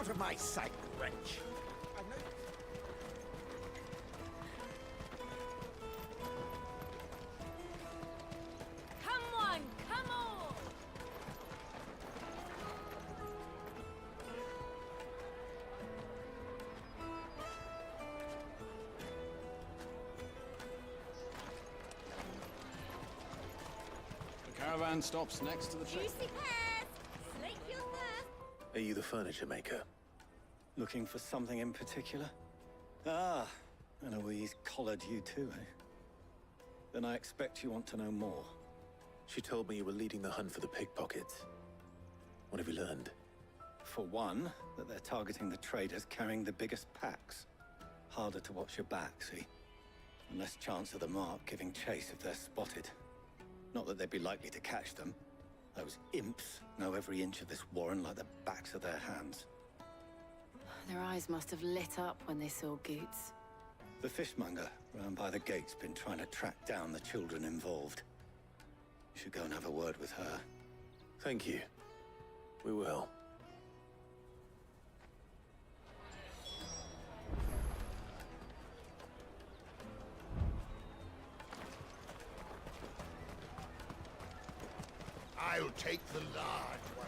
out of my sight, wretch! Come on, come on! The caravan stops next to the train. Juicy pears! Slake your thirst! Are you the furniture maker? Looking for something in particular? Ah, Eloise collared you too, eh? Then I expect you want to know more. She told me you were leading the hunt for the pickpockets. What have you learned? For one, that they're targeting the traders carrying the biggest packs. Harder to watch your back, see? And less chance of the mark giving chase if they're spotted. Not that they'd be likely to catch them. Those imps know every inch of this warren like the backs of their hands. Their eyes must have lit up when they saw Goots. The fishmonger round by the gate's been trying to track down the children involved. You should go and have a word with her. Thank you. We will. I'll take the large one.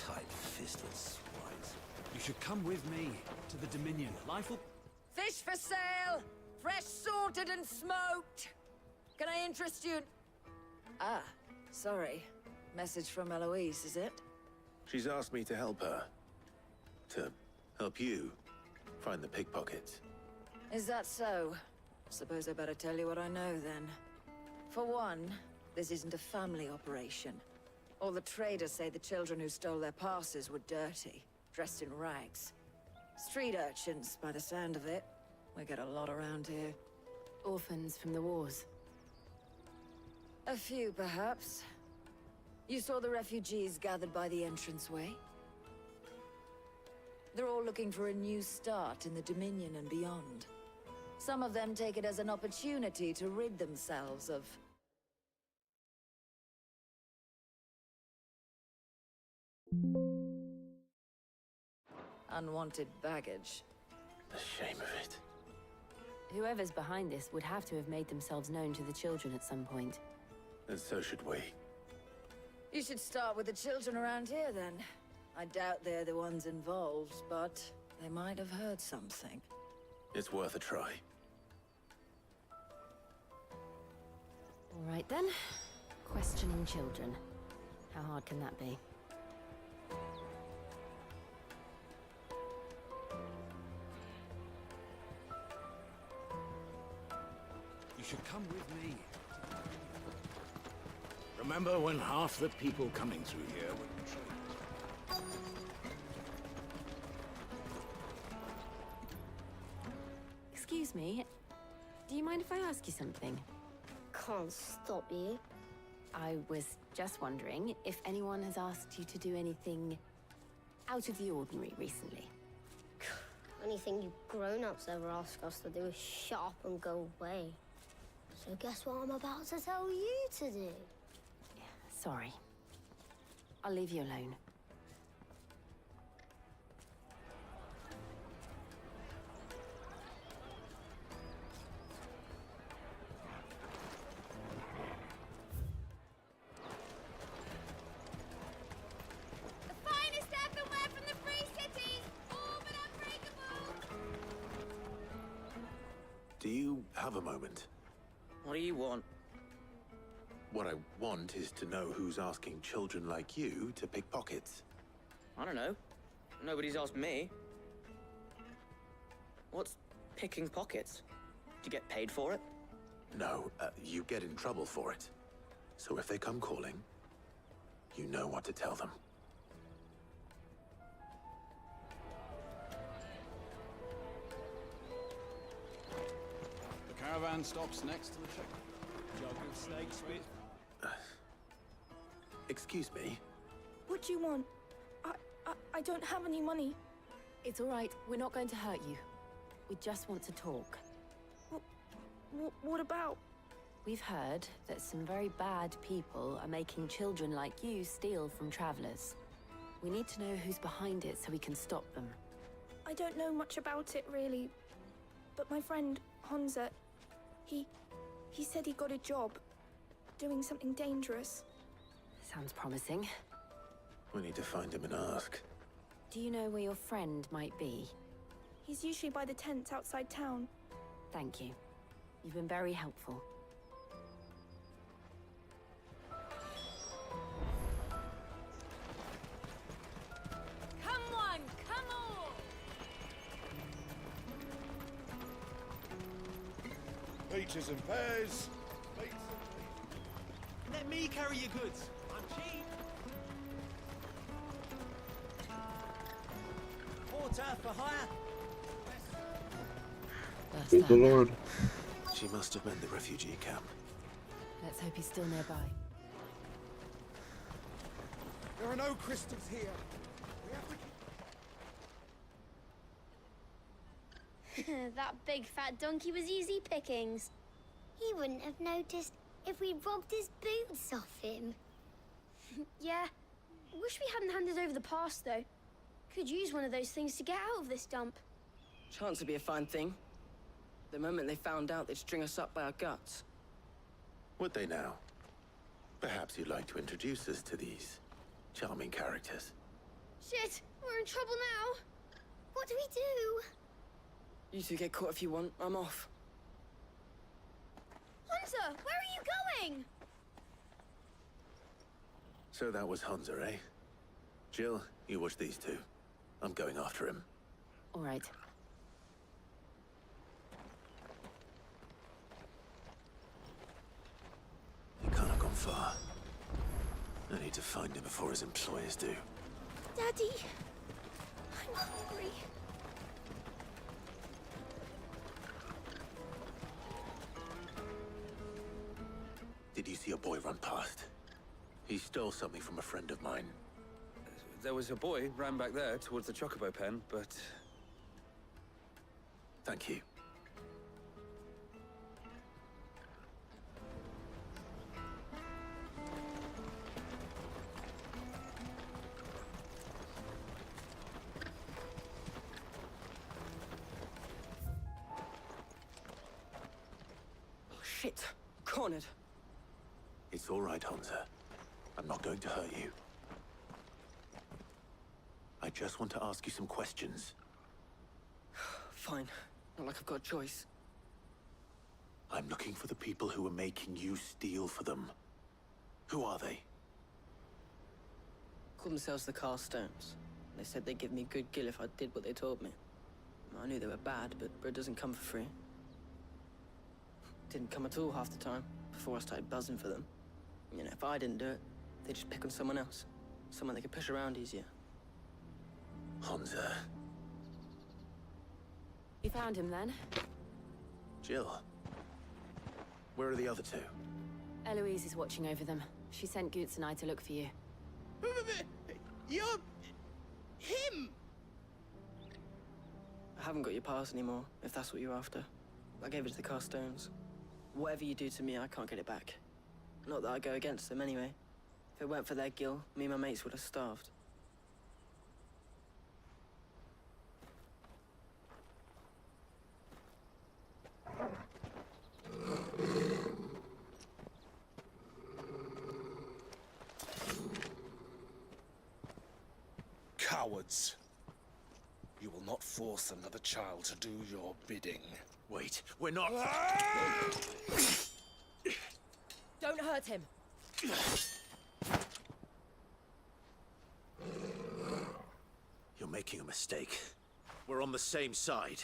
Tight-fisted swines. You should come with me to the Dominion. Life will... Fish for sale! Fresh salted and smoked! Can I interest you in... Ah, sorry. Message from Eloise, is it? She's asked me to help her. To help you find the pickpockets. Is that so? Suppose I better tell you what I know, then. For one, this isn't a family operation. All the traders say the children who stole their passes were dirty, dressed in rags. Street urchins, by the sound of it. We get a lot around here. Orphans from the wars. A few, perhaps. You saw the refugees gathered by the entranceway? They're all looking for a new start in the Dominion and beyond. Some of them take it as an opportunity to rid themselves of... unwanted baggage. The shame of it. Whoever's behind this would have to have made themselves known to the children at some point. And so should we. You should start with the children around here, then. I doubt they're the ones involved, but they might have heard something. It's worth a try. All right, then. Questioning children. How hard can that be? You should come with me. Remember when half the people coming through here were traders? Excuse me. Do you mind if I ask you something? Can't stop you. I was just wondering if anyone has asked you to do anything out of the ordinary recently. Anything you grown-ups ever ask us to do is shut up and go away. So guess what I'm about to tell you to do? Sorry. I'll leave you alone. The finest earthenware from the Free Cities! All but unbreakable! Do you have a moment? What do you want? What I want is to know who's asking children like you to pick pockets. I don't know. Nobody's asked me. What's picking pockets? Do you get paid for it? No, you get in trouble for it. So if they come calling, you know what to tell them. The caravan stops next to the train. Jug of steak, sweet. Excuse me? What do you want? I don't have any money. It's all right. We're not going to hurt you. We just want to talk. What about? We've heard that some very bad people are making children like you steal from travelers. We need to know who's behind it so we can stop them. I don't know much about it, really. But my friend, Hansa, he said he got a job doing something dangerous. Sounds promising. We need to find him and ask. Do you know where your friend might be? He's usually by the tents outside town. Thank you. You've been very helpful. Come on, come on! Peaches and pears. Let me carry your goods. I'm cheap. Porter for hire. That's Praise the that. Lord. She must have meant the refugee camp. Let's hope he's still nearby. There are no crystals here. We have to... That big fat donkey was easy pickings. He wouldn't have noticed if we robbed his boots off him. Yeah. Wish we hadn't handed over the pass, though. Could use one of those things to get out of this dump. Chance would be a fine thing. The moment they found out, they'd string us up by our guts. Would they now? Perhaps you'd like to introduce us to these charming characters. Shit, we're in trouble now. What do we do? You two get caught if you want. I'm off. Hunter, where are you going? So that was Hansa, eh? Jill, you watch these two. I'm going after him. All right. He can't have gone far. I need to find him before his employers do. Daddy, I'm hungry. Did you see a boy run past? He stole something from a friend of mine. There was a boy ran back there towards the chocobo pen, but... Thank you. Oh, shit. Cornered. It's all right, Hansa. I'm not going to hurt you. I just want to ask you some questions. Fine. Not like I've got a choice. I'm looking for the people who are making you steal for them. Who are they? Called themselves the Carstones. They said they'd give me good gill if I did what they told me. I knew they were bad, but bread doesn't come for free. Didn't come at all half the time, before I started buzzing for them. You know, if I didn't do it, they'd just pick on someone else. Someone they could push around easier. Hansa. You found him then? Jill. Where are the other two? Eloise is watching over them. She sent Goots and I to look for you. You're... him! I haven't got your pass anymore, if that's what you're after. I gave it to the Carstones. Whatever you do to me, I can't get it back. Not that I go against them anyway. If it weren't for their gill, me and my mates would have starved. Cowards. You will not force another child to do your bidding. Wait, we're not... Don't hurt him. You're making a mistake. We're on the same side.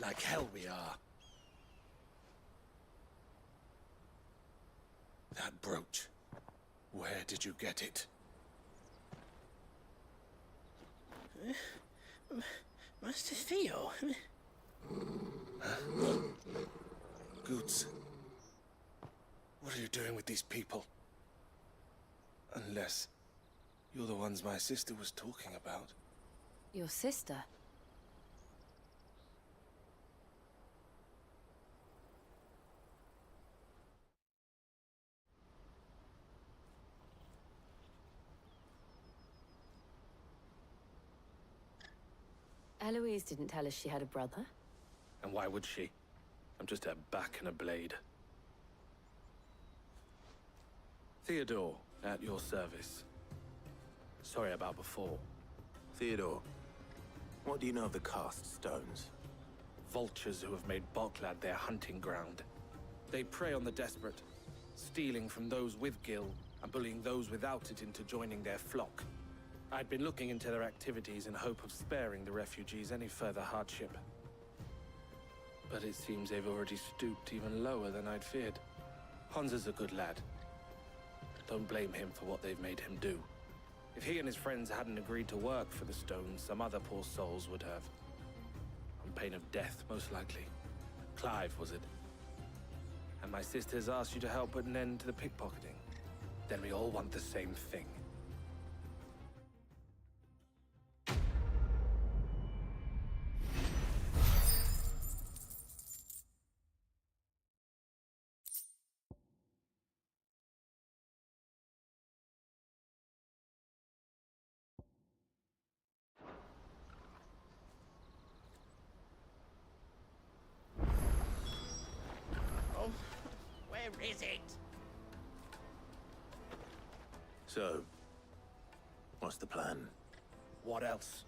Like hell we are. That brooch. Where did you get it? Master Theo. Goots. What are you doing with these people? Unless you're the ones my sister was talking about. Your sister? Eloise didn't tell us she had a brother. And why would she? I'm just a back and a blade. Theodore, at your service. Sorry about before. Theodore, what do you know of the cast stones? Vultures who have made Boklad their hunting ground. They prey on the desperate, stealing from those with gil and bullying those without it into joining their flock. I'd been looking into their activities in hope of sparing the refugees any further hardship. But it seems they've already stooped even lower than I'd feared. Hansa's a good lad. Don't blame him for what they've made him do. If he and his friends hadn't agreed to work for the stones, some other poor souls would have. On pain of death, most likely. Clive, was it? And my sisters asked you to help put an end to the pickpocketing. Then we all want the same thing. Oh, where is it? So, what's the plan? What else?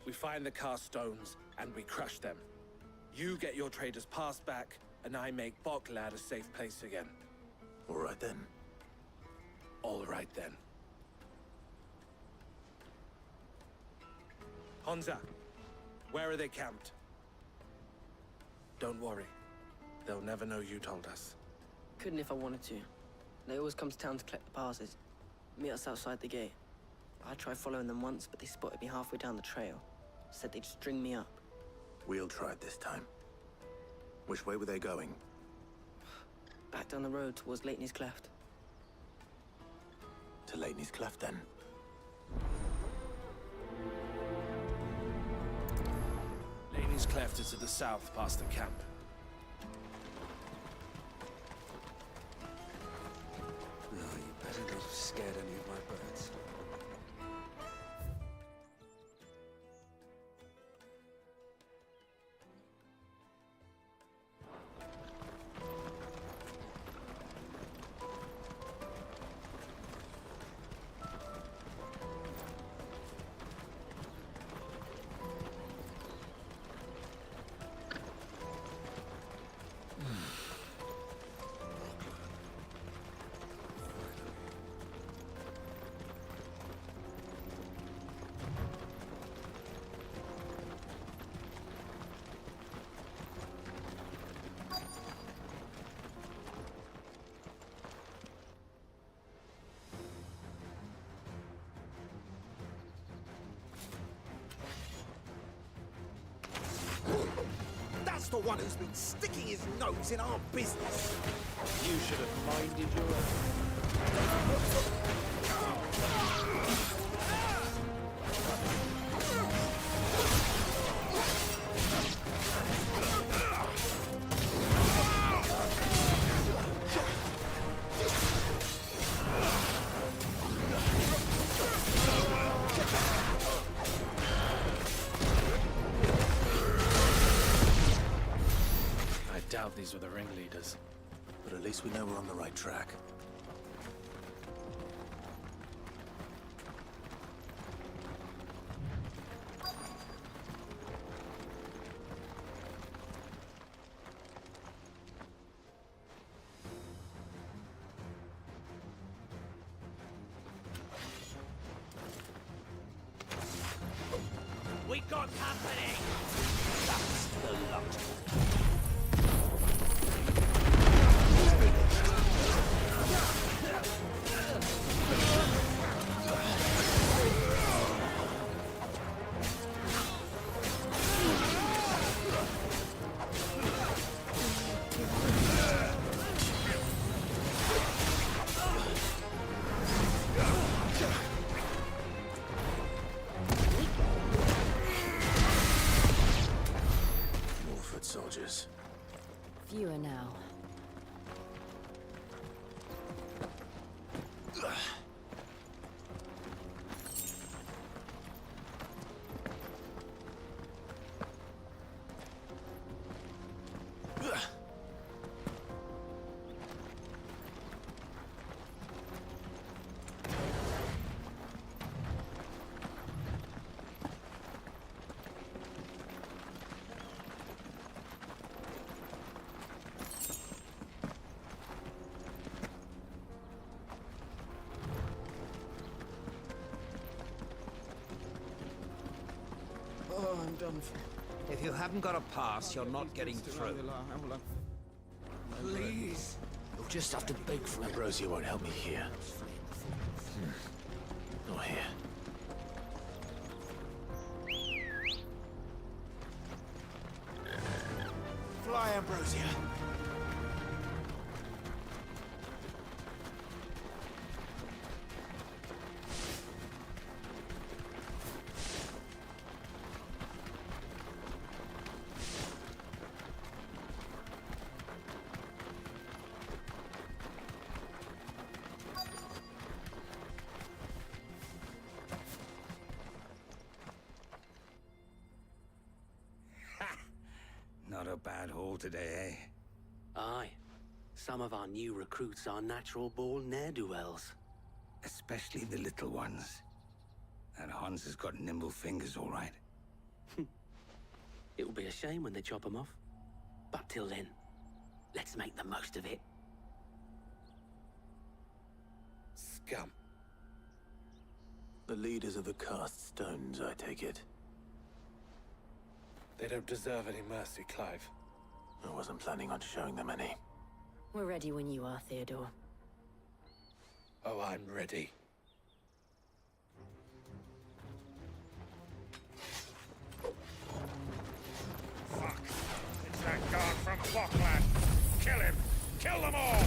We find the cast stones, and we crush them. You get your traders passed back, and I make Boklad a safe place again. All right then. All right then. Hansa, where are they camped? Don't worry. They'll never know you told us. Couldn't if I wanted to. They always come to town to collect the passes. Meet us outside the gate. I tried following them once, but they spotted me halfway down the trail. Said they'd string me up. We'll try it this time. Which way were they going? Back down the road towards Leitney's Cleft. To Leitney's Cleft, then. Leitney's Cleft is to the south, past the camp. No, you better not have scared any of my birds. That's the one who's been sticking his nose in our business. You should have minded your own. I doubt these were the ringleaders. But at least we know we're on the right track. We got company. That's the lot. Soldiers. Fewer now. If you haven't got a pass, you're not getting through. Please. You'll just have to beg for it. Ambrosia won't help me here. Or here. Fly, Ambrosia. Not a bad haul today, eh? Aye. Some of our new recruits are natural-born ne'er-do-wells. Especially the little ones. That Hans has got nimble fingers, all right. It will be a shame when they chop them off. But till then, let's make the most of it. Scum. The leaders of the cast stones, I take it. They don't deserve any mercy, Clive. I wasn't planning on showing them any. We're ready when you are, Theodore. Oh, I'm ready. Fuck! It's that guard from Bockland! Kill him! Kill them all!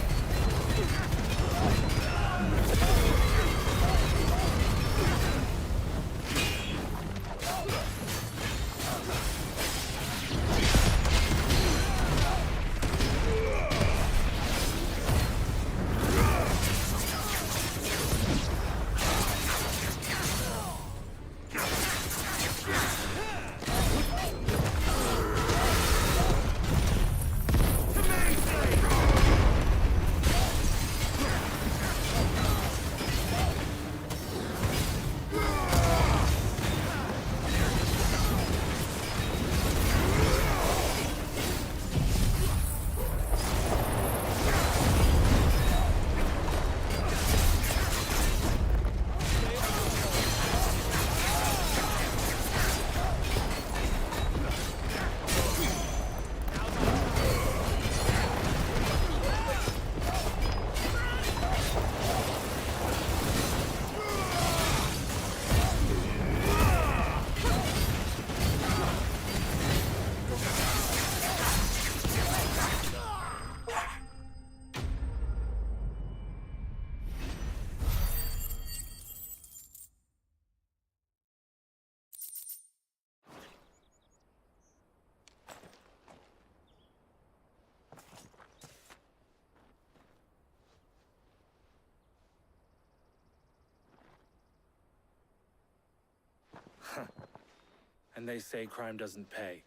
And they say crime doesn't pay.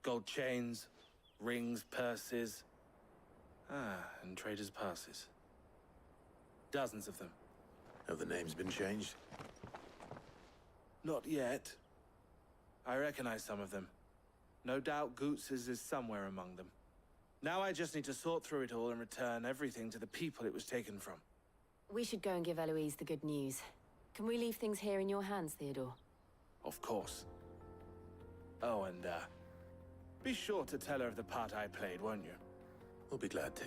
Gold chains, rings, purses. And traders' passes. Dozens of them. Have the names been changed? Not yet. I recognize some of them. No doubt Goots's is somewhere among them. Now I just need to sort through it all and return everything to the people it was taken from. We should go and give Eloise the good news. Can we leave things here in your hands, Theodore? Of course. Oh, and, be sure to tell her of the part I played, won't you? We'll be glad to.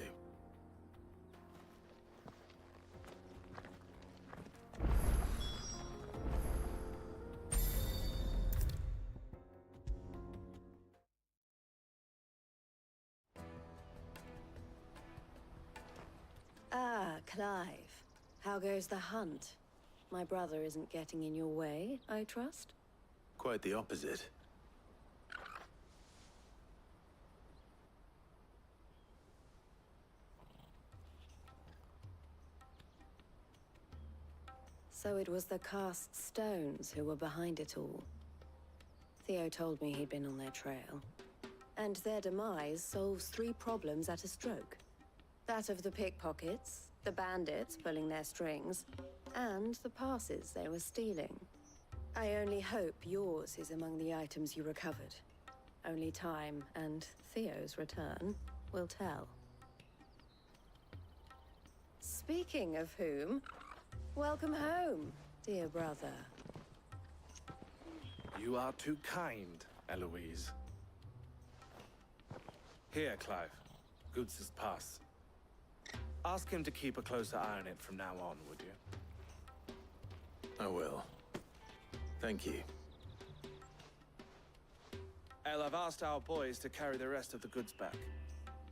Ah, Clive. How goes the hunt? My brother isn't getting in your way, I trust? Quite the opposite. So it was the cast stones who were behind it all. Theo told me he'd been on their trail. And their demise solves 3 problems at a stroke. That of the pickpockets, the bandits pulling their strings, and the passes they were stealing. I only hope yours is among the items you recovered. Only time and Theo's return will tell. Speaking of whom, welcome home, dear brother. You are too kind. Eloise. Here, Clive. Goods' pass. Ask him to keep a closer eye on it from now on, would you? I will. Thank you. El, I've asked our boys to carry the rest of the goods back.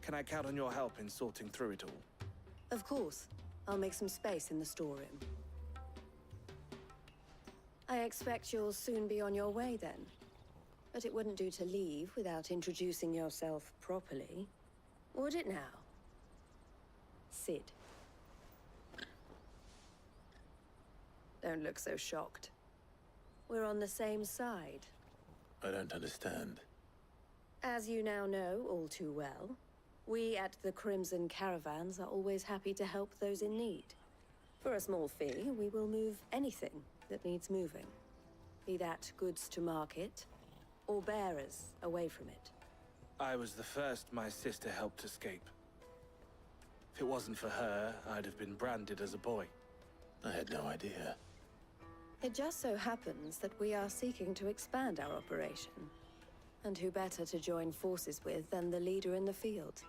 Can I count on your help in sorting through it all? Of course. I'll make some space in the storeroom. I expect you'll soon be on your way then. But it wouldn't do to leave without introducing yourself properly. Would it now? Sid. Don't look so shocked. We're on the same side. I don't understand. As you now know all too well, we at the Crimson Caravans are always happy to help those in need. For a small fee, we will move anything that needs moving. Be that goods to market, or bearers away from it. I was the first my sister helped escape. If it wasn't for her, I'd have been branded as a boy. I had no idea. It just so happens that we are seeking to expand our operation. And who better to join forces with than the leader in the field?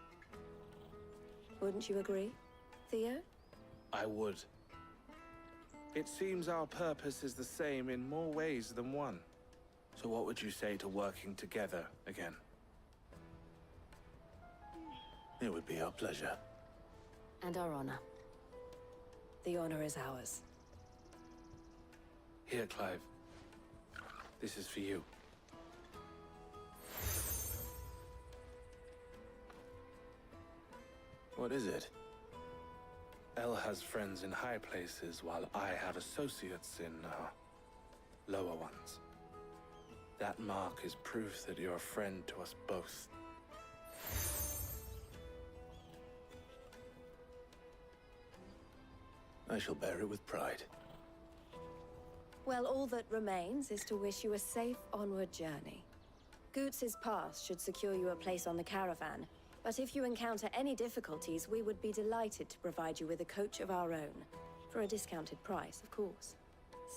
Wouldn't you agree, Theo? I would. It seems our purpose is the same in more ways than one. So what would you say to working together again? It would be our pleasure. And our honor. The honor is ours. Here, Clive. This is for you. What is it? El has friends in high places, while I have associates in, lower ones. That mark is proof that you're a friend to us both. I shall bear it with pride. Well, all that remains is to wish you a safe onward journey. Goots' pass should secure you a place on the caravan, but if you encounter any difficulties, we would be delighted to provide you with a coach of our own. For a discounted price, of course.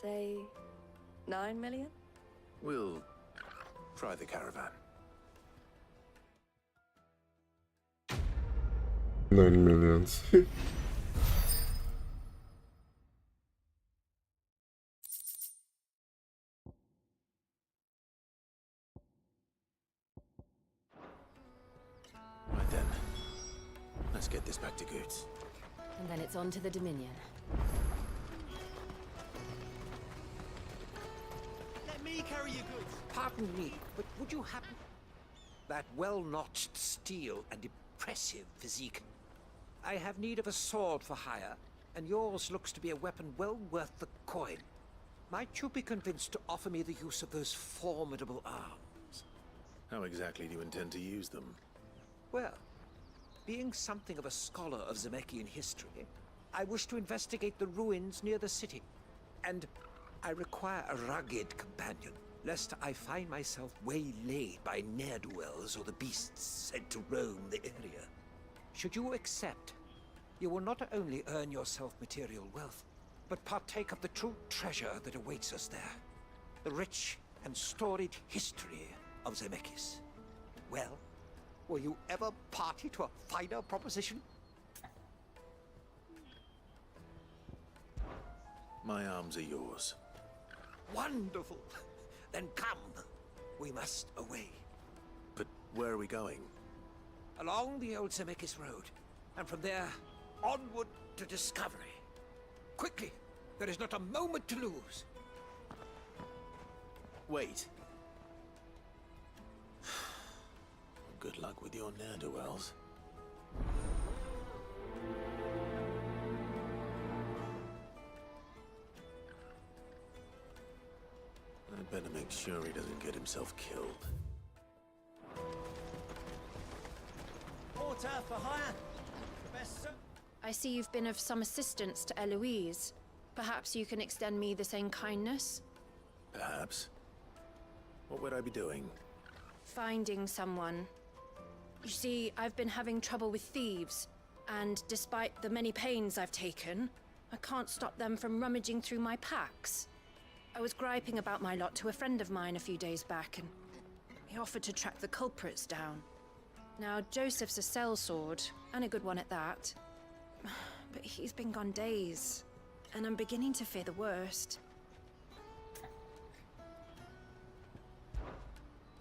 Say, 9 million? We'll try the caravan. 9 millions. Right then. Let's get this back to Goots. And then it's on to the Dominion. Let me carry your goods. Pardon me, but would you happen... That well-notched steel and impressive physique. I have need of a sword for hire, and yours looks to be a weapon well worth the coin. Might you be convinced to offer me the use of those formidable arms? How exactly do you intend to use them? Well, being something of a scholar of Zemeckis history, I wish to investigate the ruins near the city. And I require a rugged companion, lest I find myself waylaid by ne'er-do-wells or the beasts sent to roam the area. Should you accept, you will not only earn yourself material wealth, but partake of the true treasure that awaits us there. The rich and storied history of Zemeckis. Well, will you ever party to a finer proposition? My arms are yours. Wonderful! Then come. We must away. But where are we going? Along the old Zemeckis Road, and from there, onward to discovery. Quickly! There is not a moment to lose. Wait. Good luck with your ne'er-do-wells. I'd better make sure he doesn't get himself killed. Porter for hire. Best I see you've been of some assistance to Eloise. Perhaps you can extend me the same kindness? Perhaps. What would I be doing? Finding someone. You see, I've been having trouble with thieves, and despite the many pains I've taken, I can't stop them from rummaging through my packs. I was griping about my lot to a friend of mine a few days back, and They offered to track the culprits down. Now, Joseph's a sellsword, and a good one at that. But he's been gone days, and I'm beginning to fear the worst.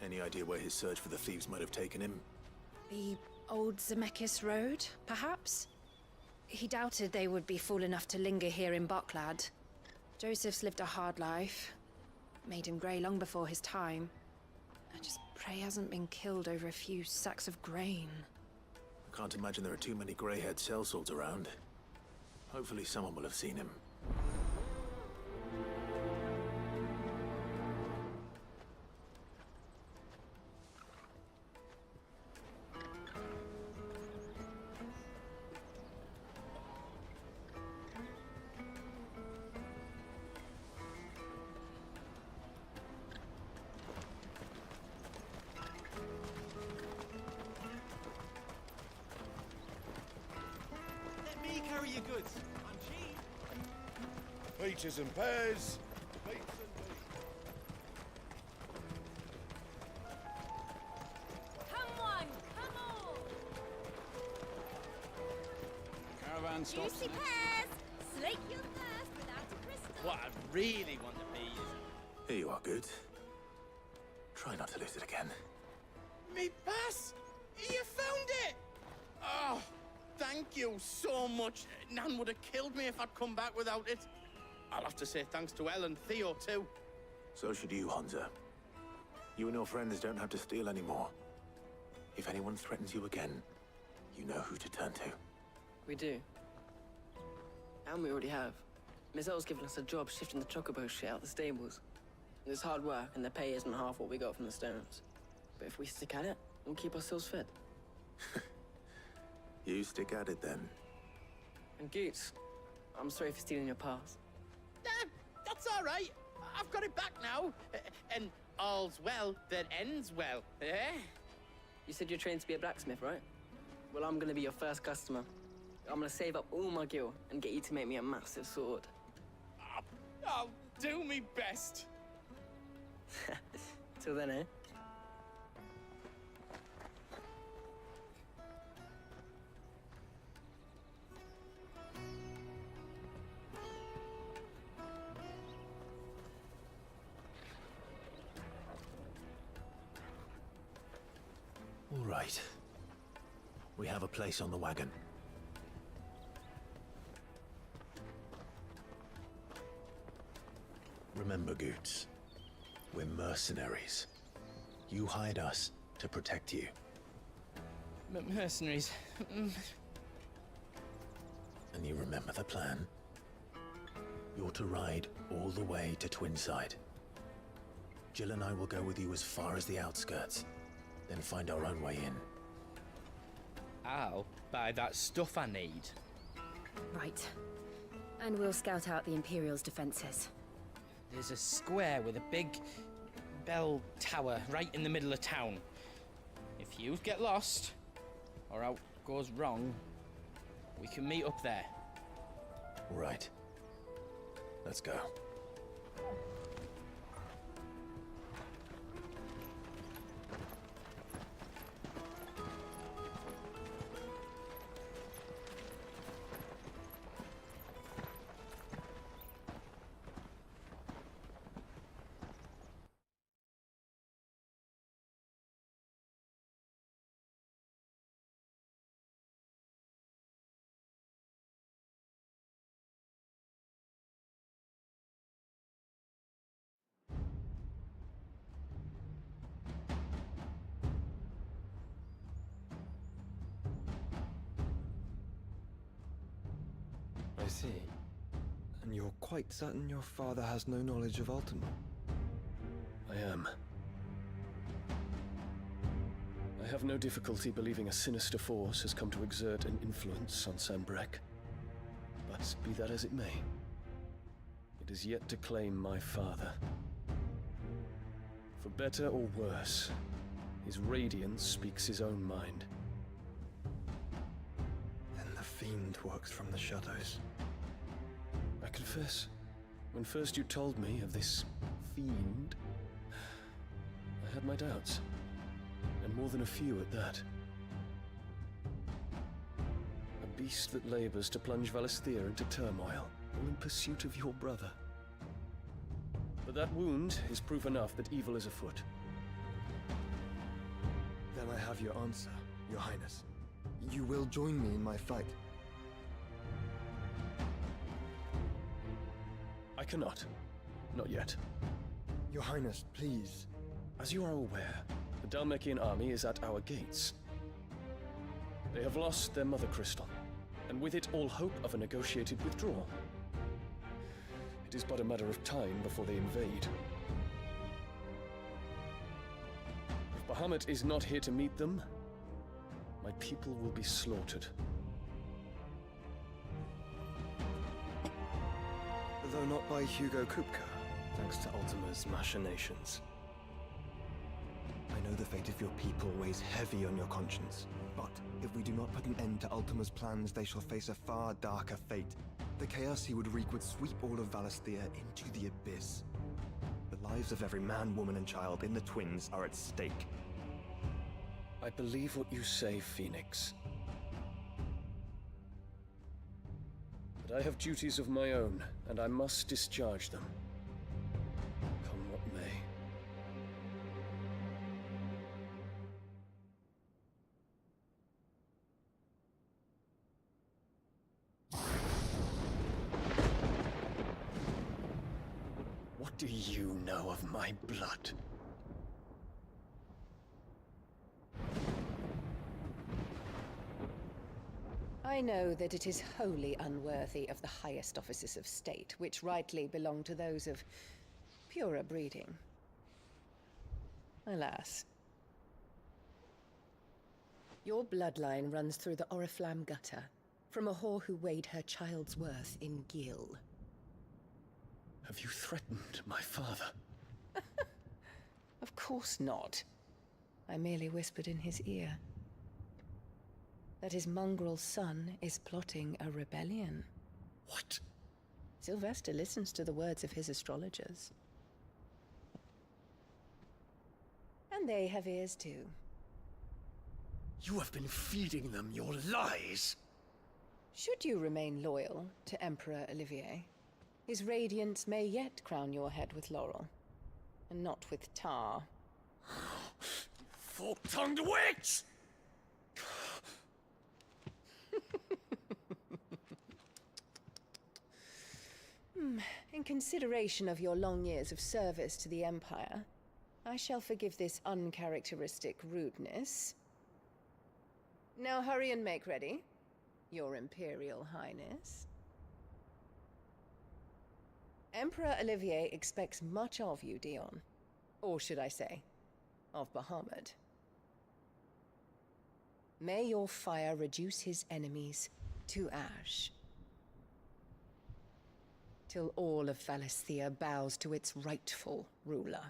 Any idea where his search for the thieves might have taken him? The old Zemeckis Road, perhaps? He doubted they would be fool enough to linger here in Boklad. Joseph's lived a hard life. Made him grey long before his time. I just pray he hasn't been killed over a few sacks of grain. I can't imagine there are too many grey-haired sellswords around. Hopefully someone will have seen him. Carry your goods. I'm cheap. Peaches and pears. Beets and beets. Come on, come on! Caravan stops. Juicy pears! Slake your thirst without a crystal. What I really want to be is... Here you are, Good. Try not to lose it again. Me pass! You found it! Oh, thank you so much. Nan would have killed me if I'd come back without it. I'll have to say thanks to Elle and Theo, too. So should you, Honza. You and your friends don't have to steal anymore. If anyone threatens you again, you know who to turn to. We do. And we already have. Miss Elle's given us a job shifting the chocobo shit out the stables. It's hard work, and the pay isn't half what we got from the stones. But if we stick at it, we'll keep ourselves fed. You stick at it, then. And Goots, I'm sorry for stealing your pass. That's all right. I've got it back now. And all's well that ends well, eh? You said you're trained to be a blacksmith, right? Well, I'm gonna be your first customer. I'm gonna save up all my gil and get you to make me a massive sword. I'll do me best. Till then, eh? All right. We have a place on the wagon. Remember, Goots, we're mercenaries. You hired us to protect you. Mercenaries. And you remember the plan? You're to ride all the way to Twinside. Jill and I will go with you as far as the outskirts, then find our own way in. I'll buy that stuff I need. Right. And we'll scout out the Imperial's defenses. There's a square with a big bell tower right in the middle of town. If you get lost, or out goes wrong, we can meet up there. All right. Let's go. I see. And you're quite certain your father has no knowledge of Altamont? I am. I have no difficulty believing a sinister force has come to exert an influence on Sanbreque. But be that as it may, it is yet to claim my father. For better or worse, his radiance speaks his own mind. Then the fiend works from the shadows. I confess, when first you told me of this fiend, I had my doubts. more than a few at that. A beast that labors to plunge Valisthea into turmoil, all in pursuit of your brother. But that wound is proof enough that evil is afoot. Then I have your answer, Your Highness. You will join me in my fight. I cannot. Not yet. Your Highness, please. As you are aware, the Dhalmekian army is at our gates. They have lost their mother crystal, and with it all hope of a negotiated withdrawal. It is but a matter of time before they invade. If Bahamut is not here to meet them, my people will be slaughtered. Though not by Hugo Kupka, thanks to Ultima's machinations. I know the fate of your people weighs heavy on your conscience, but if we do not put an end to Ultima's plans, they shall face a far darker fate. The chaos he would wreak would sweep all of Valisthea into the abyss. The lives of every man, woman, and child in the Twins are at stake. I believe what you say, Phoenix. But I have duties of my own, and I must discharge them. Come what may. What do you know of my blood? I know that it is wholly unworthy of the highest offices of state, which rightly belong to those of purer breeding. Alas. Your bloodline runs through the Oriflamme gutter, from a whore who weighed her child's worth in Gil. Have you threatened my father? Of course not. I merely whispered in his ear that his mongrel son is plotting a rebellion. What? Sylvester listens to the words of his astrologers. And they have ears too. You have been feeding them your lies! Should you remain loyal to Emperor Olivier, his radiance may yet crown your head with laurel, and not with tar. Fork-tongued witch! In consideration of your long years of service to the Empire, I shall forgive this uncharacteristic rudeness. Now hurry and make ready, Your Imperial Highness. Emperor Olivier expects much of you, Dion. Or should I say, of Bahamut. May your fire reduce his enemies to ash, till all of Valisthea bows to its rightful ruler.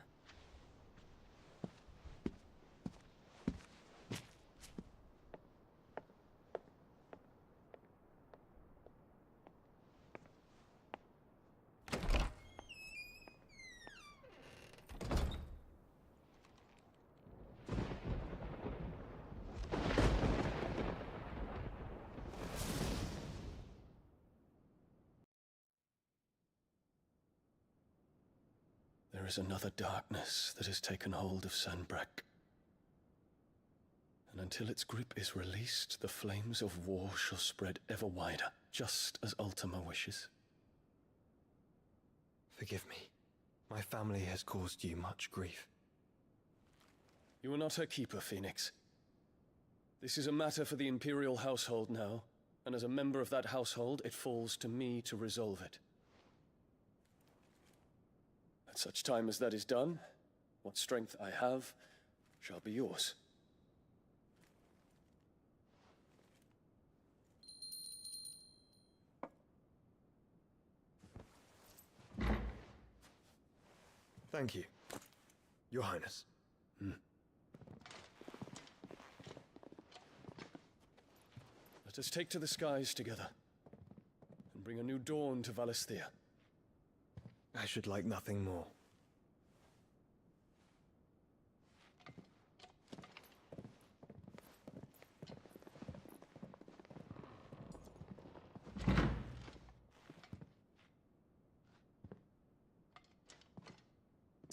There is another darkness that has taken hold of Sanbreque. And until its grip is released, the flames of war shall spread ever wider, just as Ultima wishes. Forgive me. My family has caused you much grief. You are not her keeper, Phoenix. This is a matter for the Imperial household now, and as a member of that household, it falls to me to resolve it. At such time as that is done, what strength I have shall be yours. Thank you, Your Highness. Let us take to the skies together, and bring a new dawn to Valisthea. I should like nothing more.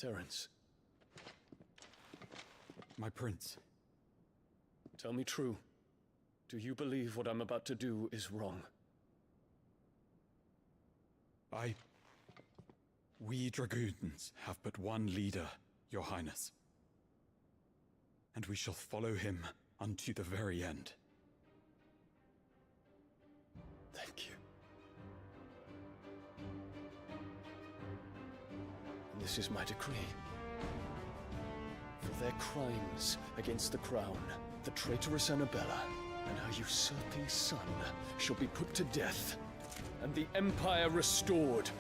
Terence, My prince. tell me true. Do you believe what I'm about to do is wrong? We dragoons have but one leader, Your Highness. And we shall follow him unto the very end. Thank you. This is my decree. For their crimes against the crown, the traitorous Annabella and her usurping son shall be put to death, and the Empire restored.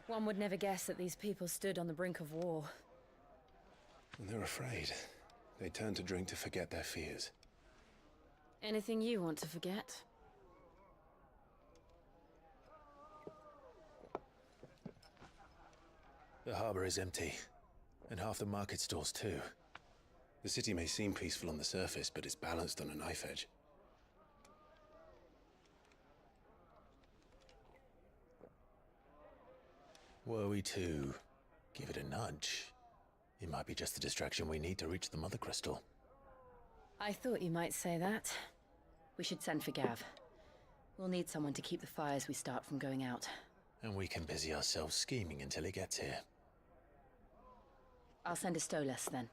One would never guess that these people stood on the brink of war. When they're afraid, they turn to drink to forget their fears. Anything you want to forget? The harbor is empty, and half the market stalls too. The city may seem peaceful on the surface, but it's balanced on a knife edge. Were we to give it a nudge, it might be just the distraction we need to reach the Mother Crystal. I thought you might say that. We should send for Gav. We'll need someone to keep the fires we start from going out. And we can busy ourselves scheming until he gets here. I'll send a Stolas then.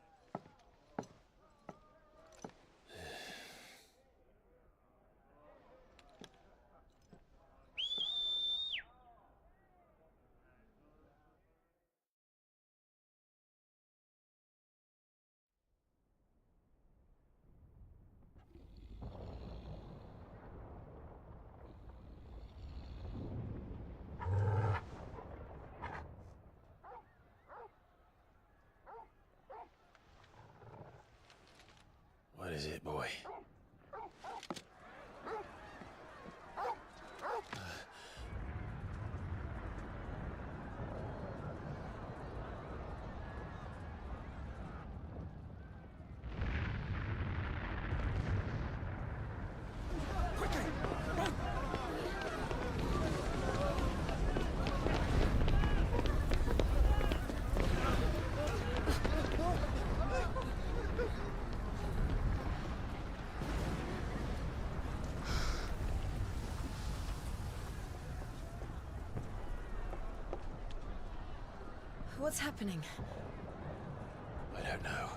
What is it, boy? What's happening? I don't know.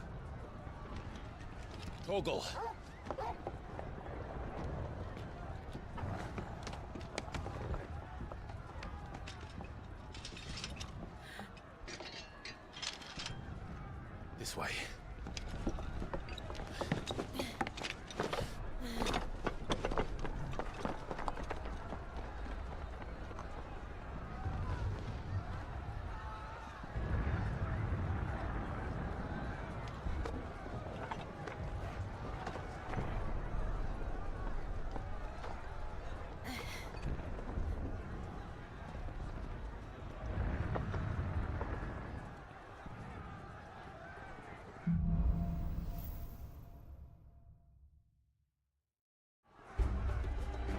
Torgal! This way.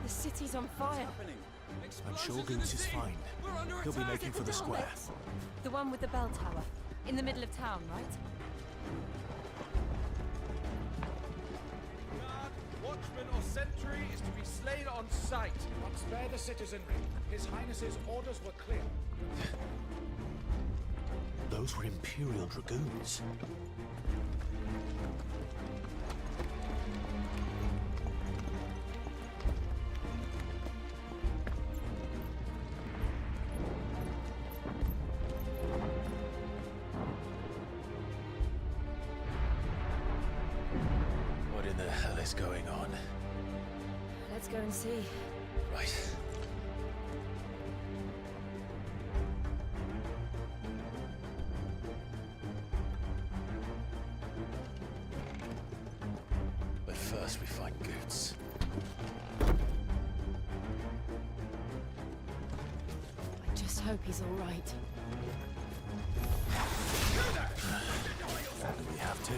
The city's on fire. I'm sure Goose is fine. He'll be making for the square. The one with the bell tower. In the middle of town, right? Guard, watchman, or sentry is to be slain on sight. But spare the citizenry. His Highness's orders were clear. Those were Imperial dragoons. What in the hell is going on? Let's go and see. Right. But first we find Goots. I just hope he's all right. Do we have to?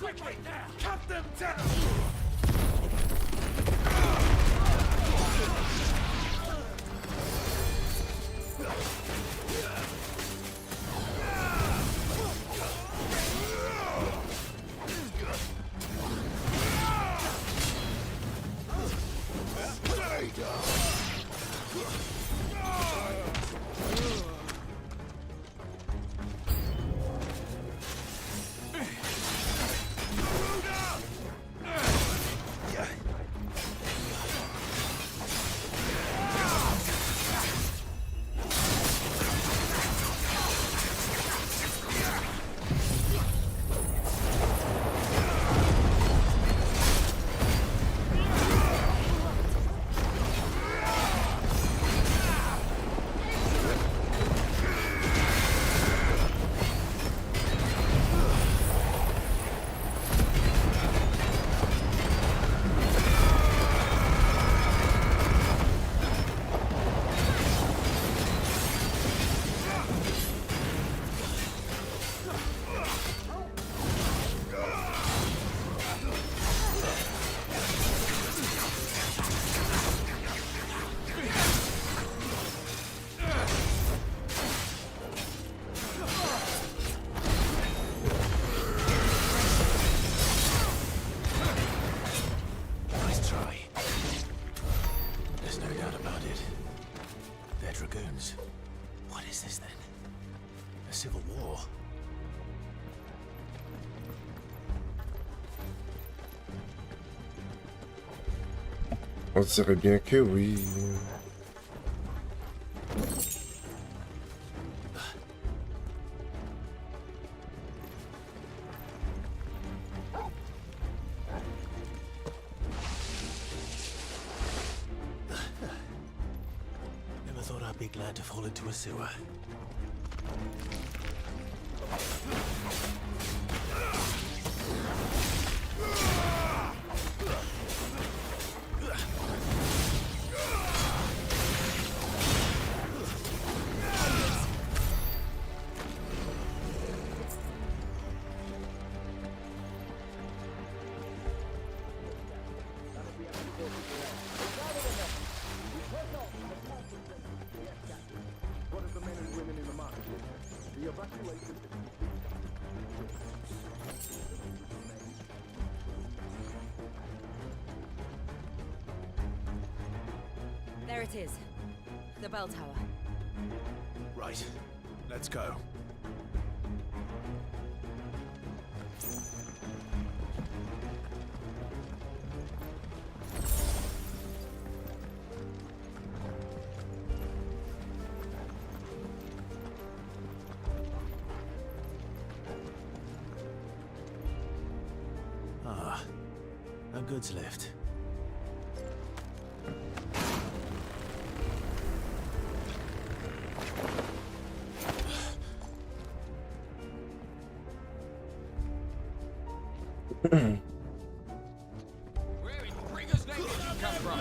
Quickly! Cut them down! On dirait bien que oui. be glad to fall into a sewer. What of the men and women in the market? The evacuation. There it is. The bell tower. Right. Let's go. Ah, a goods lift. Where in Gringer's name did you come from?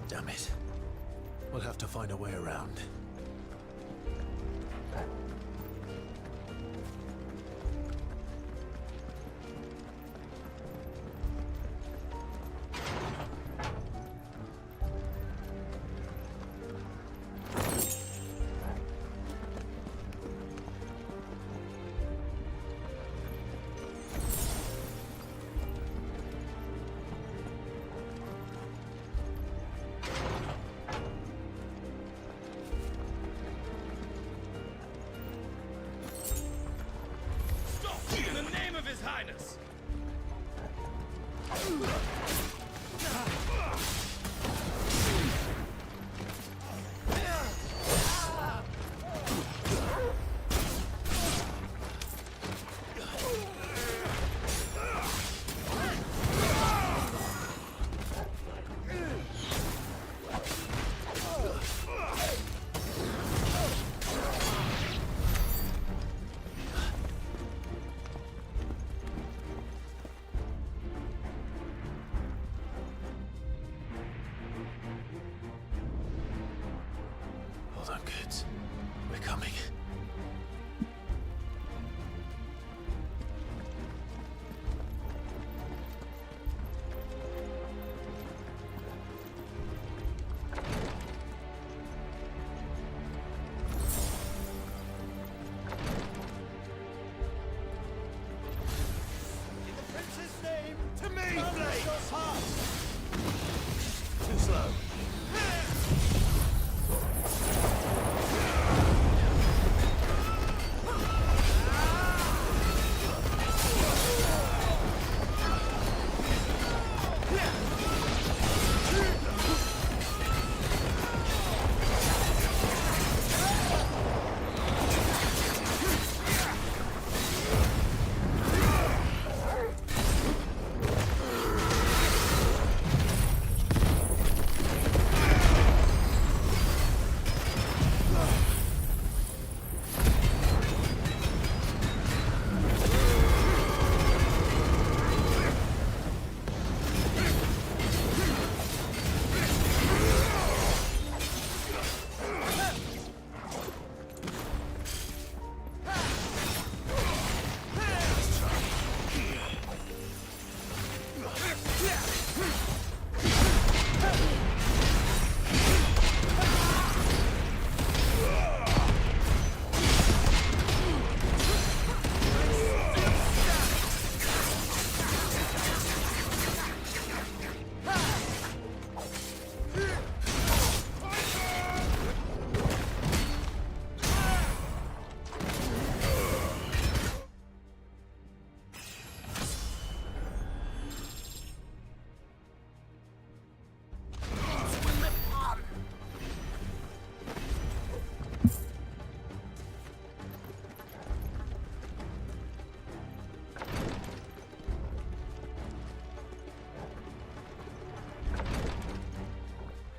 Damn it. We'll have to find a way around. In the name of His Highness! Hold on, kids. We're coming. In the Prince's name, to me, Blade! Too slow.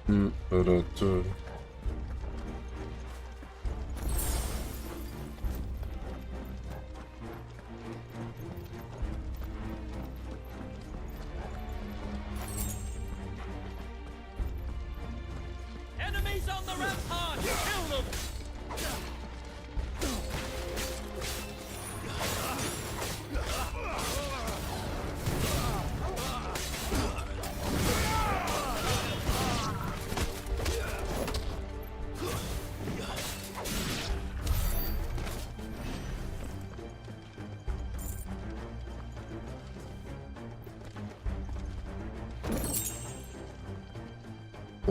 Imperator. Enemies on the rampart! Kill them!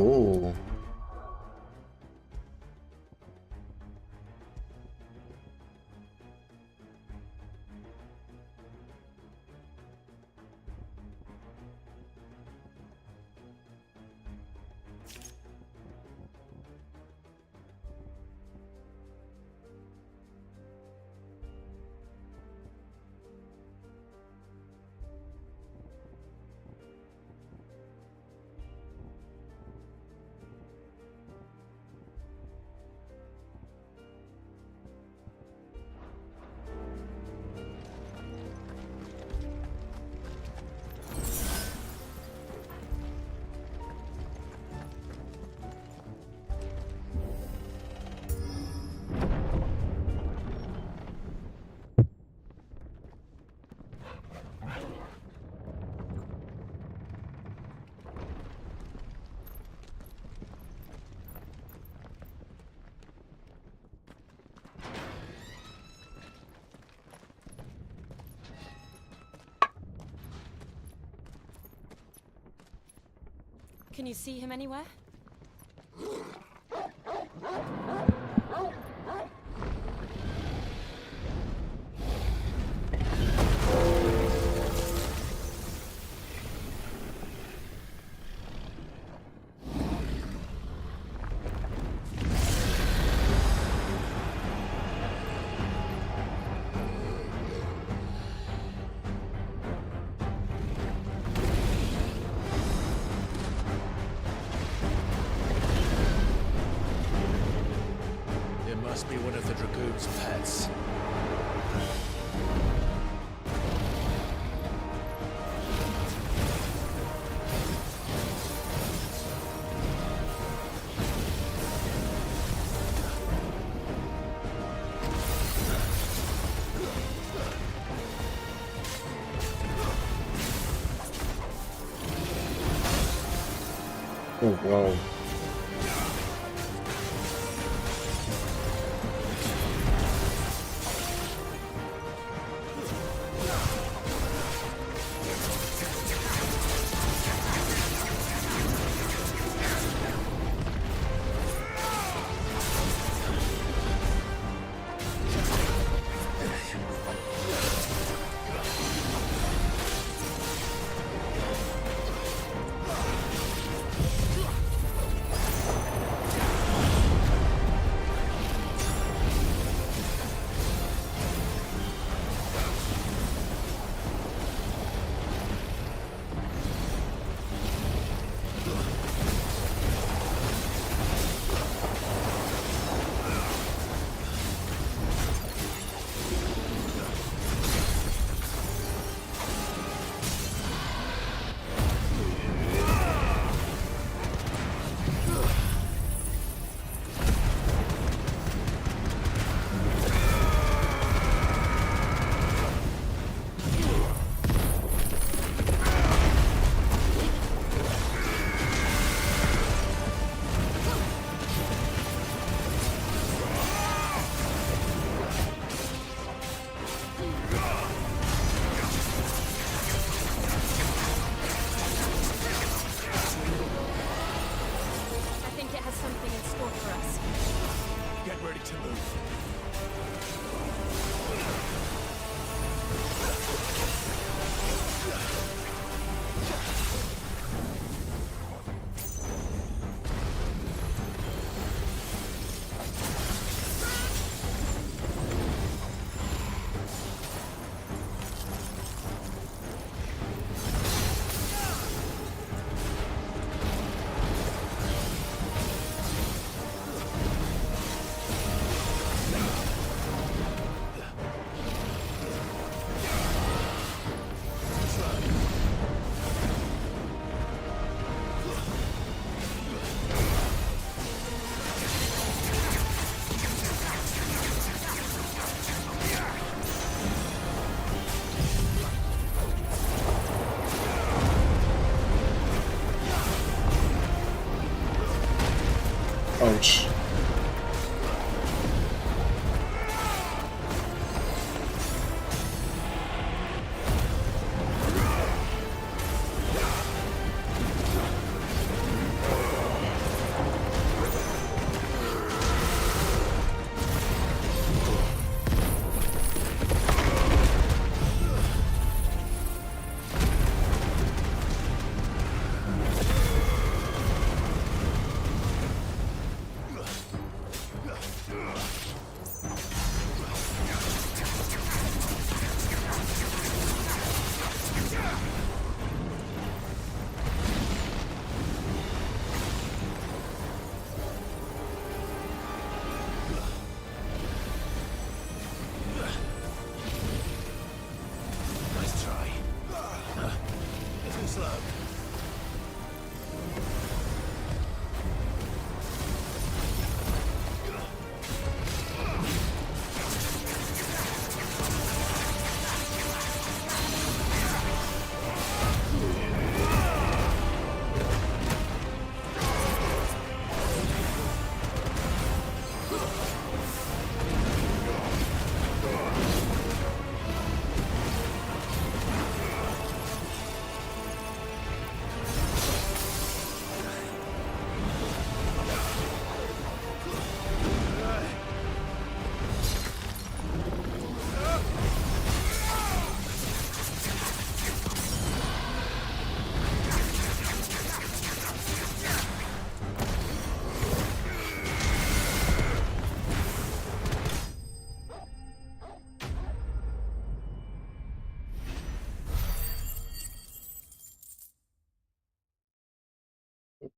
Oh. Can you see him anywhere? Must be one of the Dragoon's pets. Oh, wow. Ouch.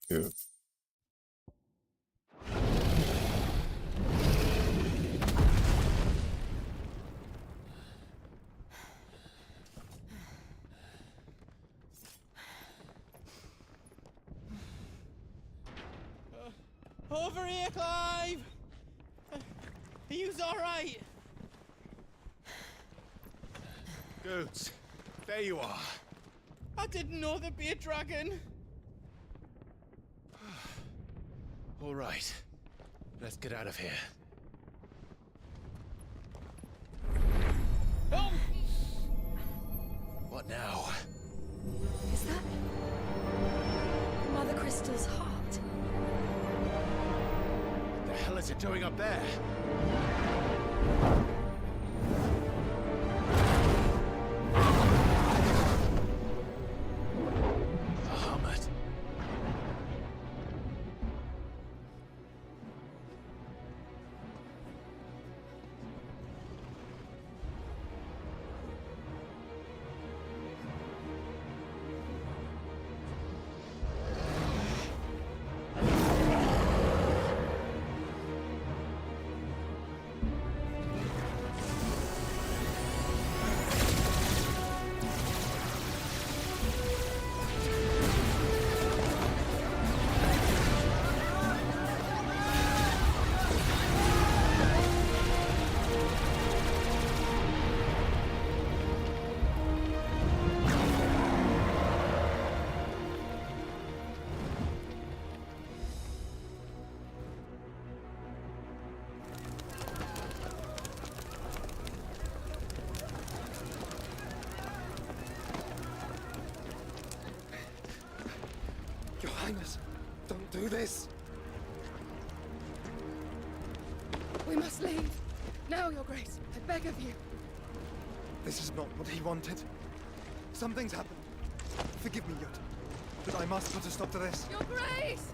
Good. Over here, Clive! Are you alright? Goods, there you are. I didn't know there'd be a dragon. All right, let's get out of here. Oh! What now? Is that Mother Crystal's heart? What the hell is it doing up there? Bahamut. Your Highness, don't do this. We must leave. Now, Your Grace. I beg of you. This is not what he wanted. Something's happened. Forgive me, Yut, but I must put a stop to this. Your Grace!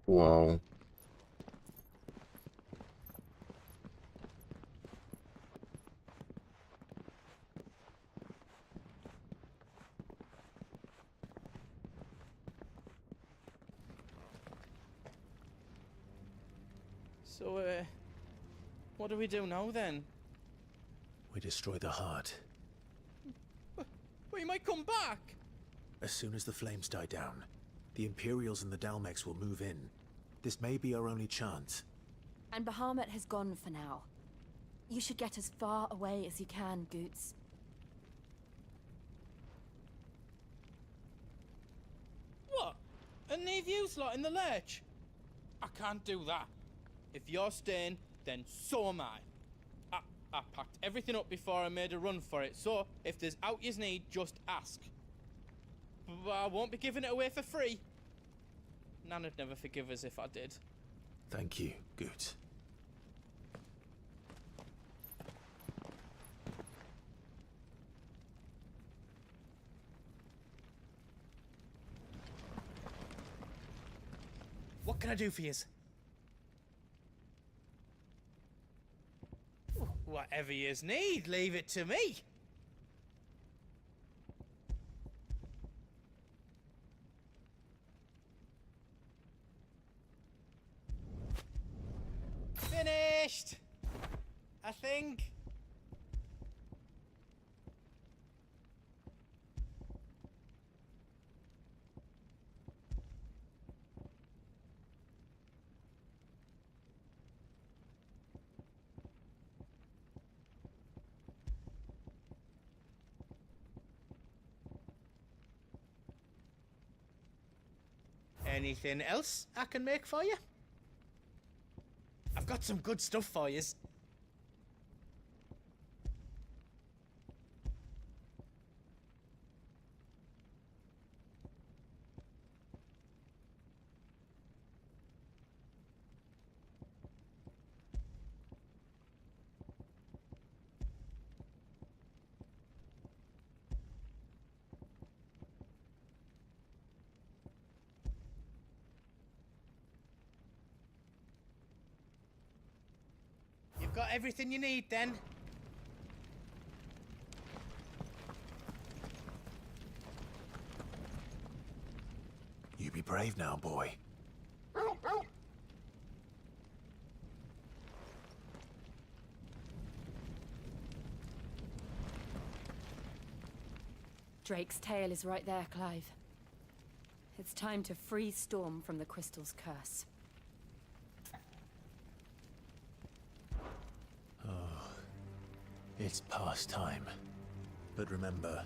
Wow. So, what do we do now then? We destroy the heart. But he might come back. As soon as the flames die down, the Imperials and the Dalmex will move in. This may be our only chance. And Bahamut has gone for now. You should get as far away as you can, Goots. What? And leave you lot in the lurch? I can't do that. If you're staying, then so am I. I packed everything up before I made a run for it, so if there's out yous need, just ask. But I won't be giving it away for free. Nan'd never forgive us if I did. Thank you, Goots. What can I do for yous? Whatever yous need, leave it to me. Finished! I think. Anything else I can make for you? I've got some good stuff for yous. You've got everything you need then? You be brave now, boy. Drake's tail is right there, Clive. It's time to free Storm from the Crystal's curse. It's past time. But remember,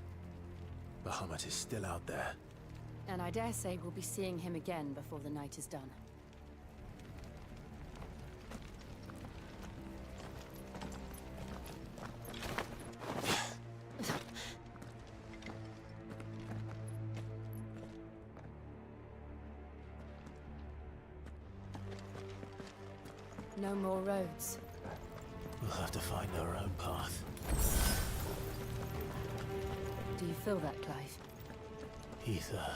Bahamut is still out there. And I dare say we'll be seeing him again before the night is done. No more roads. We'll have to find our own path. Do you feel that, Clive? Ether.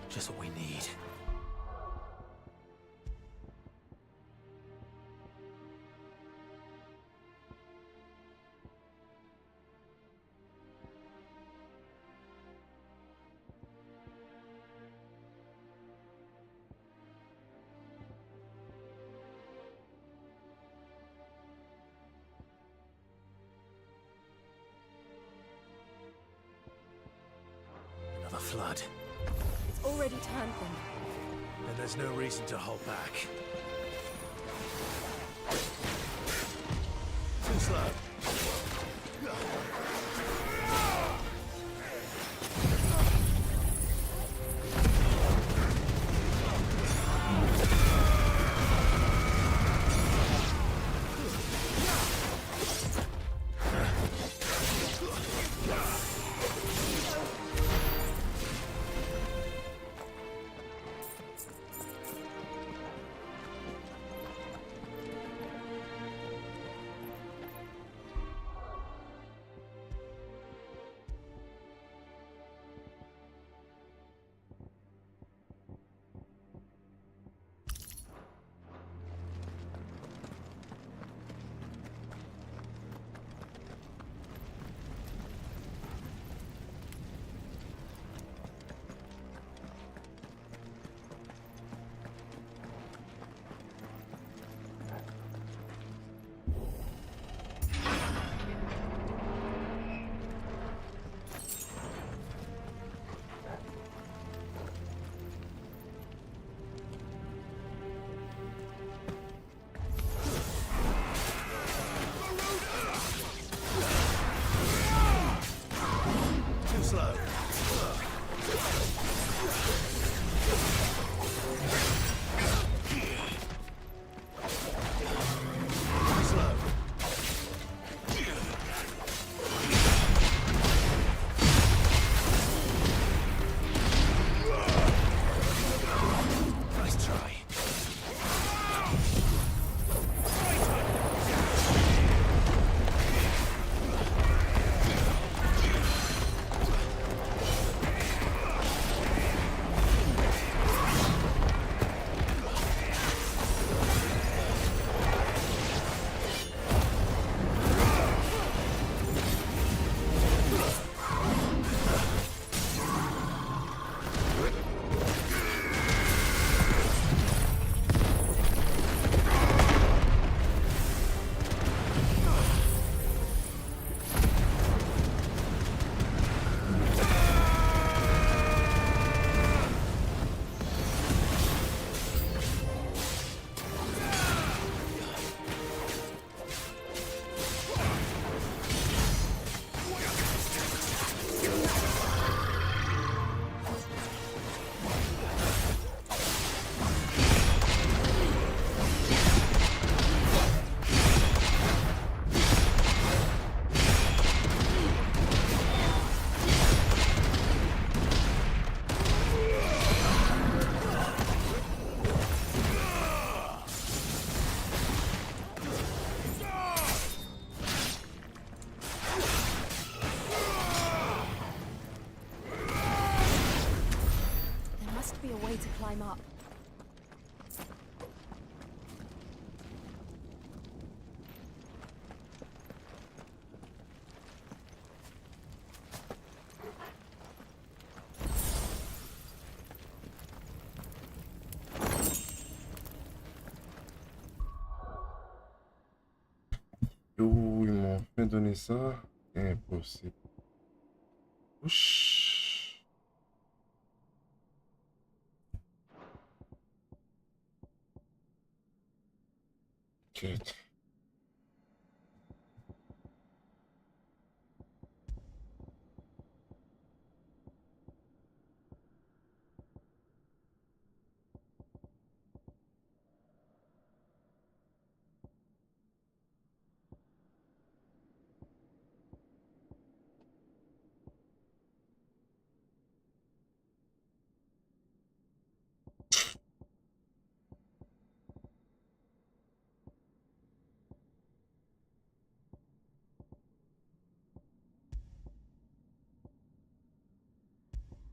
Just what we need. Another flood. It's already turned them. Then there's no reason to hold back. Too slow. D'où ils m'ont fait donner ça? Impossible. Ouch. Quête.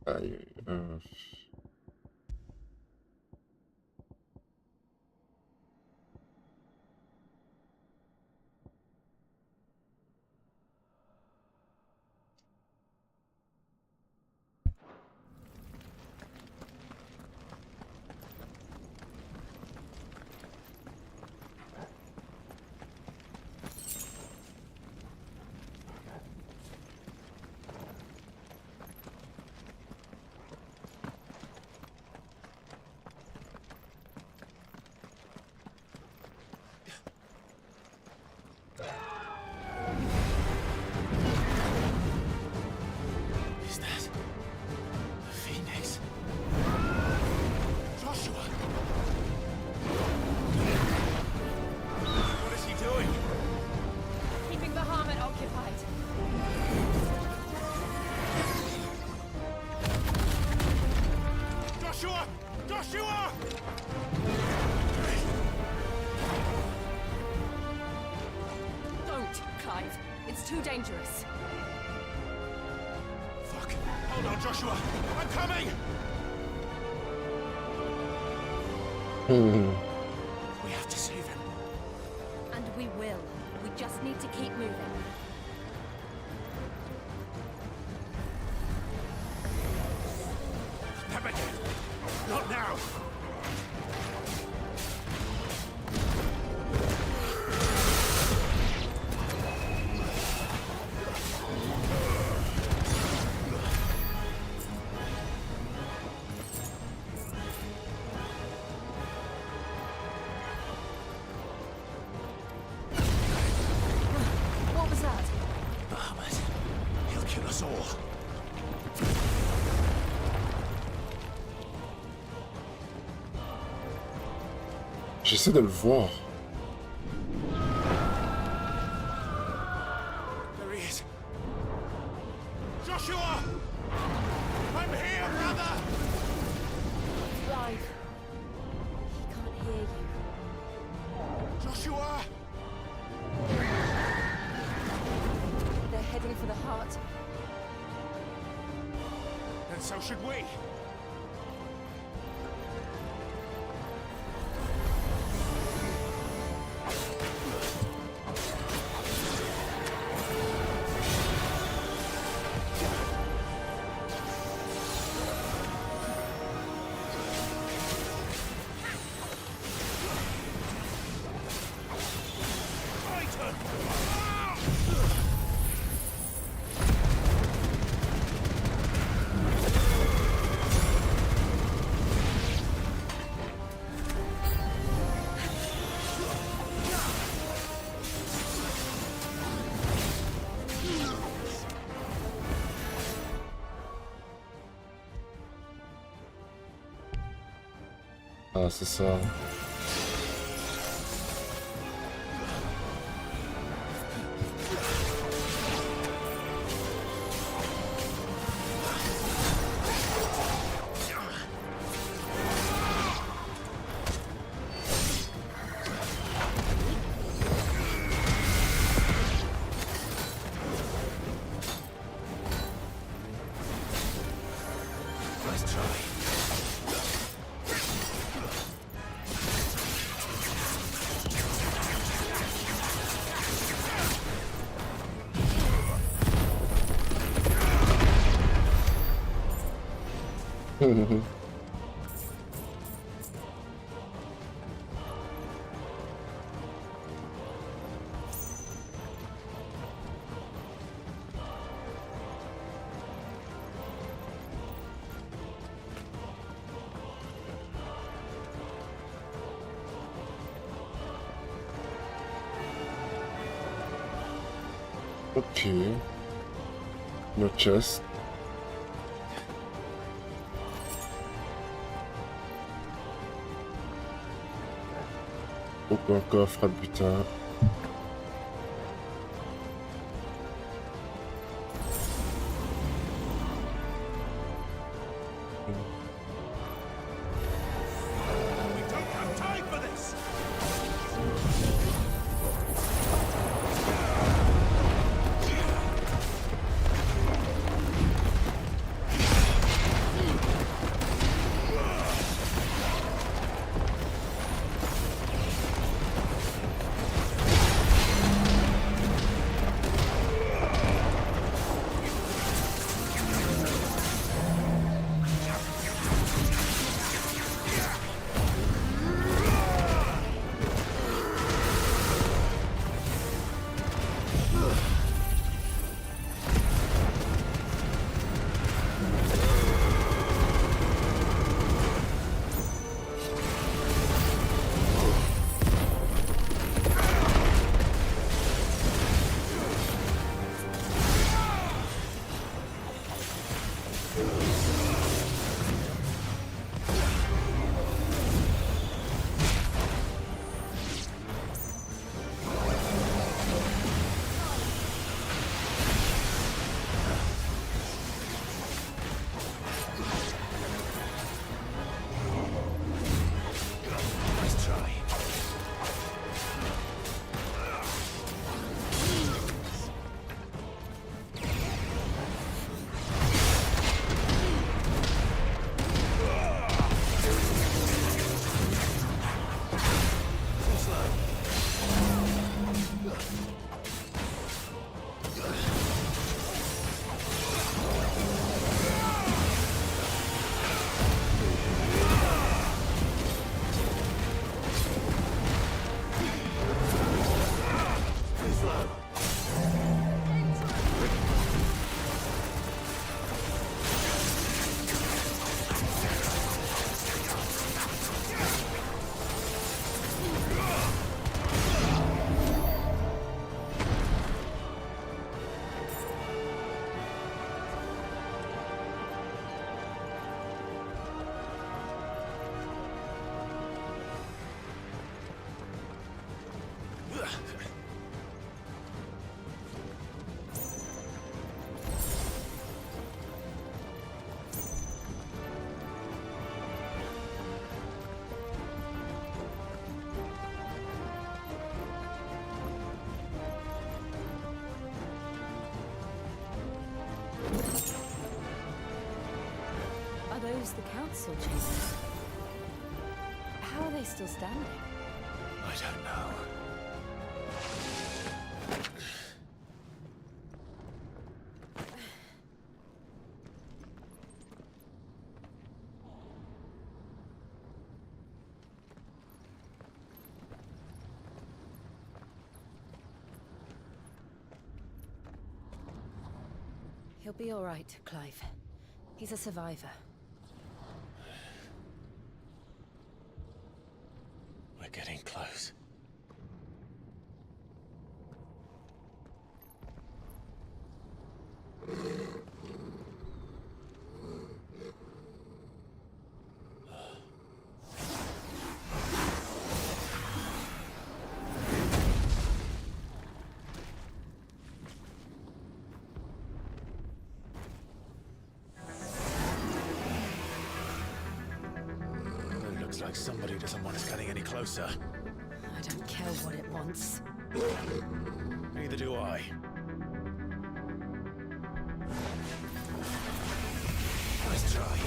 Aïe, Is that the Phoenix? Joshua! What is he doing? Keeping the Bahamut occupied. Joshua! Joshua! Don't, Clive. It's too dangerous. Fuck. Hold on, Joshua. I'm coming! We have to save him. And we will. We just need to keep moving. Them again! Not now! What was that? Bahamut. He'll kill us all. J'essaie de le voir. There he is. Joshua! I'm here, brother! Clive. He can't hear you. Joshua! They're heading for the heart. And so should we. Ah, c'est ça. Let's try. Ok. No chest. Aucun coffre à butin. Are those the council chambers? How are they still standing? I don't know. He'll be all right, Clive. He's a survivor. We're getting close. Looks like somebody doesn't want us getting any closer. I don't care what it wants. Neither do I. Nice try.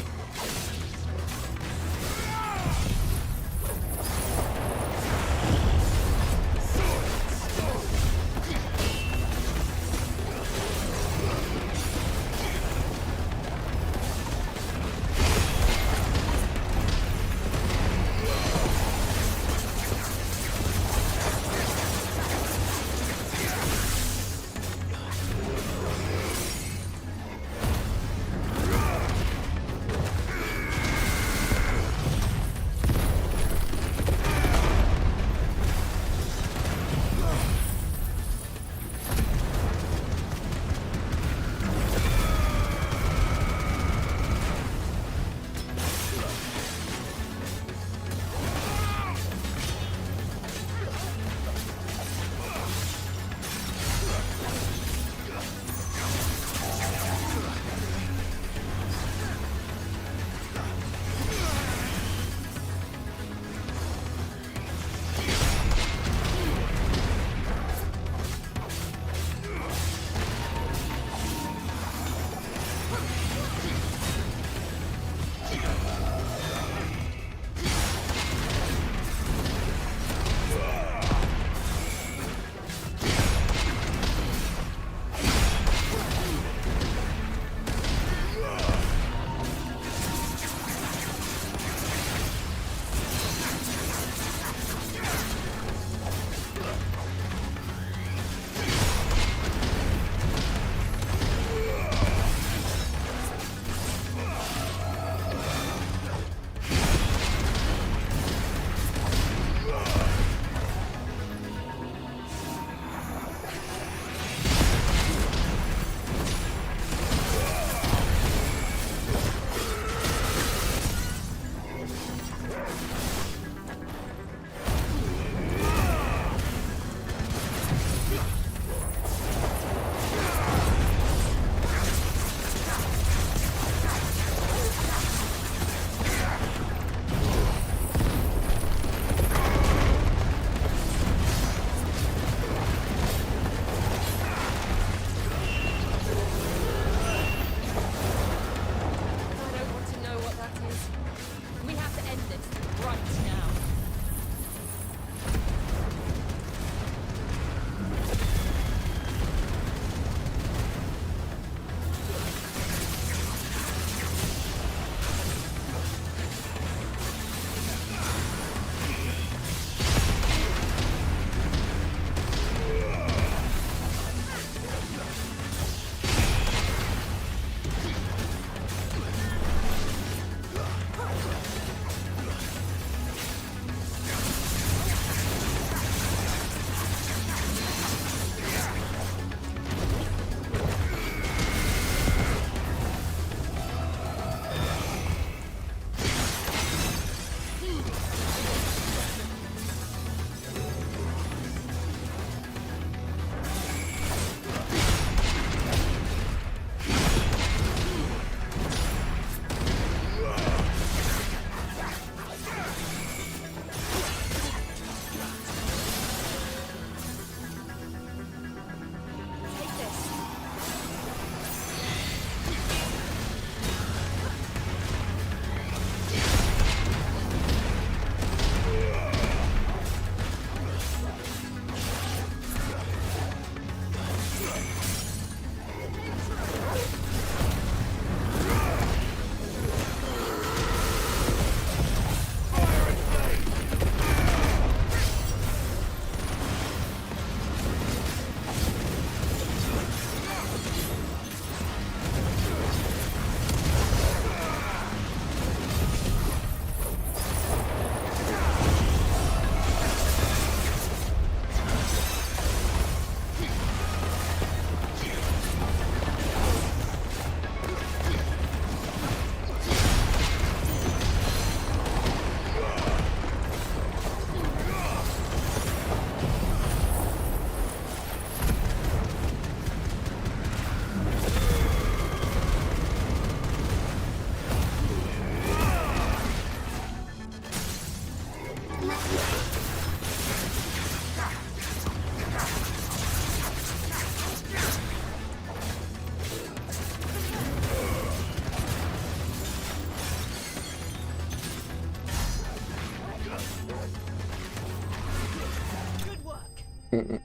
Easy.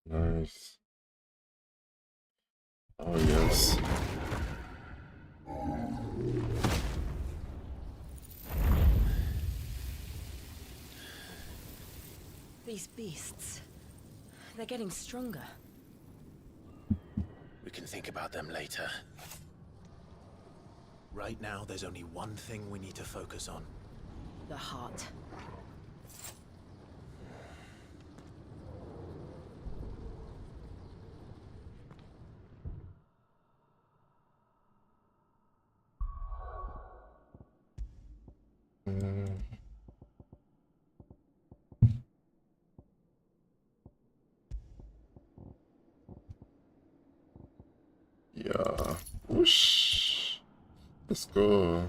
Nice. Oh yes. These beasts, they're getting stronger. We can think about them later. Right now, there's only one thing we need to focus on. The heart. Yeah. Whoosh. Let's go.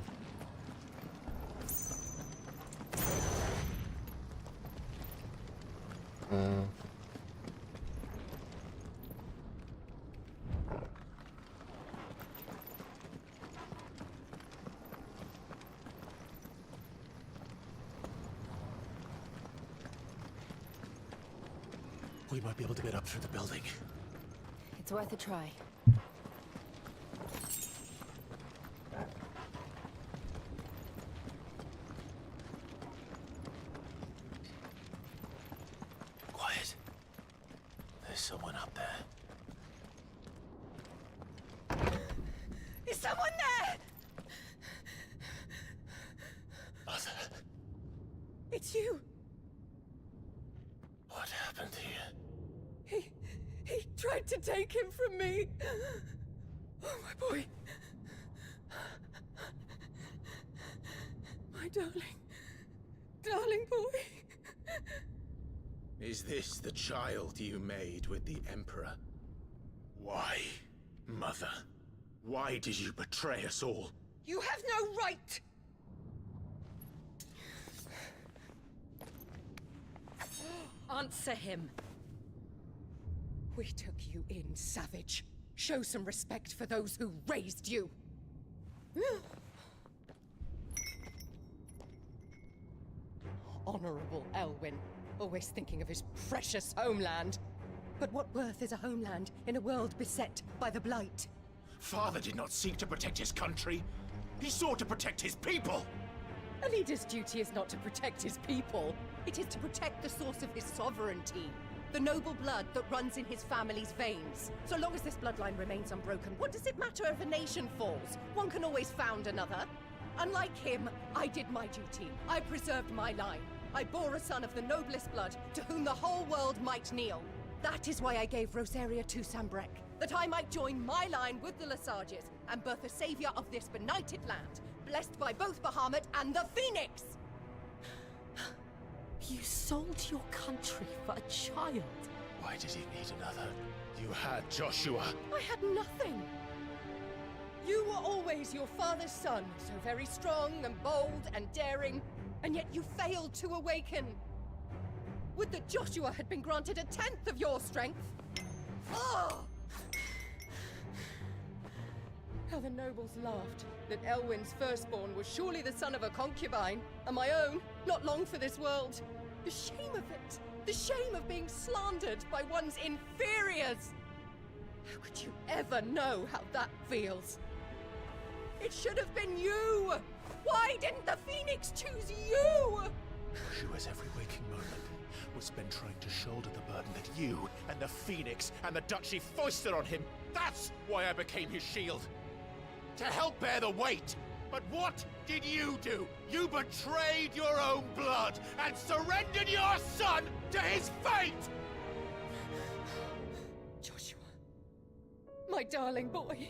We might be able to get up through the building. It's worth a try. Quiet. There's someone up there. Is someone there? Mother, It's you. what happened here? He tried to take him from me. Oh, my boy. My darling boy. Is this the child you made with the Emperor? Why, Mother? Why did you betray us all? You have no right. Answer him. We took you in, savage. Show some respect for those who raised you. Honorable Elwyn, always thinking of his precious homeland. But what worth is a homeland in a world beset by the Blight? Father did not seek to protect his country. He sought to protect his people. A leader's duty is not to protect his people. It is to protect the source of his sovereignty. The noble blood that runs in his family's veins. So long as this bloodline remains unbroken, what does it matter if a nation falls? One can always found another. Unlike him, I did my duty. I preserved my line. I bore a son of the noblest blood, to whom the whole world might kneel. That is why I gave Rosaria to Sambrek, that I might join my line with the Lesages and birth a savior of this benighted land, blessed by both Bahamut and the Phoenix! You sold your country for a child. Why did he need another? You had Joshua. I had nothing. You were always your father's son, so very strong and bold and daring, and yet you failed to awaken. Would that Joshua had been granted 1/10 of your strength? Oh! How the nobles laughed that Elwyn's firstborn was surely the son of a concubine, and my own, not long for this world. The shame of it! The shame of being slandered by one's inferiors! How could you ever know how that feels? It should have been you! Why didn't the Phoenix choose you? Joshua's every waking moment was spent trying to shoulder the burden that you and the Phoenix and the Duchy foisted on him. That's why I became his shield. To help bear the weight. But what did you do? You betrayed your own blood and surrendered your son to his fate! Joshua, my darling boy.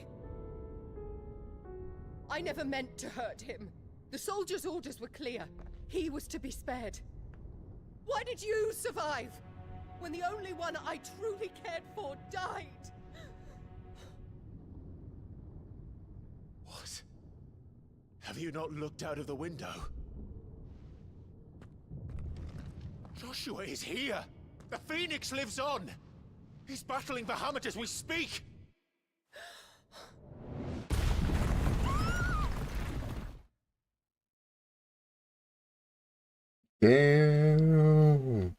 I never meant to hurt him. The soldiers' orders were clear. He was to be spared. Why did you survive when the only one I truly cared for died? What? Have you not looked out of the window? Joshua is here! The Phoenix lives on! He's battling Bahamut as we speak! Damn.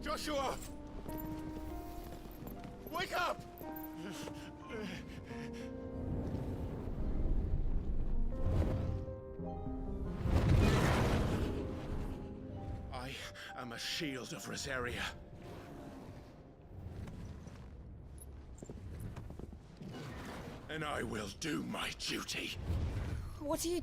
Joshua! Wake up! I am a shield of Rosaria. And I will do my duty. What are you...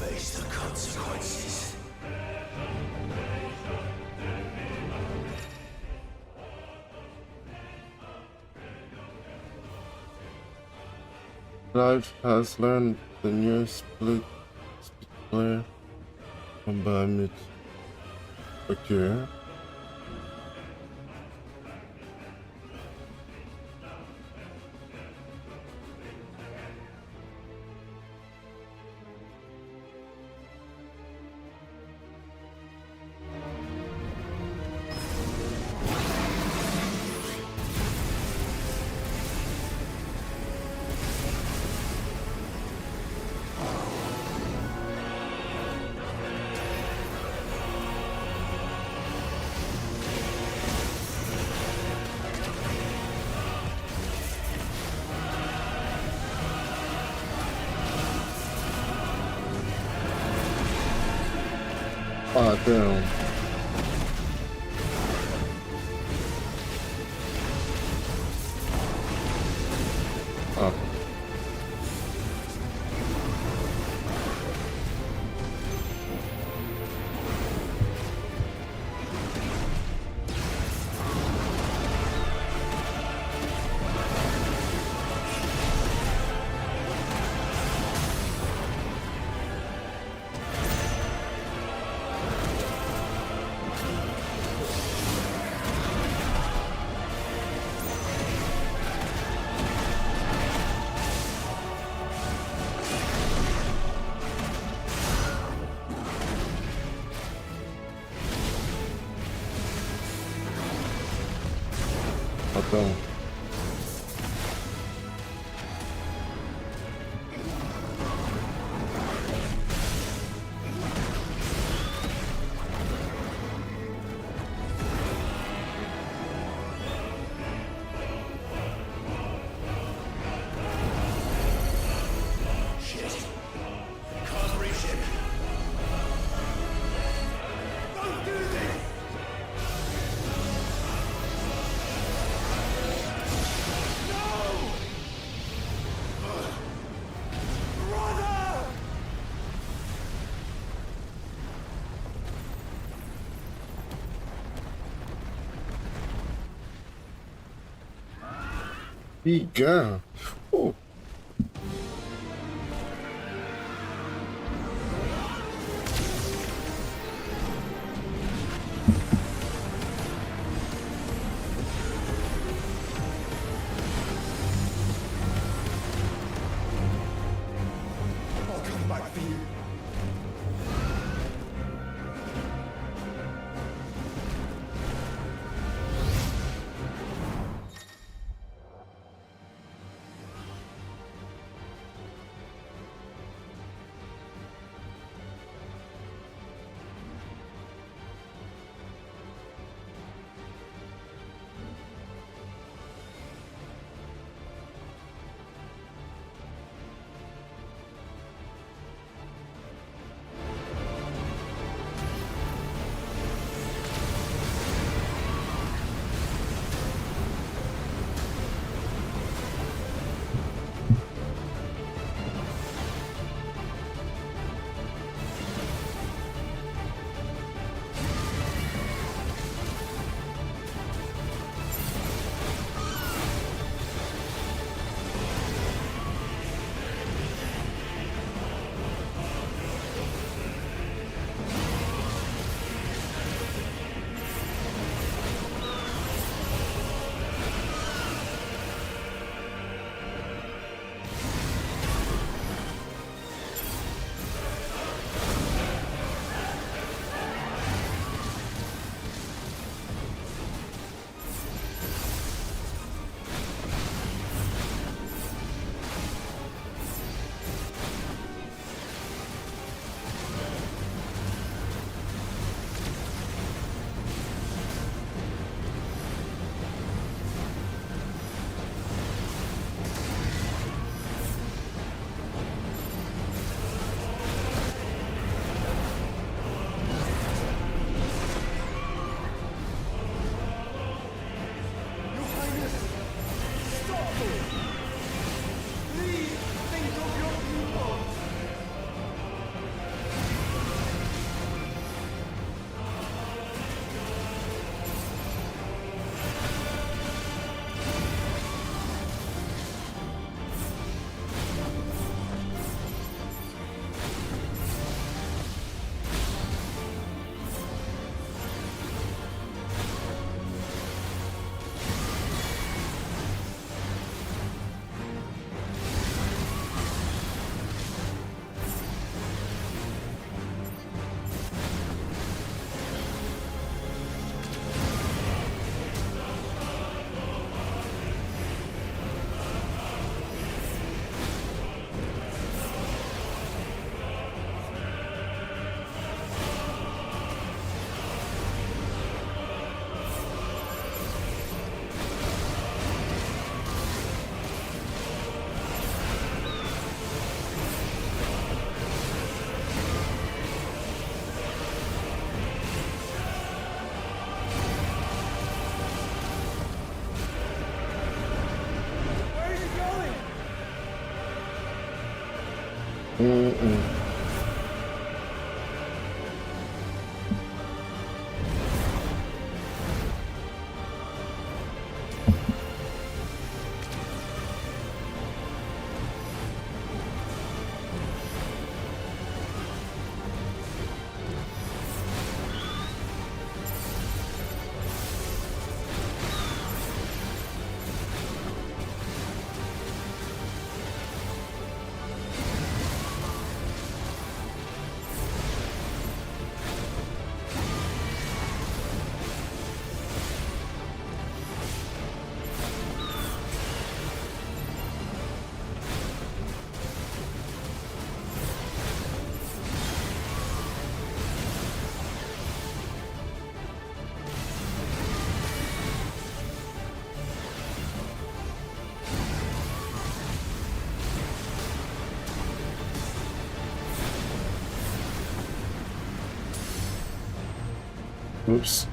Face the consequences. Clive has learned the new split player Combattre. Ok. Ah, damn. Ah. Attends. Shit. Can't reach him. Don't do this! Figa. Oh. I'll come back for you. Oups.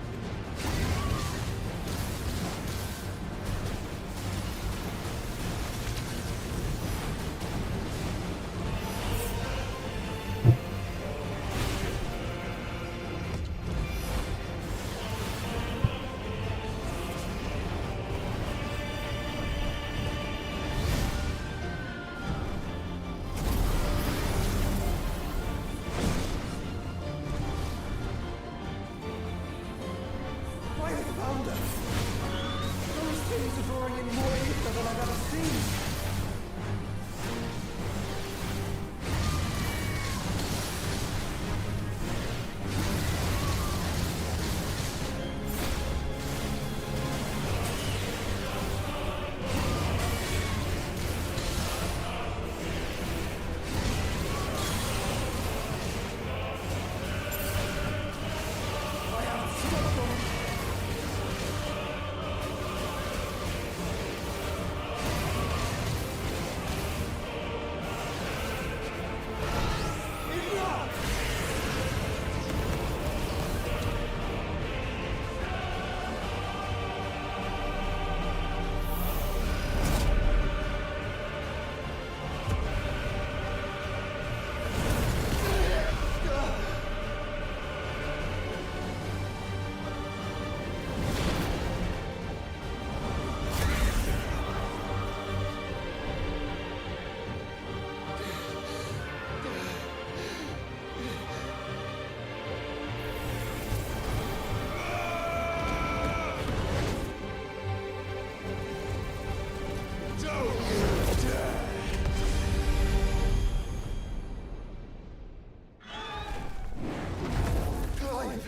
Clive!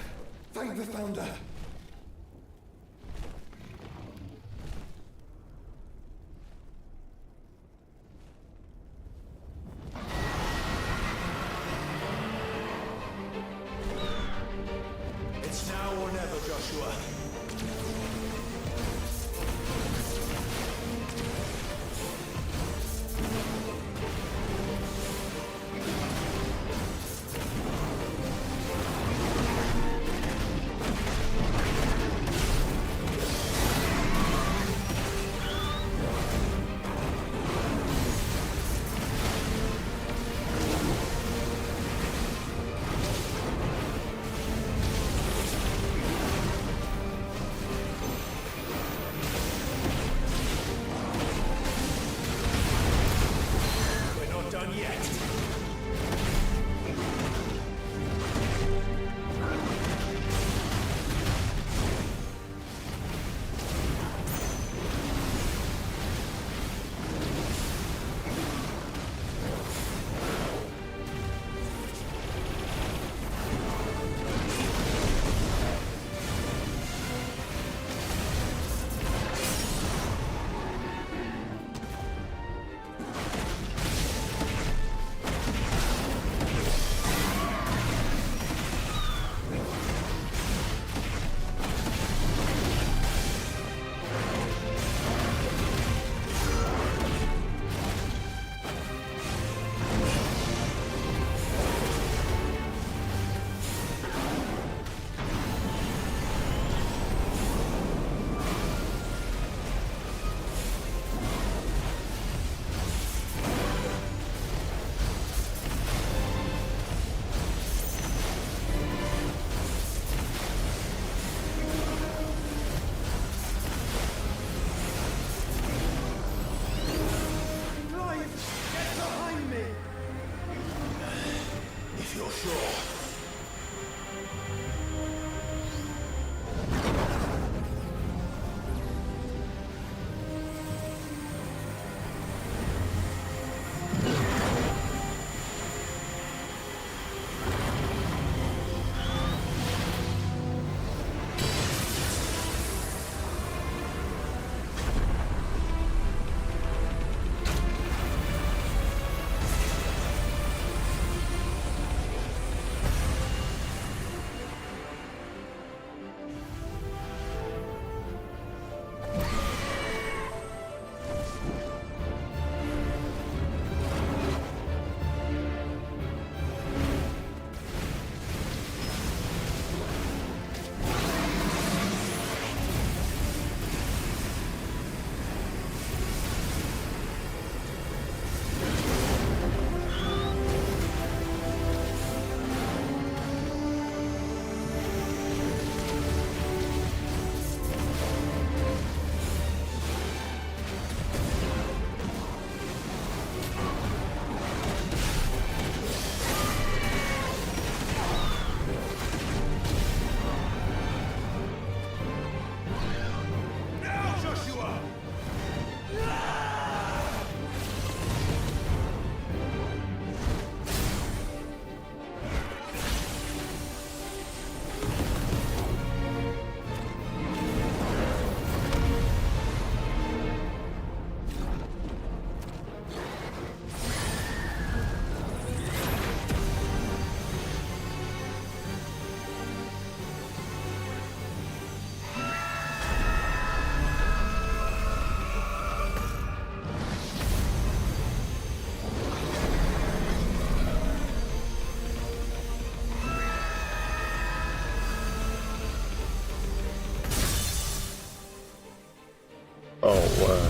Thank the Founder! It's now or never, Joshua. Oh, ouais.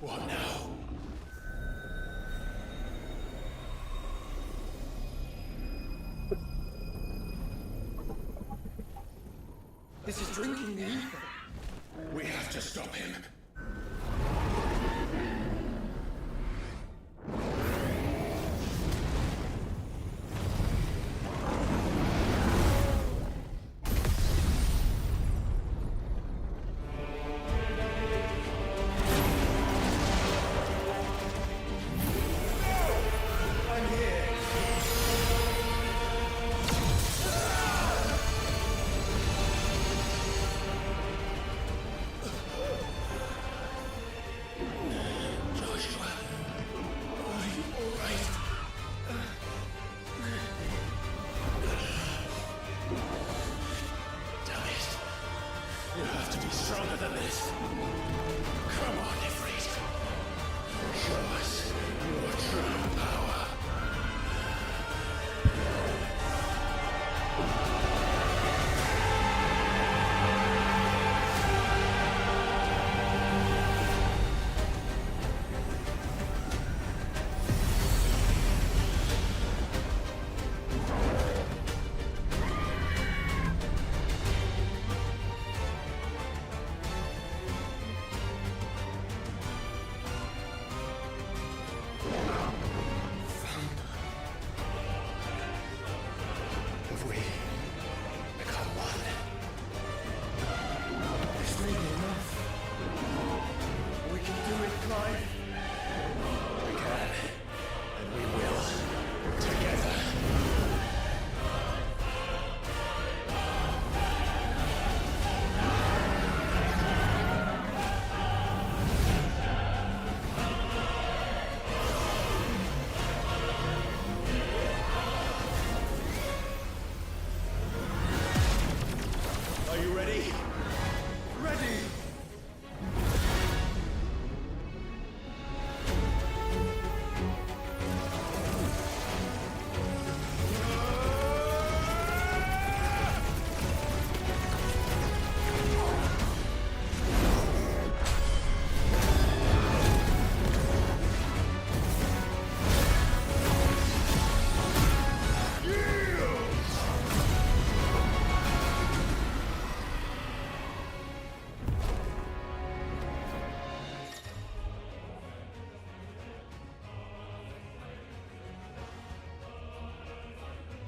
What now? This is drinking the ether. We have to stop him.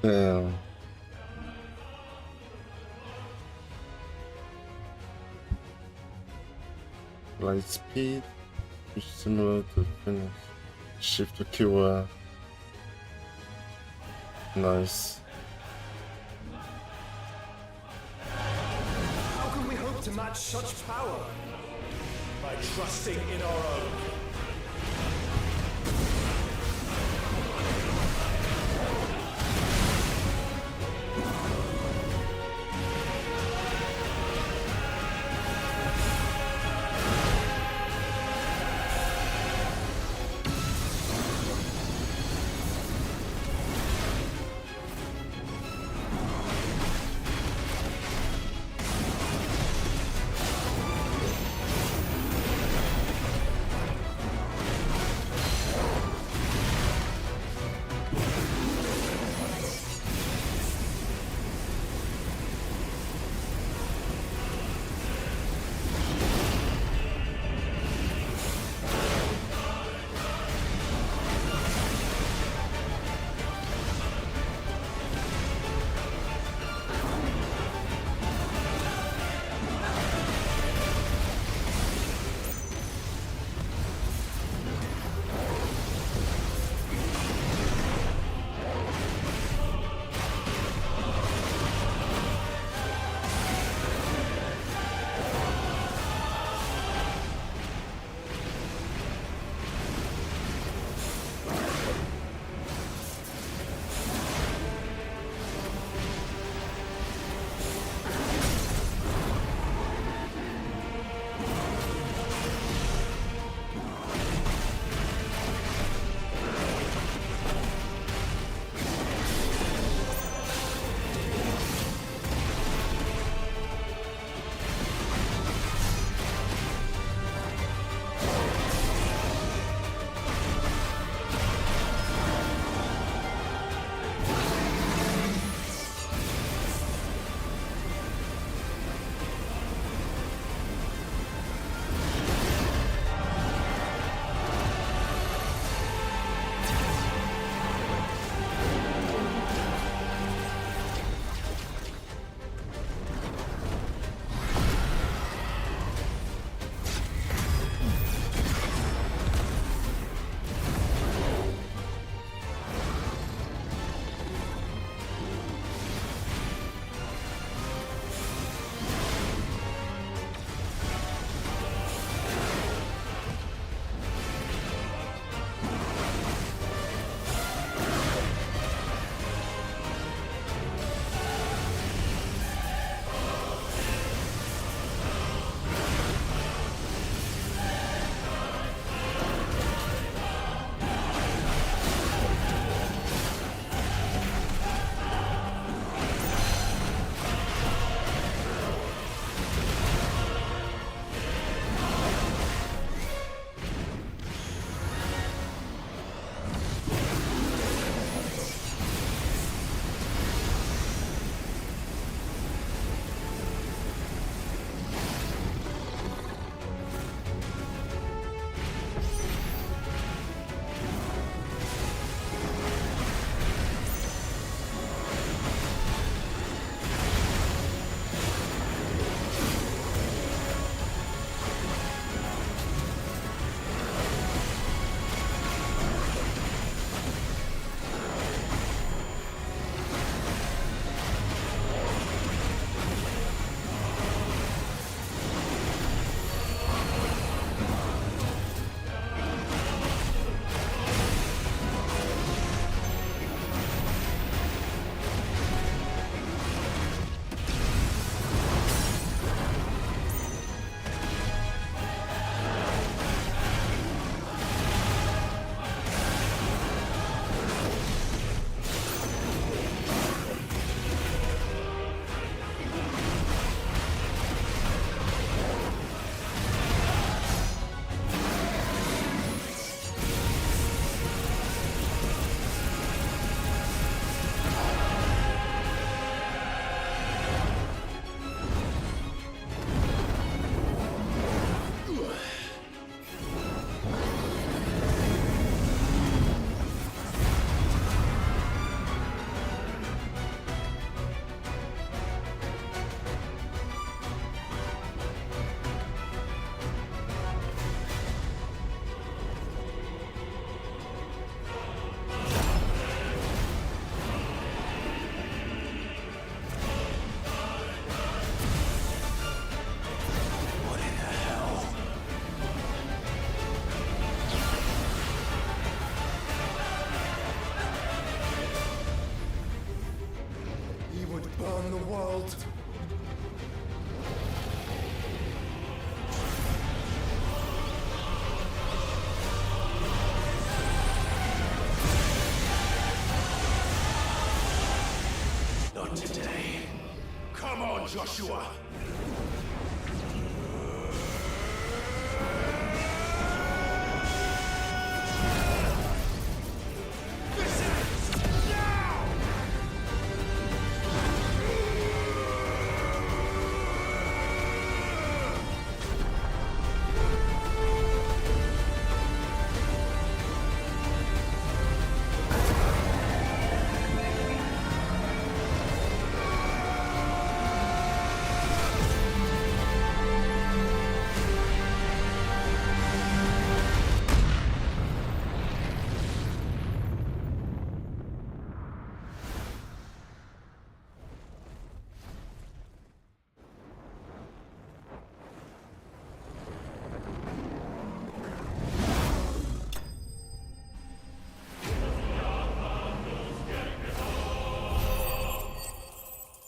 Damn. Light speed, which is similar to finish. Shift to Q. Nice. How can we hope to match such power? By trusting in our own. Not today. Come on, Joshua!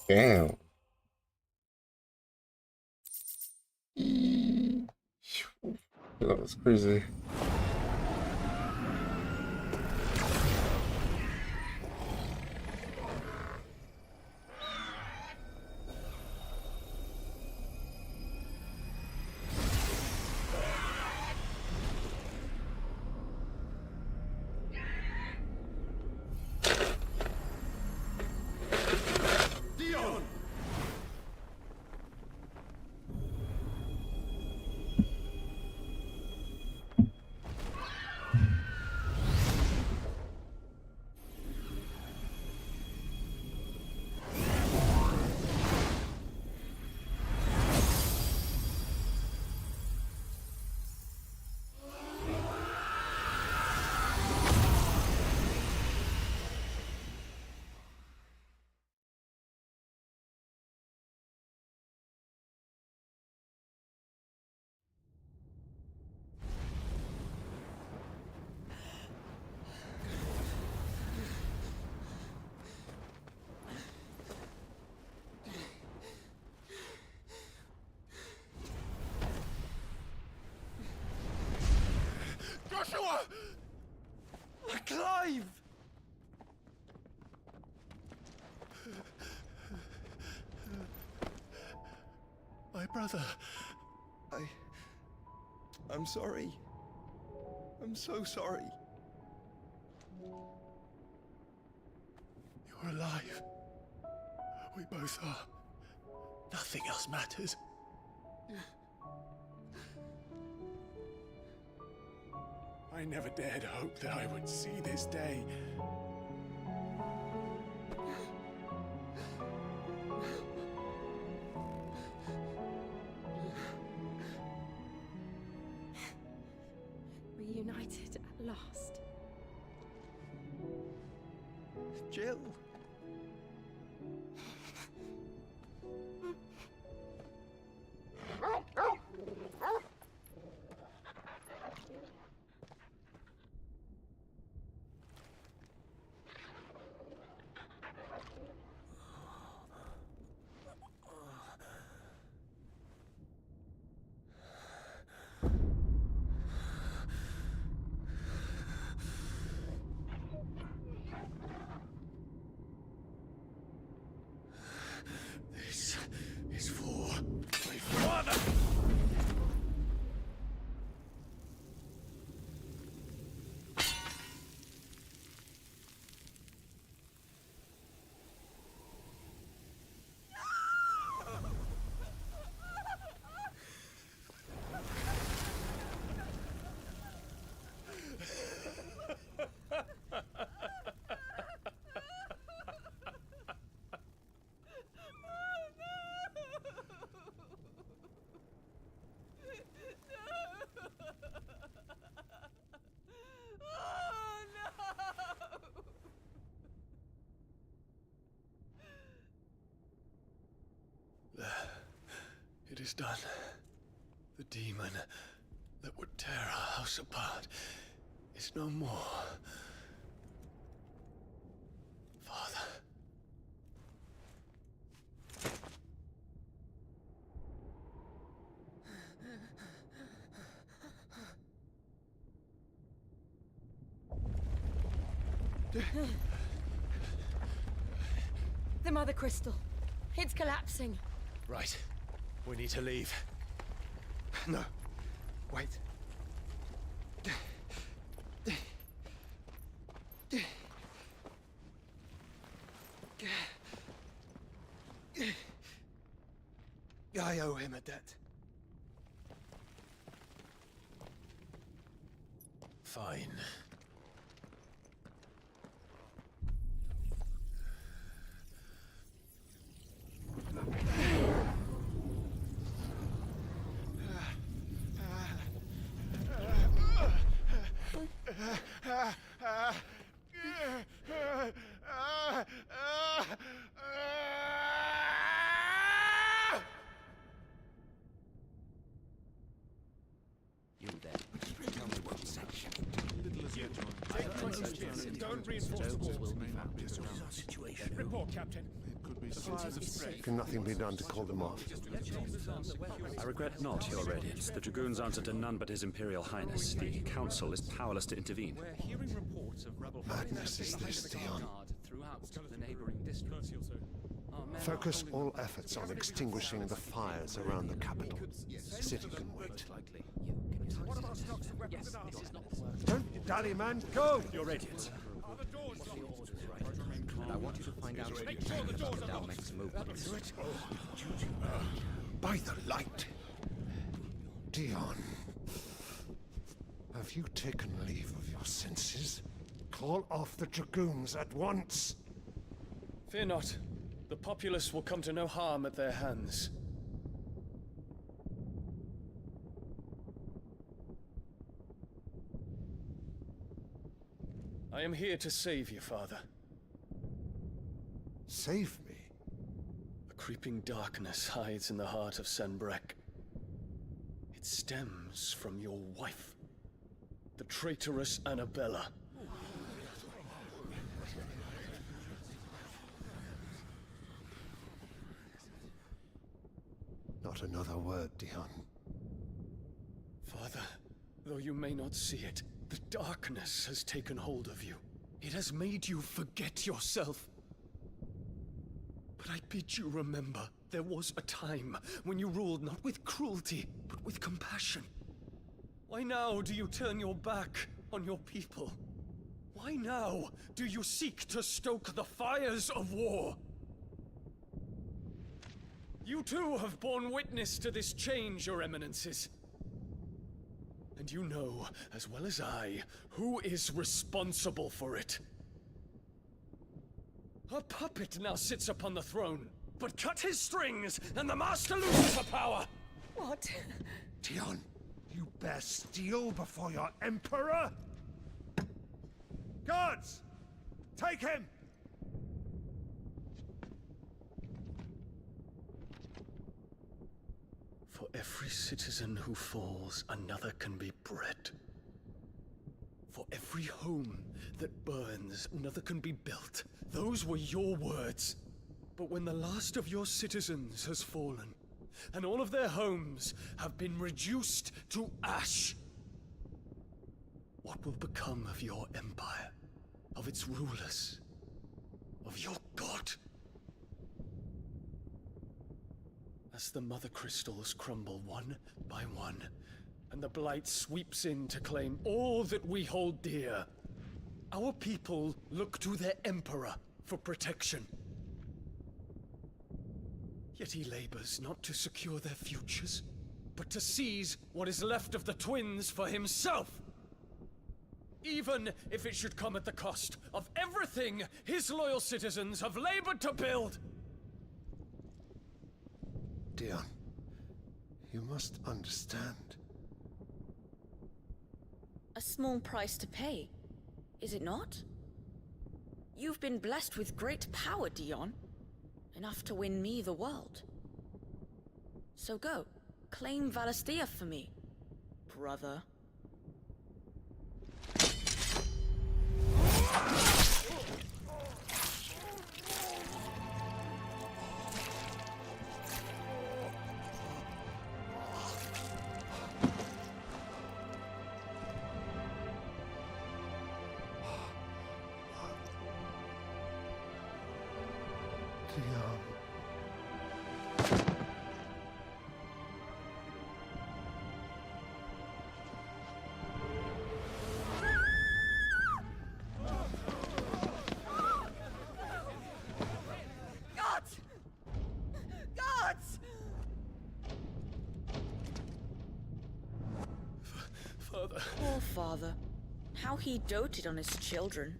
Damn. That was crazy. Joshua! Clive! My brother. I'm sorry. I'm so sorry. You're alive. We both are. Nothing else matters. I never dared hope that I would see this day. Reunited at last. Jill. This is for my father! It is done. The demon that would tear our house apart is no more. Father. The Mother Crystal. It's collapsing. Right. We need to leave. No. Wait. I owe him a debt. Fine. You there. Tell me what section. Don't reinforce the walls. Report, Captain. Can nothing be done to call them off? I regret not, Your Radiance. The Dragoons answer to none but His Imperial Highness. The Council is powerless to intervene. We're hearing reports of rebel Madness is this, Dion. throughout the neighboring districts. Focus all efforts on extinguishing the fires around the capital. The city can wait. Don't dally, man. Go! Your Radiance. And I want you to find out if Dal makes a move. By the light. Dion. Have you taken leave of your senses? Call off the Dragoons at once. Fear not. The populace will come to no harm at their hands. I am here to save you, Father. Save me? A creeping darkness hides in the heart of Sanbreque. It stems from your wife, the traitorous Annabella. Not another word, Dion. Father, though you may not see it, the darkness has taken hold of you. It has made you forget yourself. But I bid you remember, there was a time when you ruled not with cruelty, but with compassion. Why now do you turn your back on your people? Why now do you seek to stoke the fires of war? You too have borne witness to this change, Your Eminences. And you know, as well as I, who is responsible for it. A puppet now sits upon the throne, but cut his strings, and the Master loses the power! What? Dion, you bear steel before your Emperor? Guards! Take him! For every citizen who falls, another can be bred. For every home that burns, another can be built. Those were your words. But when the last of your citizens has fallen, and all of their homes have been reduced to ash, what will become of your empire, of its rulers, of your god? As the Mother Crystals crumble one by one, and the Blight sweeps in to claim all that we hold dear, our people look to their Emperor for protection. Yet he labors not to secure their futures, but to seize what is left of the twins for himself! Even if it should come at the cost of everything his loyal citizens have labored to build! Dion, you must understand. A small price to pay, is it not? You've been blessed with great power, Dion. Enough to win me the world. So go, claim Valisthea for me, brother. Dion. Gods! Gods! Father. Poor father. How he doted on his children.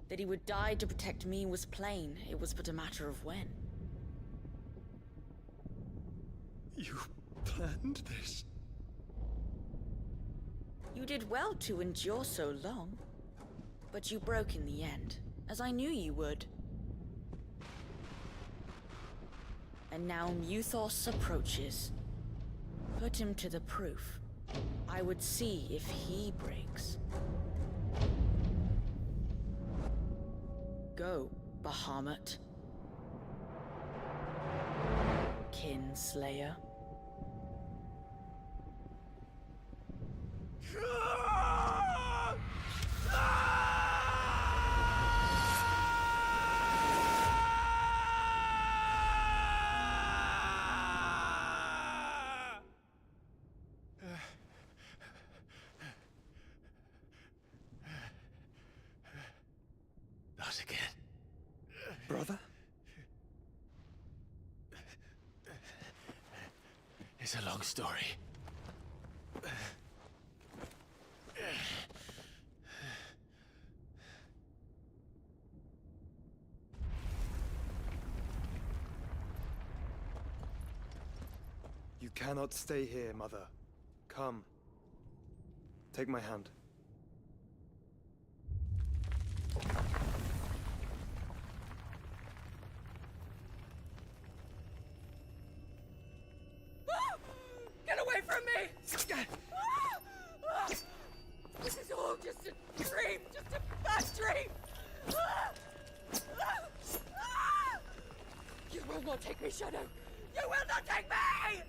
That he would die to protect me was plain. It was but a matter of when. You planned this? You did well to endure so long. But you broke in the end, as I knew you would. And now Muthos approaches. Put him to the proof. I would see if he breaks. Go, Bahamut. Kinslayer. Not again. Brother? It's a long story. You cannot stay here, Mother. Come. Take my hand. Get away from me! This is all just a dream, just a bad dream! You will not take me, Shadow! You will not take me!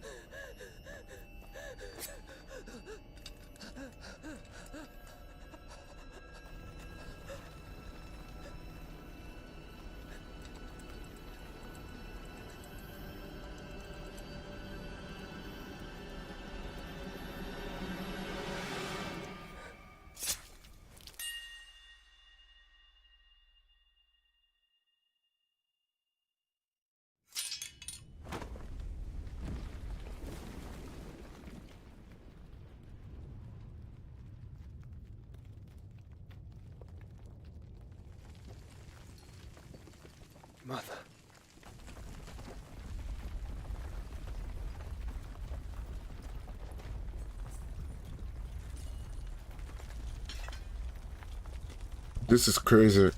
Mother. This is crazy.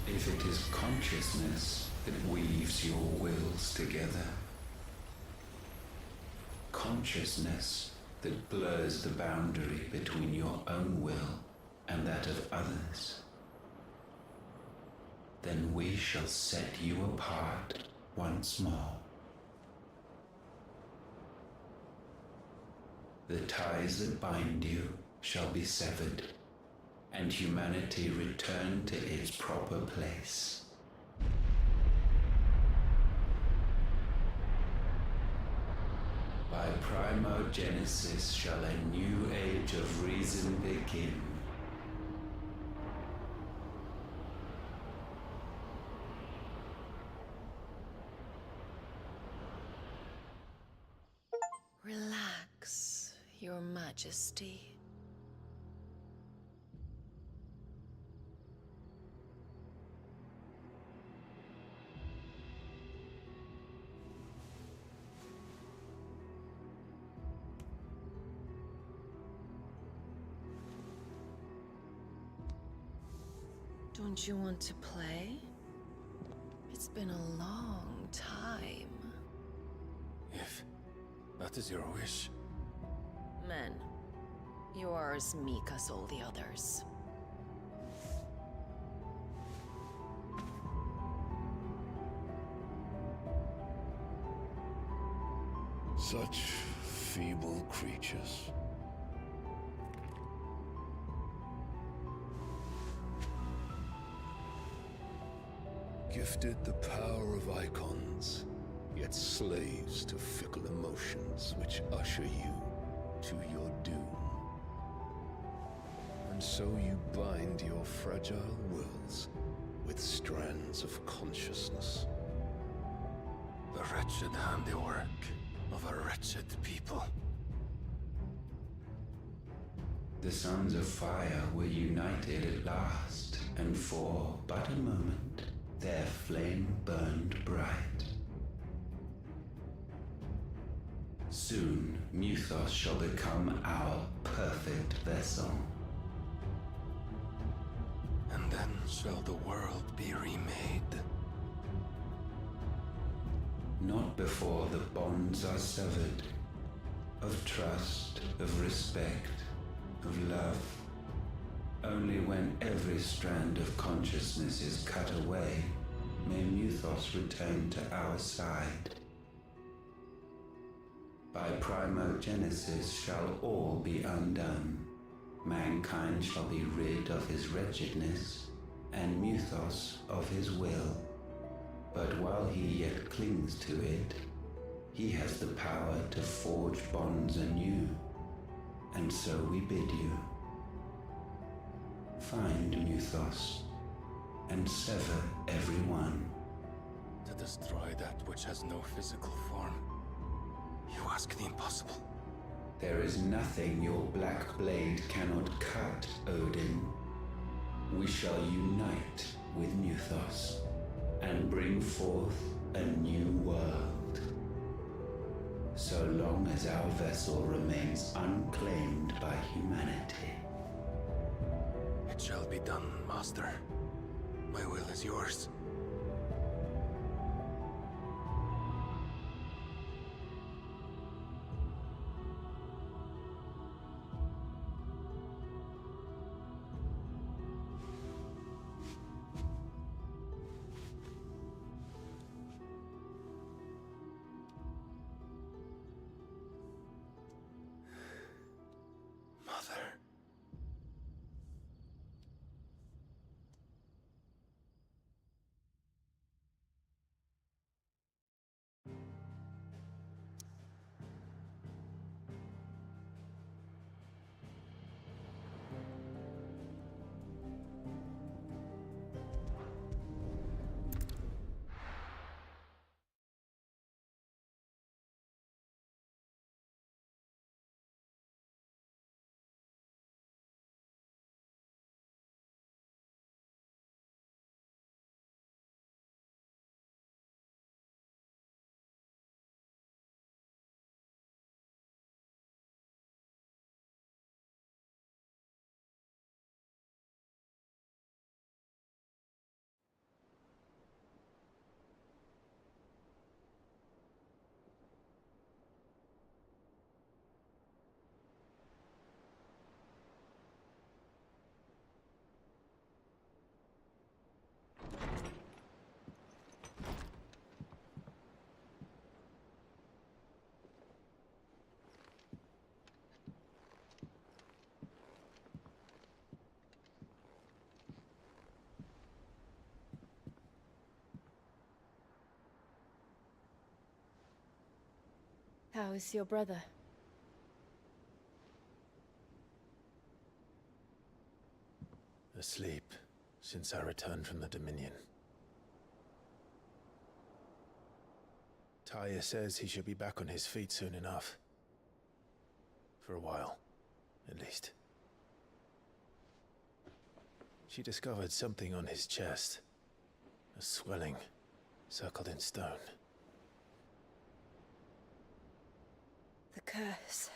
If it is consciousness that weaves your wills together, consciousness that blurs the boundary between your own will and that of others, then we shall set you apart once more. The ties that bind you shall be severed, and humanity return to its proper place. By primogenesis shall a new age of reason begin. Relax, Your Majesty. Don't you want to play? It's been a long time. That is your wish. Men, you are as meek as all the others. Such feeble creatures. Gifted the power of icons, yet slaves to fickle emotions which usher you to your doom. And so you bind your fragile wills with strands of consciousness. The wretched handiwork of a wretched people. The Sons of Fire were united at last, and for but a moment, their flame burned bright. Soon, Muthos shall become our perfect vessel. And then shall the world be remade. Not before the bonds are severed, of trust, of respect, of love. Only when every strand of consciousness is cut away, may Muthos return to our side. By primogenesis shall all be undone. Mankind shall be rid of his wretchedness, and Muthos of his will. But while he yet clings to it, he has the power to forge bonds anew. And so we bid you, find Muthos, and sever every one. To destroy that which has no physical form. You ask the impossible. There is nothing your black blade cannot cut, Odin. We shall unite with Muthos, and bring forth a new world. So long as our vessel remains unclaimed by humanity. It shall be done, Master. My will is yours. How is your brother? Asleep since I returned from the Dominion. Taya says he should be back on his feet soon enough. For a while, at least. She discovered something on his chest. A swelling, circled in stone. The curse.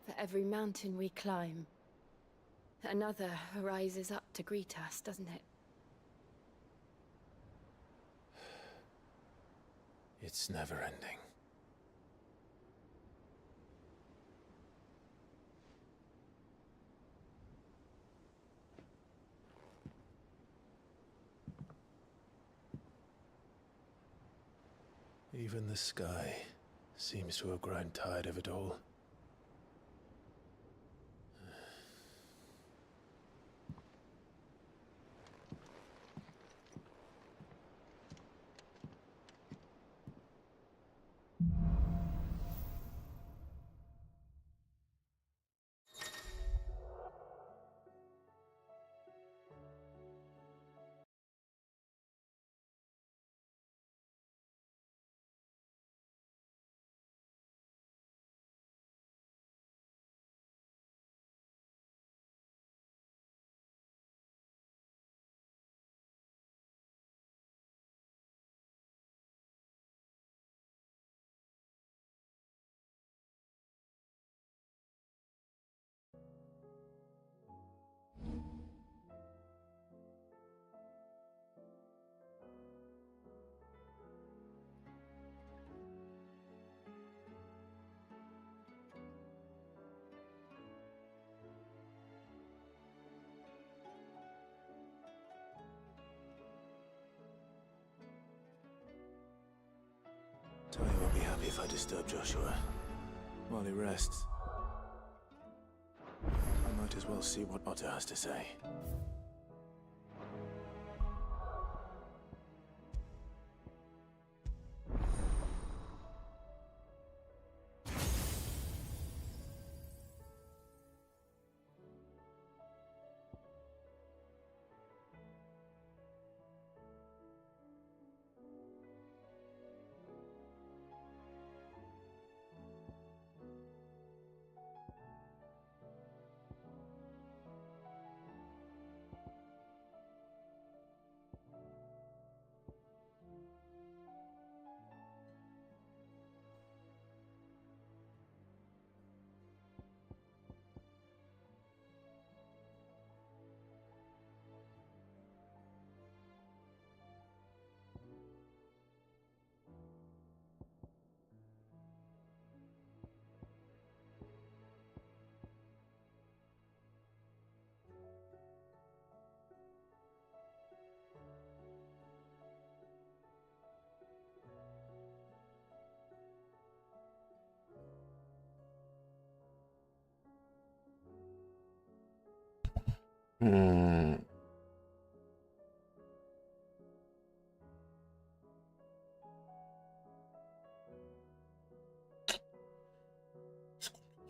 For every mountain we climb, another rises up to greet us, doesn't it? It's never ending. Even the sky seems to have grown tired of it all. Tony won't be happy if I disturb Joshua while he rests. I might as well see what Otto has to say.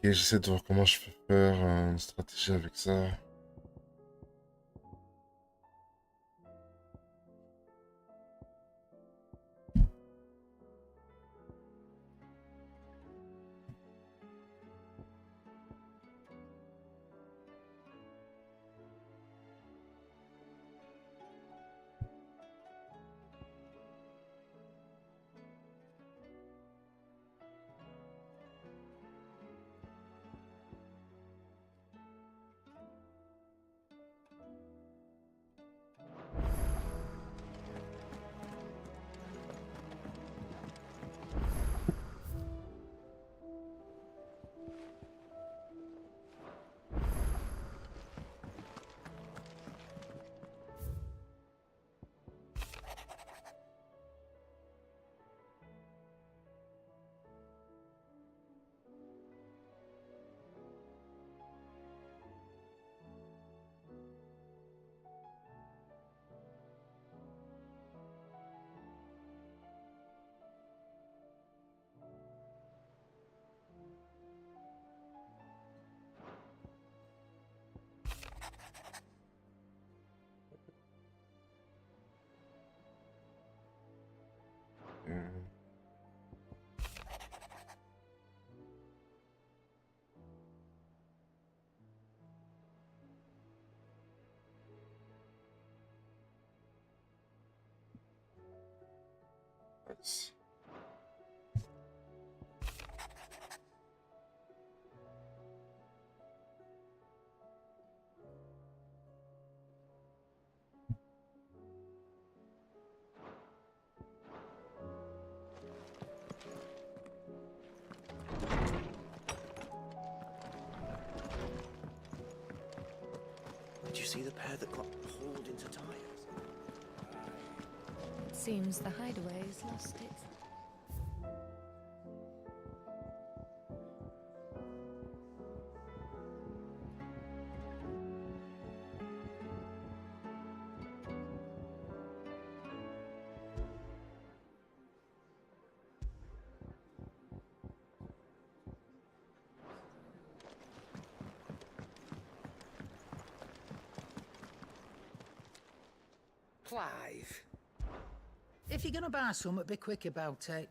Et j'essaie de voir comment je peux faire une stratégie avec ça. Nice. see the pair that got hauled into tires? It seems the hideaway has lost its... Clive. If you're gonna buy something, be quick about it.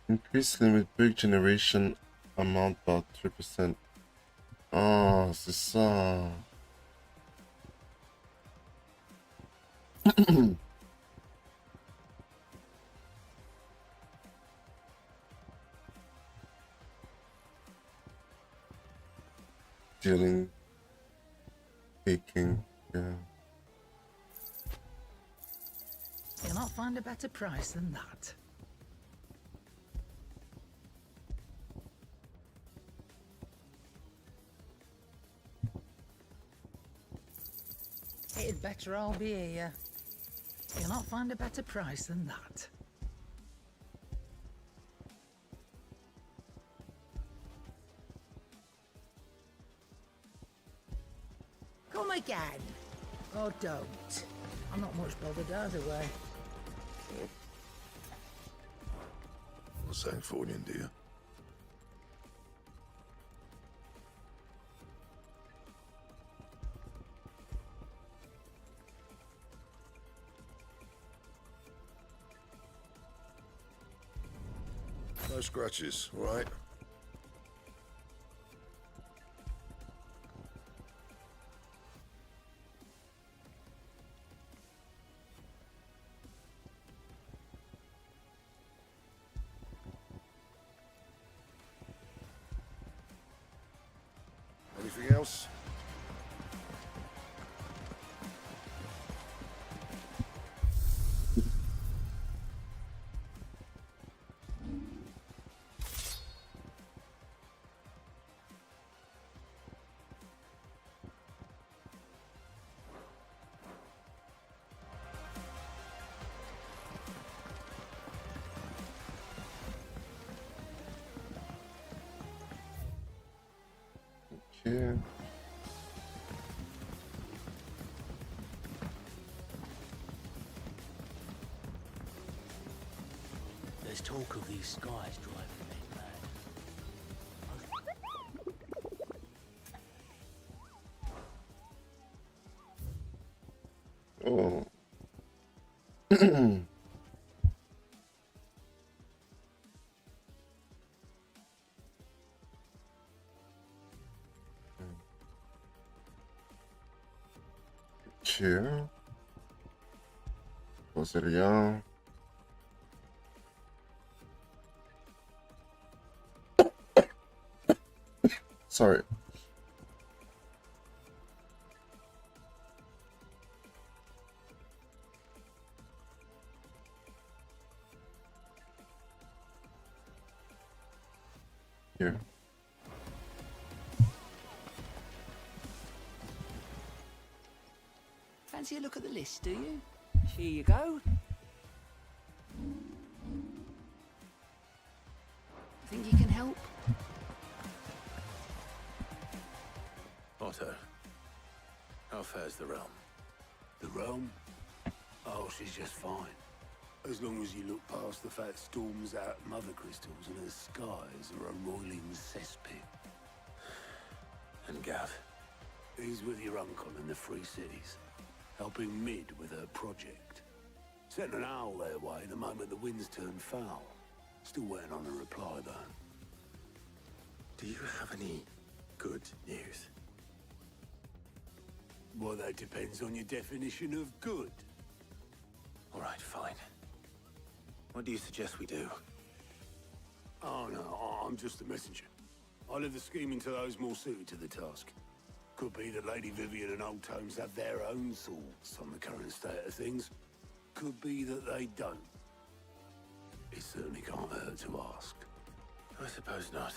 Increase limit break generation amount par 3%. Ah, c'est ça. Dealing, taking, yeah. You'll not find a better price than that. It'd better all be here. You'll not find a better price than that. Come again. Or don't. I'm not much bothered either way. What's that for you, dear? No scratches, all right? Anything else? Yeah. There's talk of these skies driving me mad. Oh. Here. Rien. Sorry. Here. Fancy a look at the list, do you? Here you go. Think you can help? Otto, how fares the realm? The realm? Oh, she's just fine. As long as you look past the fat storms out of mother crystals and her skies are a roiling cesspit. And Gav? He's with your uncle in the Free Cities, helping Mid with her project. Sent an owl their way the moment the winds turned foul. Still waiting on a reply, though. Do you have any good news? Well, that depends on your definition of good. All right, fine. What do you suggest we do? Oh, no, I'm just a messenger. I leave the scheming to those more suited to the task. Could be that Lady Vivian and Old Tomes have their own thoughts on the current state of things. Could be that they don't. It certainly can't hurt to ask. I suppose not.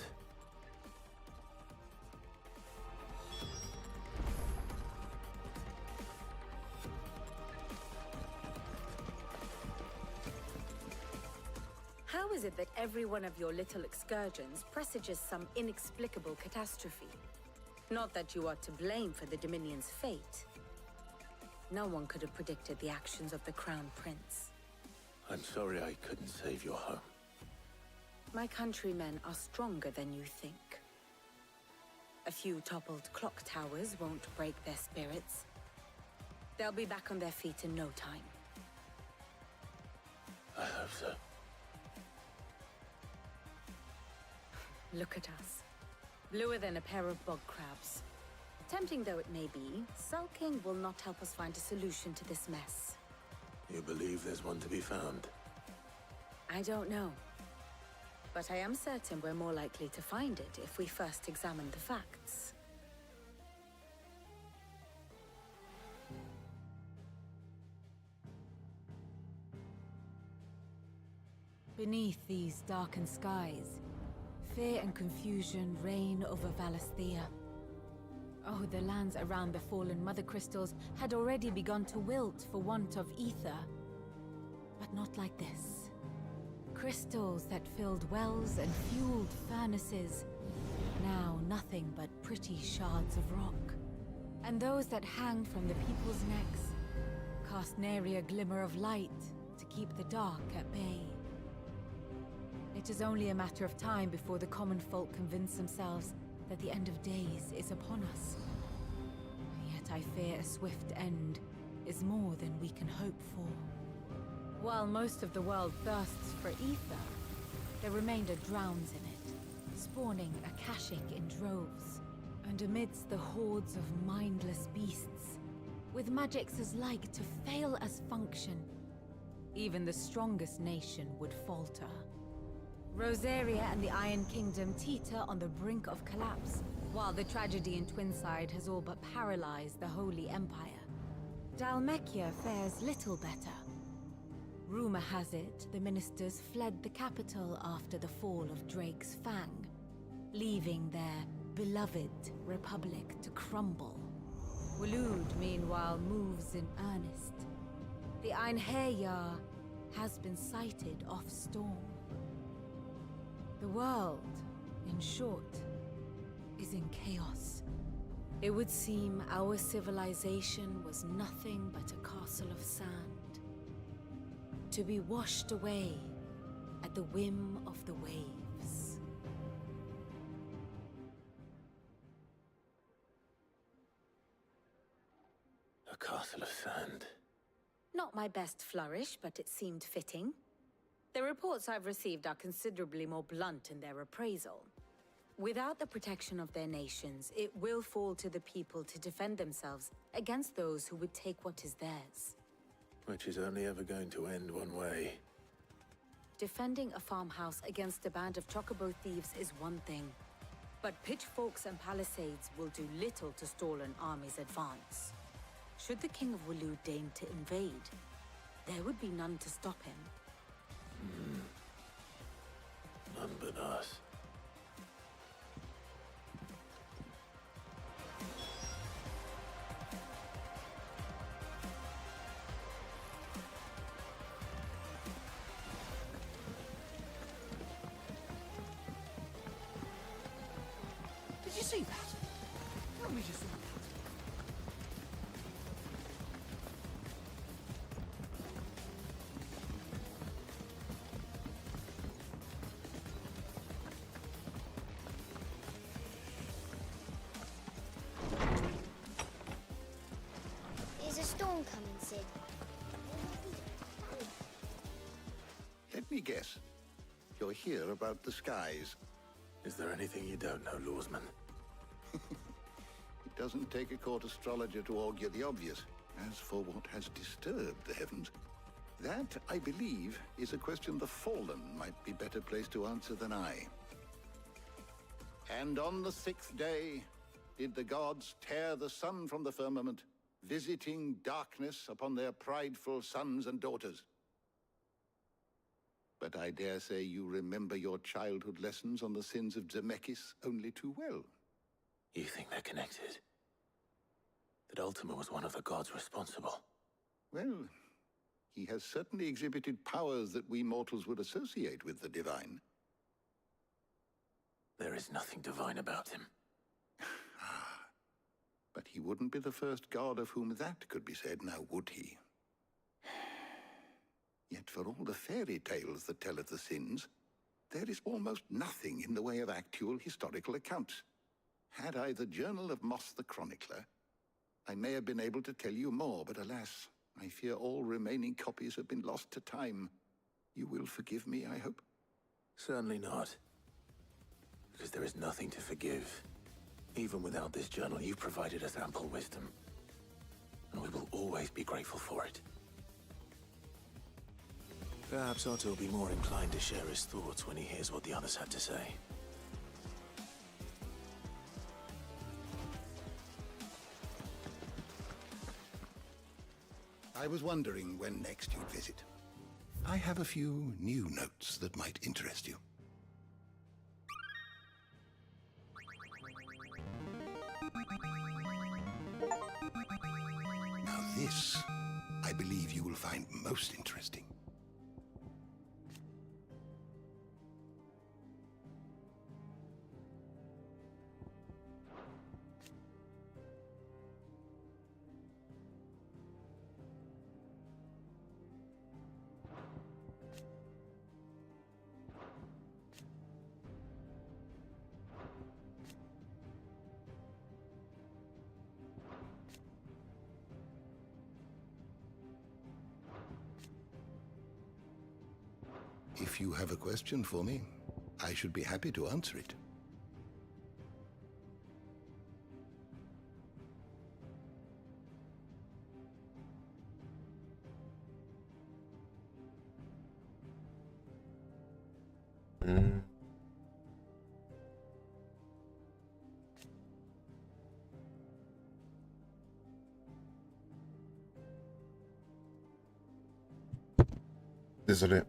How is it that every one of your little excursions presages some inexplicable catastrophe? Not that you are to blame for the Dominion's fate. No one could have predicted the actions of the Crown Prince. I'm sorry I couldn't save your home. My countrymen are stronger than you think. A few toppled clock towers won't break their spirits. They'll be back on their feet in no time. I hope so. Look at us. Bluer than a pair of bog crabs. Tempting though it may be, sulking will not help us find a solution to this mess. You believe there's one to be found? I don't know. But I am certain we're more likely to find it if we first examine the facts. Beneath these darkened skies, fear and confusion reign over Valisthea. Oh, the lands around the fallen Mother Crystals had already begun to wilt for want of ether. But not like this. Crystals that filled wells and fueled furnaces. Now nothing but pretty shards of rock. And those that hang from the people's necks cast nary a glimmer of light to keep the dark at bay. It is only a matter of time before the common folk convince themselves that the end of days is upon us. Yet I fear a swift end is more than we can hope for. While most of the world thirsts for ether, the remainder drowns in it, spawning Akashic in droves. And amidst the hordes of mindless beasts, with magics as like to fail as function, even the strongest nation would falter. Rosaria and the Iron Kingdom teeter on the brink of collapse, while the tragedy in Twinside has all but paralyzed the Holy Empire. Dhalmekia fares little better. Rumor has it the ministers fled the capital after the fall of Drake's Fang, leaving their beloved republic to crumble. Waloed, meanwhile, moves in earnest. The Einherjar has been sighted off-storm. The world, in short, is in chaos. It would seem our civilization was nothing but a castle of sand, to be washed away at the whim of the waves. A castle of sand. Not my best flourish, but it seemed fitting. The reports I've received are considerably more blunt in their appraisal. Without the protection of their nations, it will fall to the people to defend themselves against those who would take what is theirs. Which is only ever going to end one way. Defending a farmhouse against a band of chocobo thieves is one thing, but pitchforks and palisades will do little to stall an army's advance. Should the King of Waloed deign to invade, there would be none to stop him. None but us. Did you see that? Tell me you saw that. Is a storm coming, Sid? Let me guess. You're here about the skies. Is there anything you don't know, Lawsman? It doesn't take a court astrologer to augur the obvious. As for what has disturbed the heavens, that, I believe, is a question the Fallen might be better placed to answer than I. And on the 6th day did the gods tear the sun from the firmament, visiting darkness upon their prideful sons and daughters. But I dare say you remember your childhood lessons on the sins of Zemeckis only too well. You think they're connected? That Ultima was one of the gods responsible? Well, he has certainly exhibited powers that we mortals would associate with the divine. There is nothing divine about him. But he wouldn't be the first god of whom that could be said, now would he? Yet for all the fairy tales that tell of the sins, there is almost nothing in the way of actual historical accounts. Had I the Journal of Moss the Chronicler, I may have been able to tell you more, but alas, I fear all remaining copies have been lost to time. You will forgive me, I hope? Certainly not. Because there is nothing to forgive. Even without this journal, you've provided us ample wisdom. And we will always be grateful for it. Perhaps Otto will be more inclined to share his thoughts when he hears what the others had to say. I was wondering when next you'd visit. I have a few new notes that might interest you. Now this, I believe you will find most interesting. If you have a question for me, I should be happy to answer it. Désolé.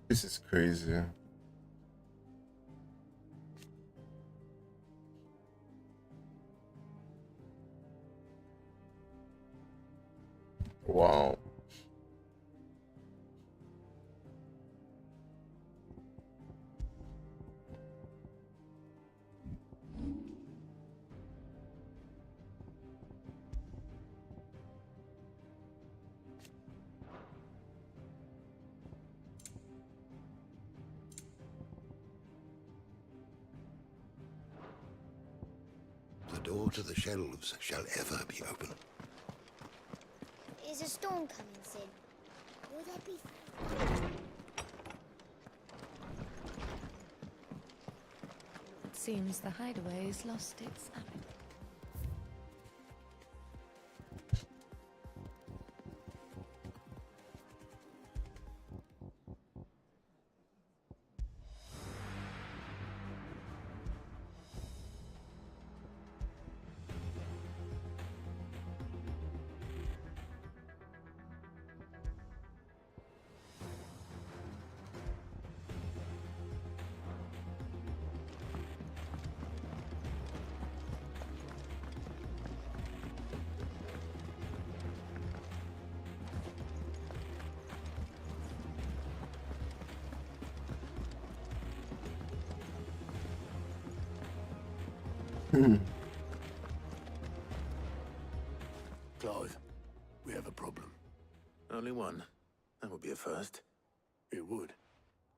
This is crazy. Wow. The door to the shelves shall ever be open. Is a storm coming, Sid? Will there be... It seems the hideaway has lost its appetite. Clive, we have a problem. Only one. That would be a first. It would.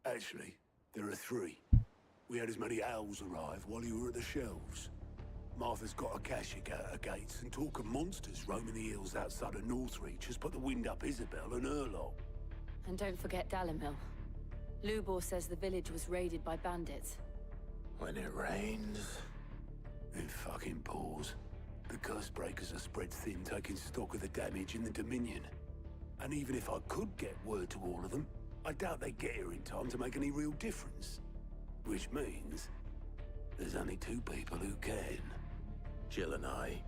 Actually, there are three. We had as many owls arrive while you were at the shelves. Martha's got a Kashik out her gates, and talk of monsters roaming the hills outside of Northreach has put the wind up Isabel and her lot. And don't forget Dalimil. Lubor says the village was raided by bandits. When it rains... It fucking pours. The curse breakers are spread thin, taking stock of the damage in the Dominion. And even if I could get word to all of them, I doubt they'd get here in time to make any real difference. Which means... there's only two people who can. Jill and I.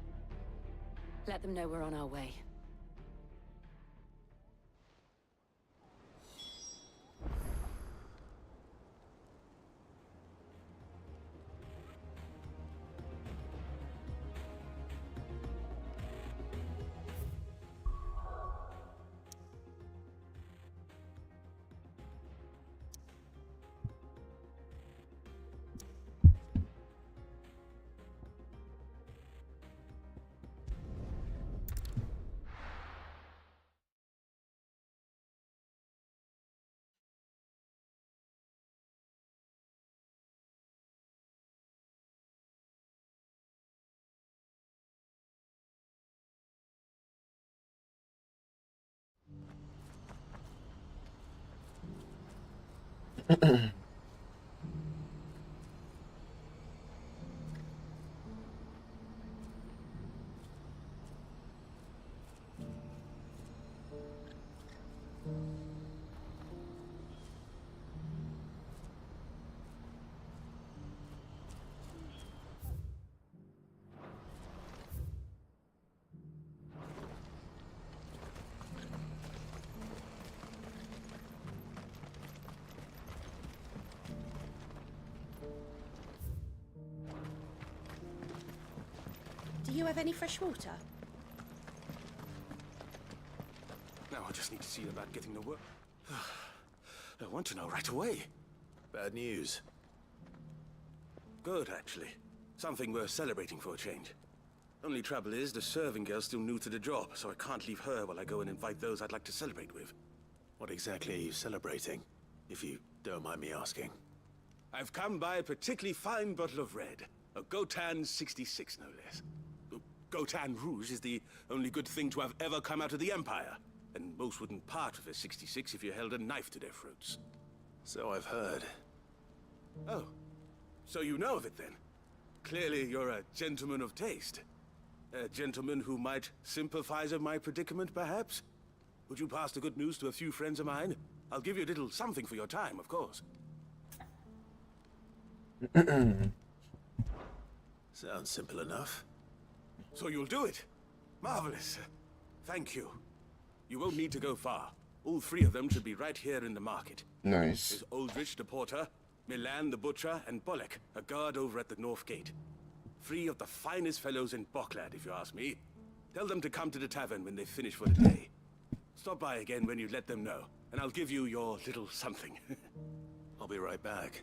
Let them know we're on our way. Do you have any fresh water? Now I just need to see about getting the work. I want to know right away. Bad news. Good, actually. Something worth celebrating for a change. Only trouble is, the serving girl's still new to the job, so I can't leave her while I go and invite those I'd like to celebrate with. What exactly are you celebrating, if you don't mind me asking? I've come by a particularly fine bottle of red. A Gotan 66, no less. Gotan Rouge is the only good thing to have ever come out of the Empire. And most wouldn't part with a 66 if you held a knife to their throats. So I've heard. Oh. So you know of it then? Clearly you're a gentleman of taste. A gentleman who might sympathize with my predicament, perhaps? Would you pass the good news to a few friends of mine? I'll give you a little something for your time, of course. Sounds simple enough. So you'll do it? Marvelous. Thank you. You won't need to go far. All three of them should be right here in the market. Nice. There's Aldrich the porter, Milan the butcher, and Bolek, a guard over at the north gate. Three of the finest fellows in Boklad, if you ask me. Tell them to come to the tavern when they finish for the day. Stop by again when you let them know, and I'll give you your little something. I'll be right back.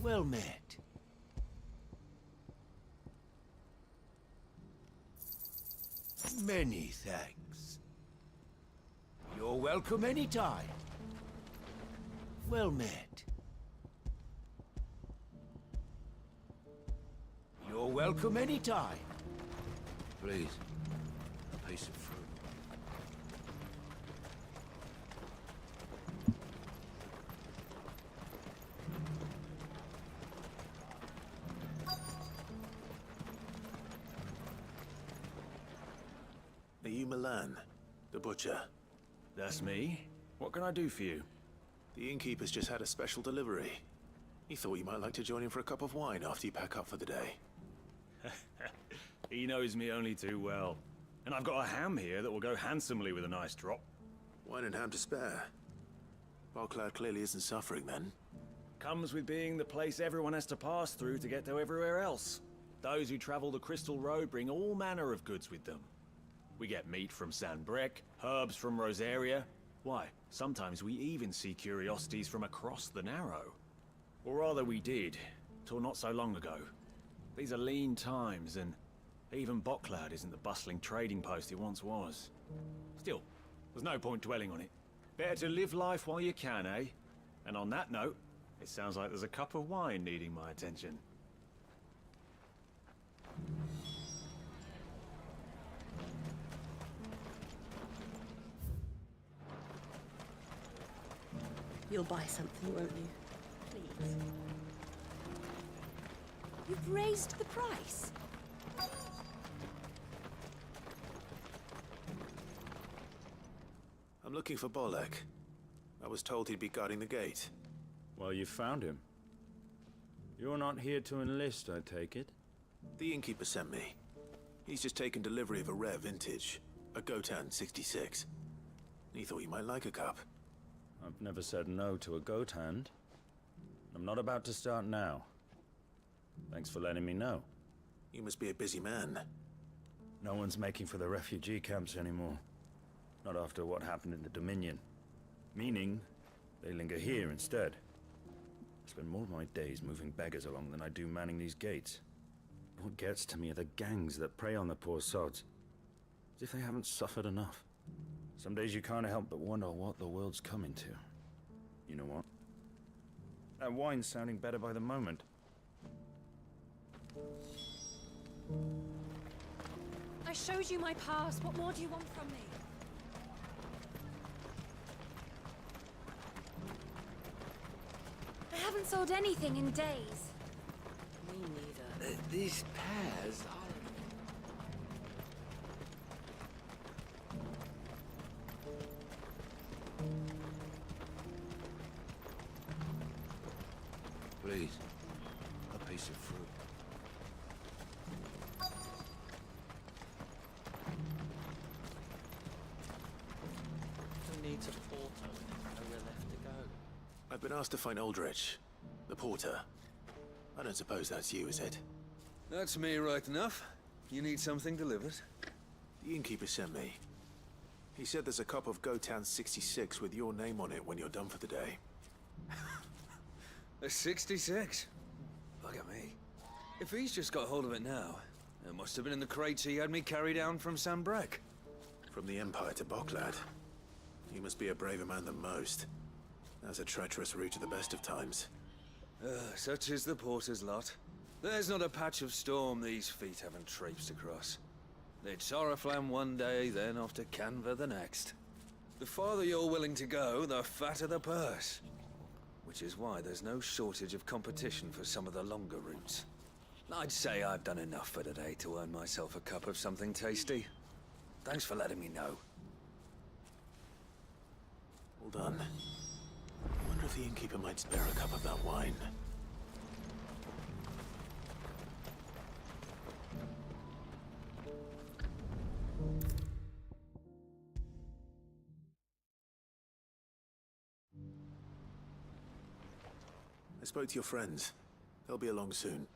Well met. Many thanks. You're welcome anytime. Well met. You're welcome anytime. Please, a piece of fruit. Are you Milan, the butcher? That's me. What can I do for you? The innkeeper's just had a special delivery. He thought you might like to join him for a cup of wine after you pack up for the day. He knows me only too well. And I've got a ham here that will go handsomely with a nice drop. Wine and ham to spare. Barclad clearly isn't suffering then. Comes with being the place everyone has to pass through to get to everywhere else. Those who travel the Crystal Road bring all manner of goods with them. We get meat from Sanbreque, herbs from Rosaria. Why, sometimes we even see curiosities from across the Narrow. Or rather we did, till not so long ago. These are lean times, and even Barclad isn't the bustling trading post it once was. Still, there's no point dwelling on it. Better to live life while you can, eh? And on that note, it sounds like there's a cup of wine needing my attention. You'll buy something, won't you? Please. You've raised the price. I'm looking for Bolek. I was told he'd be guarding the gate. Well, you found him. You're not here to enlist, I take it? The innkeeper sent me. He's just taken delivery of a rare vintage, a Gotan 66. He thought you might like a cup. I've never said no to a goat hand. I'm not about to start now. Thanks for letting me know. You must be a busy man. No one's making for the refugee camps anymore. Not after what happened in the Dominion. Meaning, they linger here instead. I spend more of my days moving beggars along than I do manning these gates. What gets to me are the gangs that prey on the poor sods. As if they haven't suffered enough. Some days you can't help but wonder what the world's coming to. You know what? That wine's sounding better by the moment. I showed you my pass. What more do you want from me? I haven't sold anything in days. Me neither. These pears are... Please, a piece of fruit. Who needs a porter when there's nowhere left to go? I've been asked to find Aldrich, the porter. I don't suppose that's you, is it? That's me right enough. You need something delivered? The innkeeper sent me. He said there's a cup of Gotan 66 with your name on it when you're done for the day. A 66? Look at me. If he's just got hold of it now, it must have been in the crates he had me carry down from Sanbreque. From the Empire to Barclad. You must be a braver man than most. That's a treacherous route at the best of times. Such is the porter's lot. There's not a patch of storm these feet haven't traipsed across. It's Oriflamme one day, then off to Canva the next. The farther you're willing to go, the fatter the purse. Which is why there's no shortage of competition for some of the longer routes. I'd say I've done enough for today to earn myself a cup of something tasty. Thanks for letting me know. All done. I wonder if the innkeeper might spare a cup of that wine. I spoke to your friends. They'll be along soon.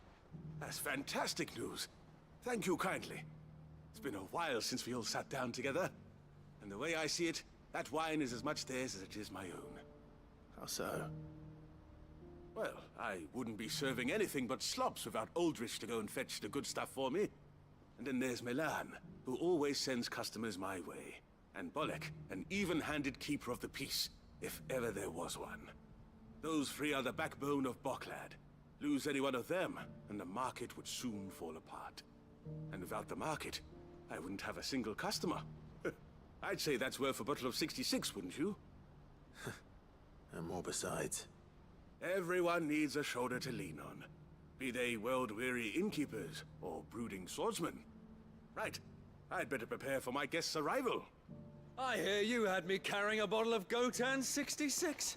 That's fantastic news. Thank you kindly. It's been a while since we all sat down together. And the way I see it, that wine is as much theirs as it is my own. How so? Well, I wouldn't be serving anything but slops without Aldrich to go and fetch the good stuff for me. And then there's Milan, who always sends customers my way. And Bolek, an even-handed keeper of the peace, if ever there was one. Those three are the backbone of Barclad. Lose any one of them, and the market would soon fall apart. And without the market, I wouldn't have a single customer. I'd say that's worth a bottle of 66, wouldn't you? And more besides. Everyone needs a shoulder to lean on. Be they world-weary innkeepers or brooding swordsmen. Right. I'd better prepare for my guest's arrival. I hear you had me carrying a bottle of Gotan 66.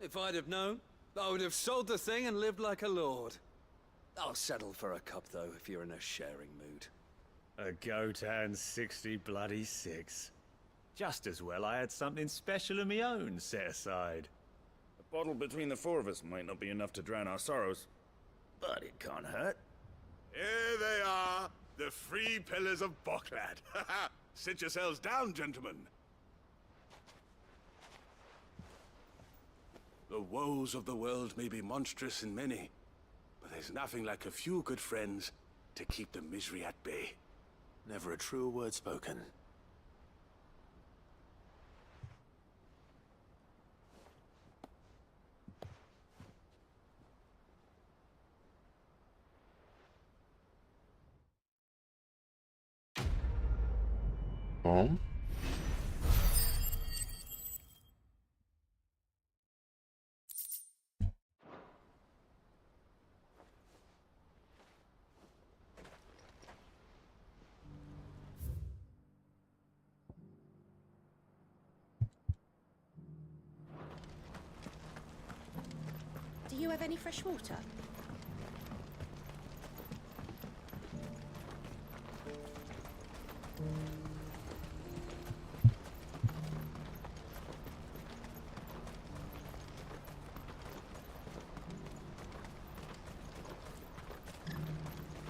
If I'd have known, I would have sold the thing and lived like a lord. I'll settle for a cup, though, if you're in a sharing mood. A goat and 60 bloody 6. Just as well I had something special of my own set aside. A bottle between the four of us might not be enough to drown our sorrows, but it can't hurt. Here they are, the three pillars of Bocklad. Sit yourselves down, gentlemen. The woes of the world may be monstrous in many, but there's nothing like a few good friends to keep the misery at bay. Never a truer word spoken. Home? Do you have any fresh water?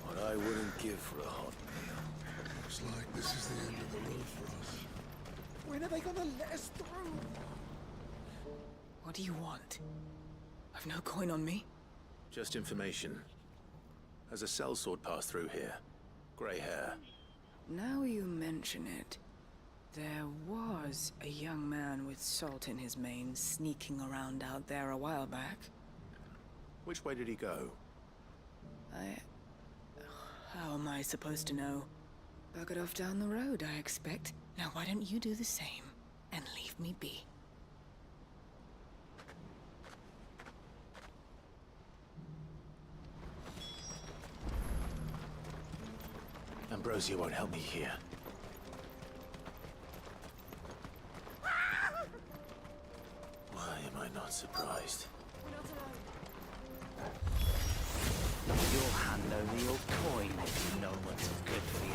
What I wouldn't give for a hot meal. Looks like this is the end of the road for us. When are they gonna let us through? What do you want? I've no coin on me. Just information. Has a sellsword passed through here? Grey hair. Now you mention it, there was a young man with salt in his mane sneaking around out there a while back. Which way did he go? How am I supposed to know? Buggered off down the road, I expect. Now why don't you do the same and leave me be? Ambrosia won't help me here. Why am I not surprised? You'll hand over your coin if you know what's good for you.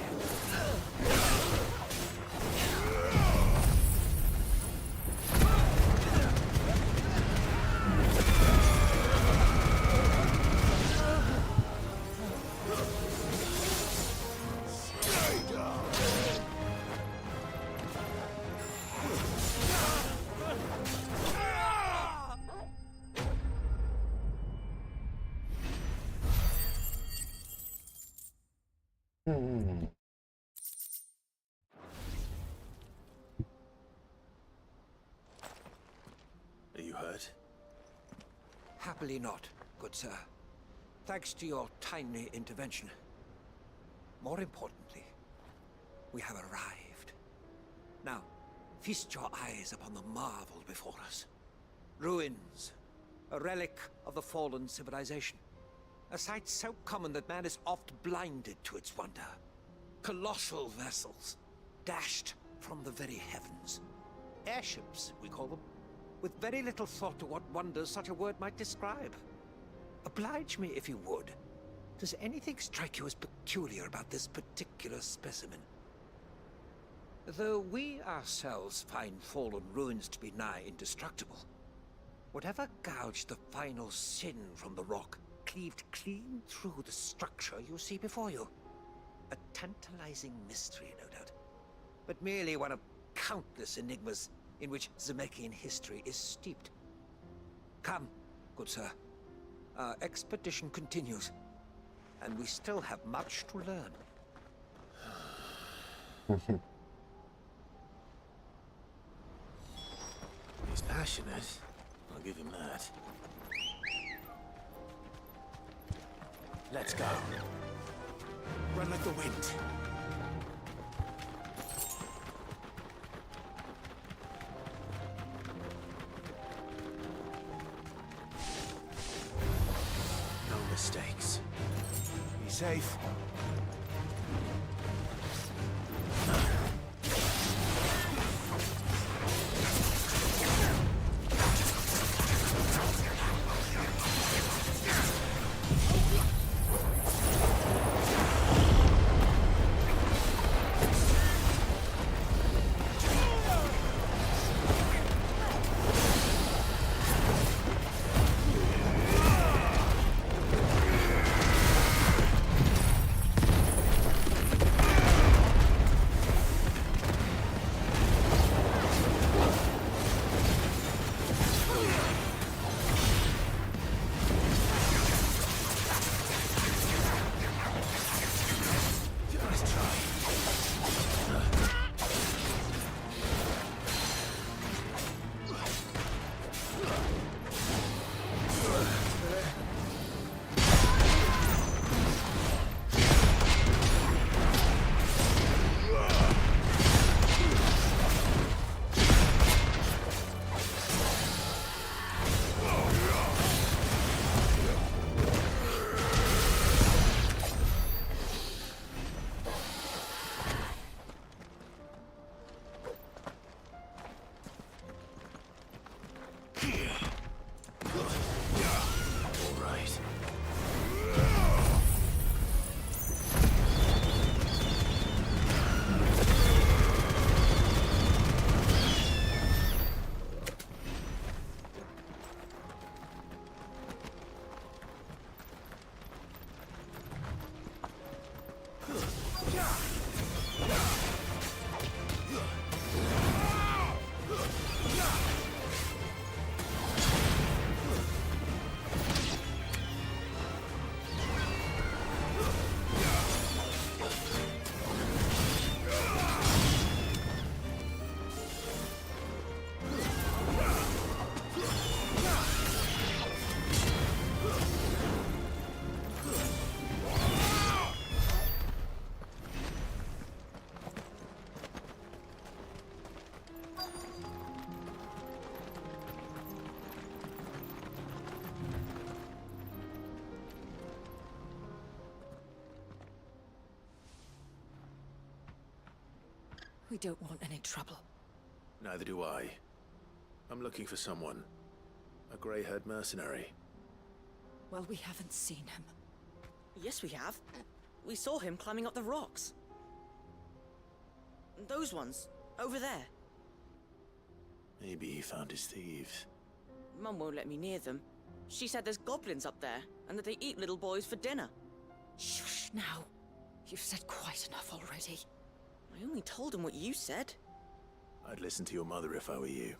Are you hurt? Happily not, good sir. Thanks to your timely intervention. More importantly, we have arrived. Now, feast your eyes upon the marvel before us. Ruins, a relic of the fallen civilization. A sight so common that man is oft blinded to its wonder. Colossal vessels, dashed from the very heavens. Airships, we call them, with very little thought to what wonders such a word might describe. Oblige me if you would. Does anything strike you as peculiar about this particular specimen? Though we ourselves find fallen ruins to be nigh indestructible, whatever gouged the final sin from the rock cleaved clean through the structure you see before you. A tantalizing mystery, no doubt, but merely one of countless enigmas in which Zemeckis history is steeped. Come, good sir. Our expedition continues, and we still have much to learn. He's passionate. I'll give him that. Let's go. Run like the wind. No mistakes. Be safe. We don't want any trouble. Neither do I. I'm looking for someone. A grey-haired mercenary. Well, we haven't seen him. Yes, we have. We saw him climbing up the rocks. Those ones, over there. Maybe he found his thieves. Mum won't let me near them. She said there's goblins up there, and that they eat little boys for dinner. Shush now. You've said quite enough already. I only told him what you said. I'd listen to your mother if I were you.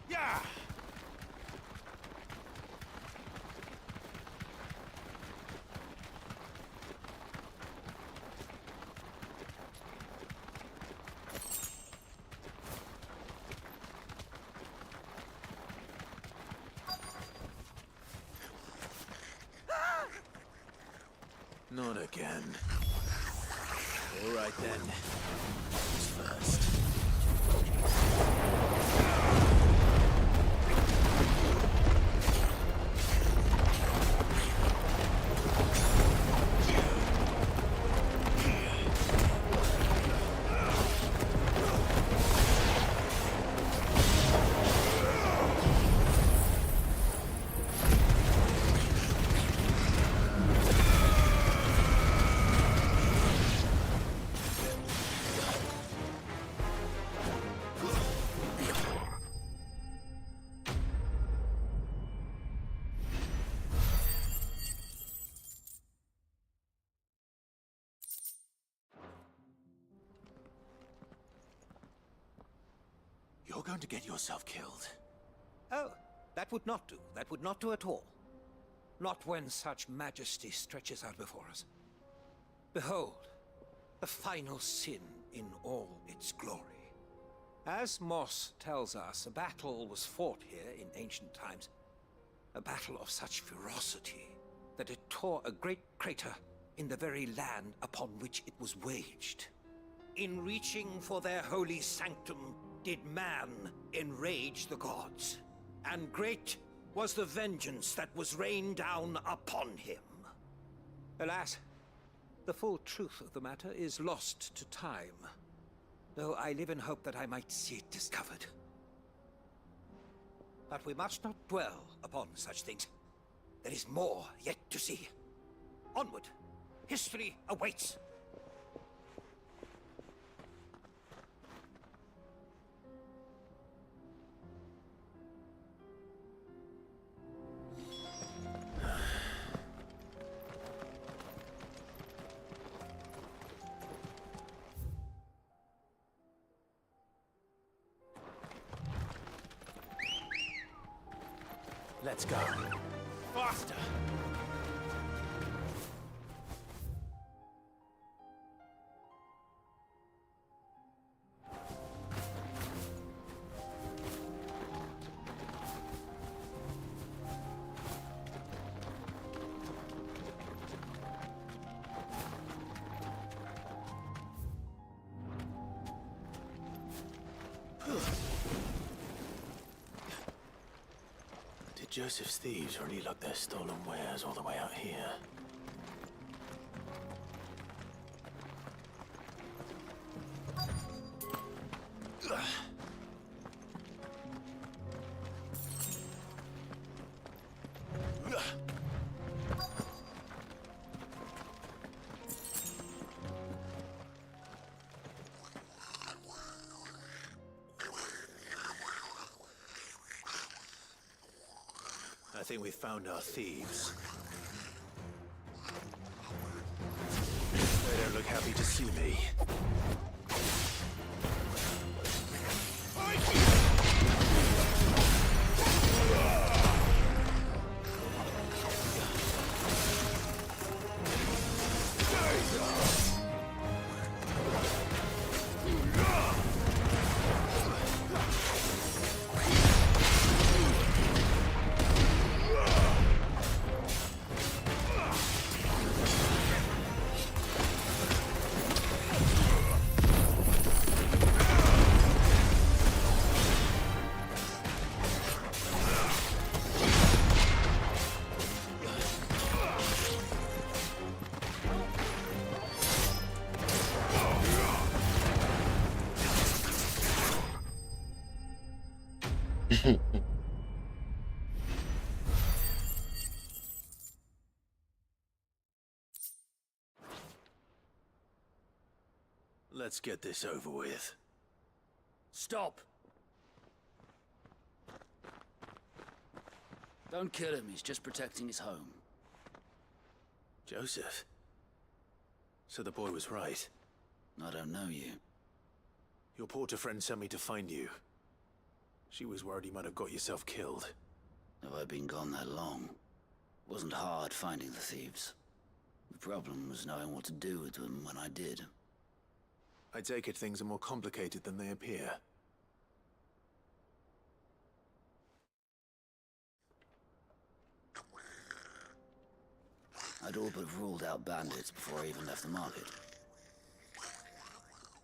Yeah! Not again. All right then. Who's first? You're going to get yourself killed. Oh, that would not do. That would not do at all. Not when such majesty stretches out before us. Behold, the final sin in all its glory. As Moss tells us, a battle was fought here in ancient times. A battle of such ferocity that it tore a great crater in the very land upon which it was waged. In reaching for their holy sanctum, did man enrage the gods, and great was the vengeance that was rained down upon him. Alas, the full truth of the matter is lost to time, though I live in hope that I might see it discovered. But we must not dwell upon such things. There is more yet to see. Onward! History awaits! Let's go. Faster! Did Joseph's thieves really lug their stolen wares all the way out here? I think we've found our thieves. They don't look happy to see me. Let's get this over with. Stop! Don't kill him, he's just protecting his home. Joseph? So the boy was right. I don't know you. Your porter friend sent me to find you. She was worried you might have got yourself killed. Have I been gone that long? It wasn't hard finding the thieves. The problem was knowing what to do with them when I did. I take it things are more complicated than they appear. I'd all but ruled out bandits before I even left the market.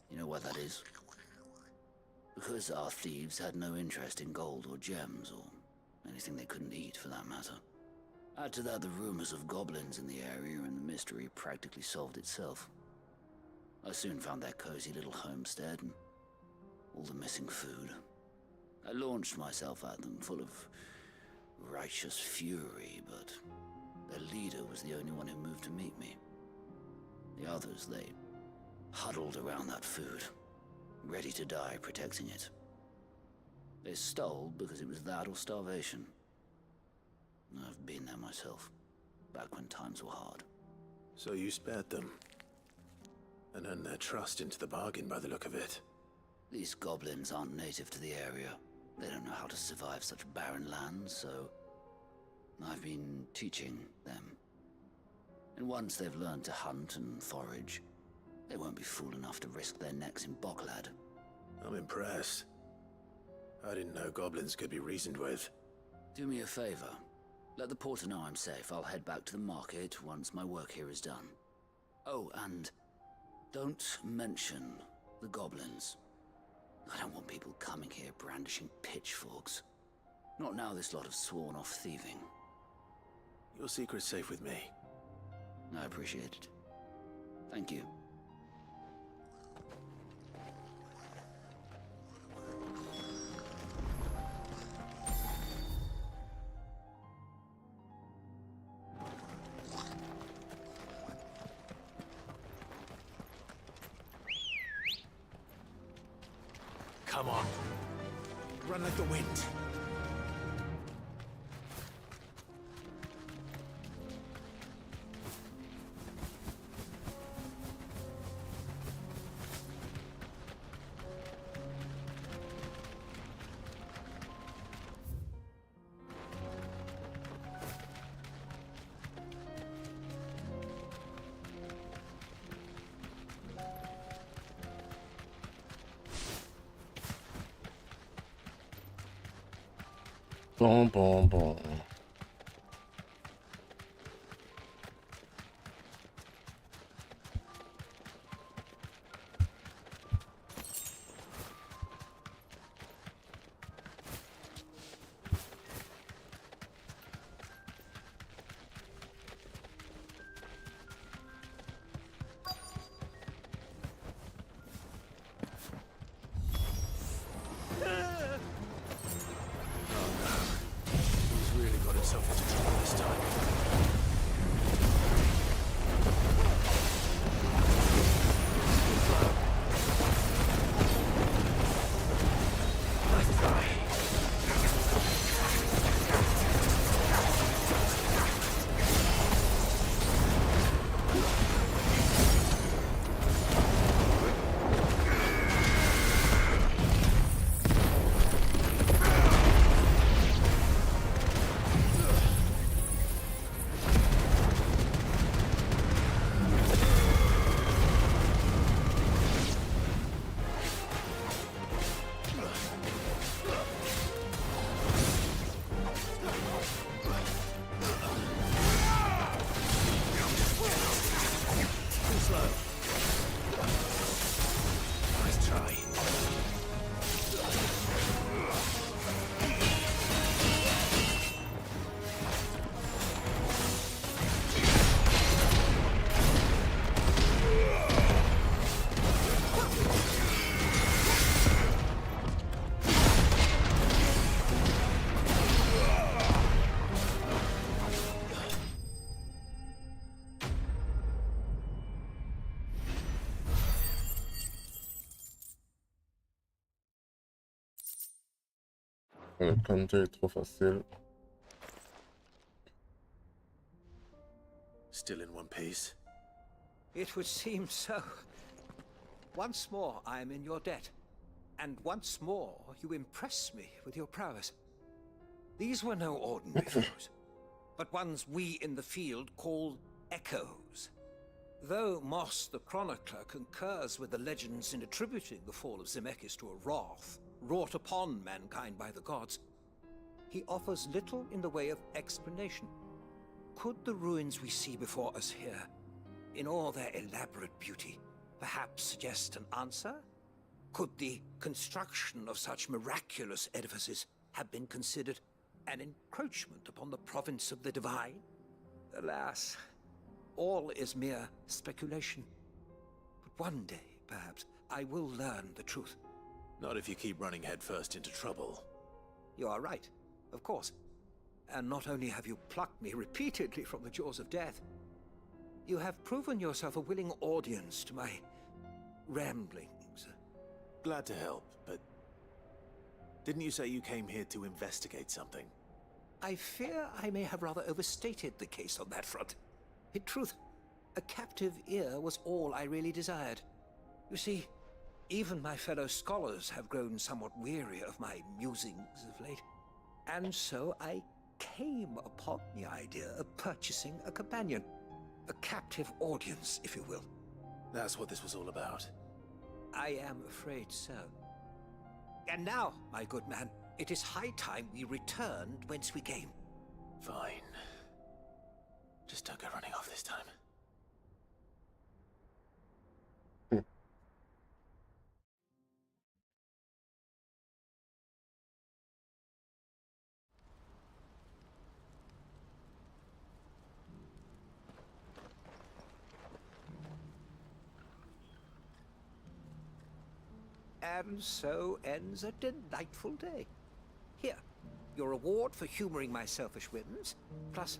You know why that is? Because our thieves had no interest in gold or gems, or anything they couldn't eat for that matter. Add to that the rumors of goblins in the area, and the mystery practically solved itself. I soon found their cozy little homestead and all the missing food. I launched myself at them, full of righteous fury, but their leader was the only one who moved to meet me. The others, they huddled around that food, ready to die protecting it. They stole because it was that or starvation. I've been there myself, back when times were hard. So you spared them? And earned their trust into the bargain by the look of it. These goblins aren't native to the area. They don't know how to survive such barren lands, so I've been teaching them. And once they've learned to hunt and forage, they won't be fool enough to risk their necks in Bocklad. I'm impressed. I didn't know goblins could be reasoned with. Do me a favor. Let the porter know I'm safe. I'll head back to the market once my work here is done. Oh, and don't mention the goblins. I don't want people coming here brandishing pitchforks. Not now this lot have sworn off thieving. Your secret's safe with me. I appreciate it. Thank you. Come on. Run like the wind. Bon. Le counter est trop facile. Still in one piece. It would seem so. Once more I am in your debt. And once more you impress me with your prowess. These were no ordinary foes, but ones we in the field call echoes. Though Moss the Chronicler concurs with the legends in attributing the fall of Zemeckis to a wrath wrought upon mankind by the gods, he offers little in the way of explanation. Could the ruins we see before us here, in all their elaborate beauty, perhaps suggest an answer? Could the construction of such miraculous edifices have been considered an encroachment upon the province of the divine? Alas, all is mere speculation. But one day, perhaps, I will learn the truth. Not if you keep running headfirst into trouble. You are right, of course. And not only have you plucked me repeatedly from the jaws of death, you have proven yourself a willing audience to my ramblings. Glad to help, but didn't you say you came here to investigate something? I fear I may have rather overstated the case on that front. In truth, a captive ear was all I really desired. You see, Even my fellow scholars have grown somewhat weary of my musings of late. And so I came upon the idea of purchasing a companion. A captive audience, if you will. That's what this was all about. I am afraid so. And now, my good man, it is high time we returned whence we came. Fine. Just don't go running off this time. And so ends a delightful day. Here, your reward for humoring my selfish whims, plus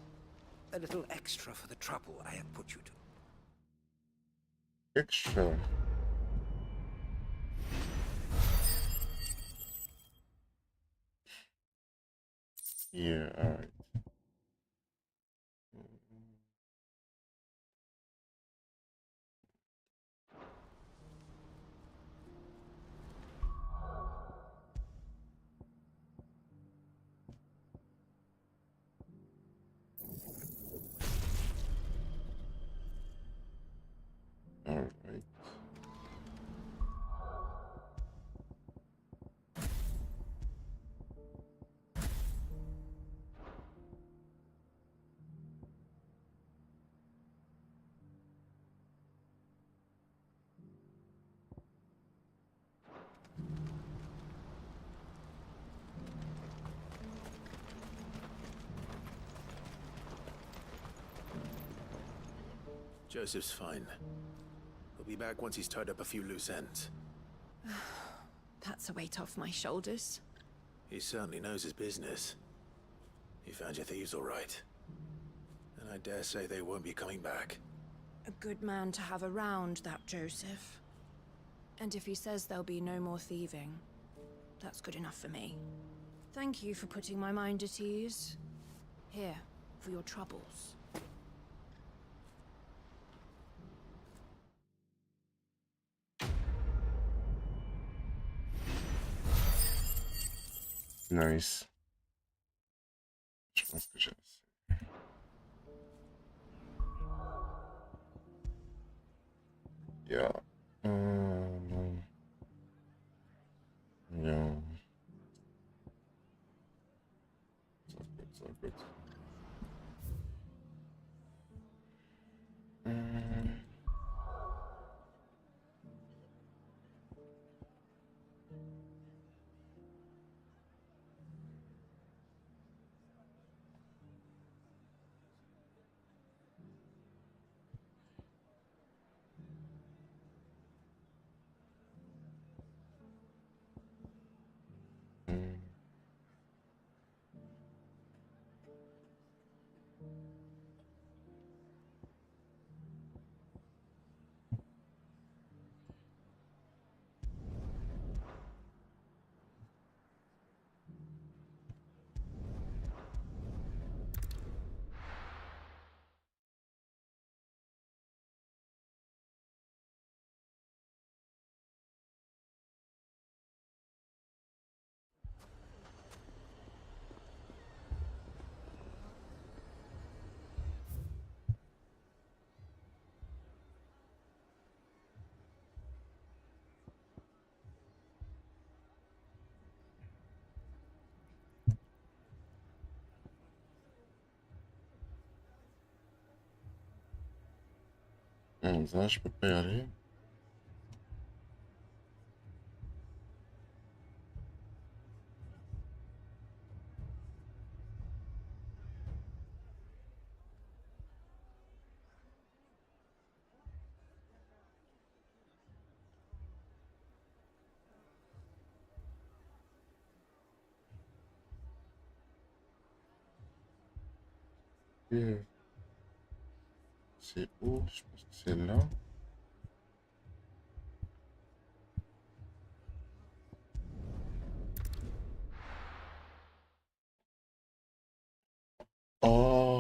a little extra for the trouble I have put you to. Extra. Yeah, alright. Alright. Joseph's fine. He'll be back once he's tied up a few loose ends. That's a weight off my shoulders. He certainly knows his business. He found your thieves all right. And I dare say they won't be coming back. A good man to have around, that Joseph. And if he says there'll be no more thieving, that's good enough for me. Thank you for putting my mind at ease. Here, for your troubles. Nice. Je pense que j'ai assez. Yeah. Non. Yeah. So good. Ça, je peux pas y aller. C'est où? Je pense que c'est là. Oh.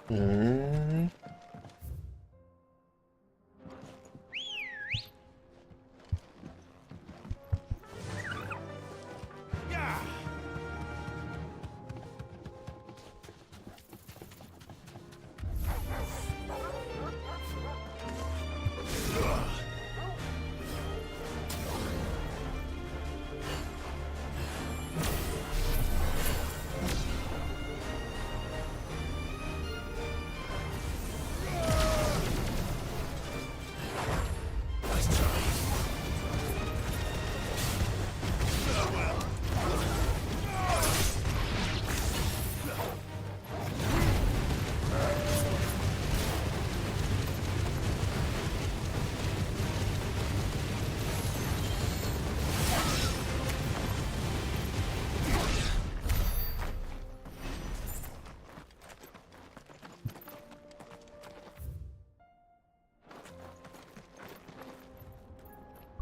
Hmm.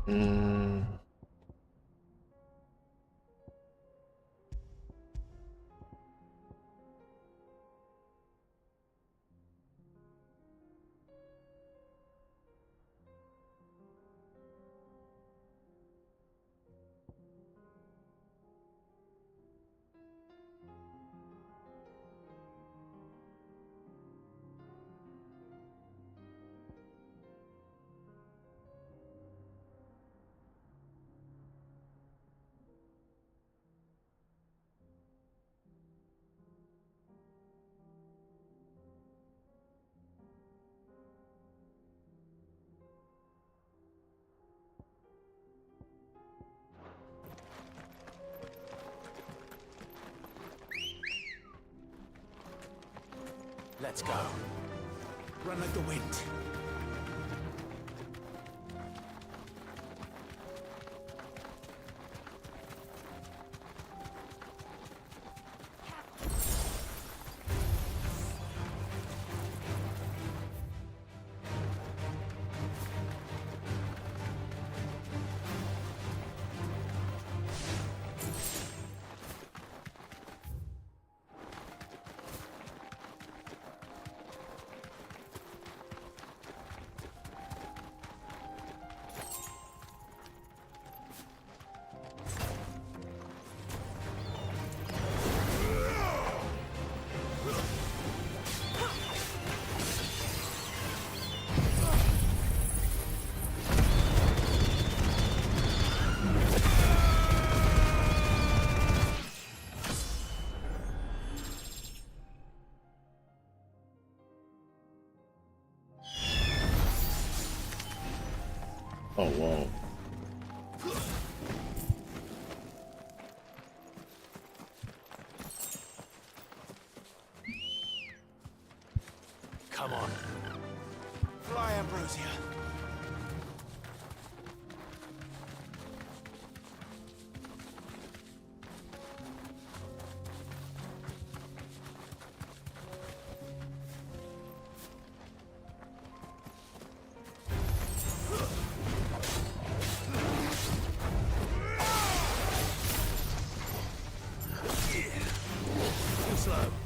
Hmm. Let's go. Run like the wind. Oh, wow. Come on. Fly, Ambrosia. Too slow.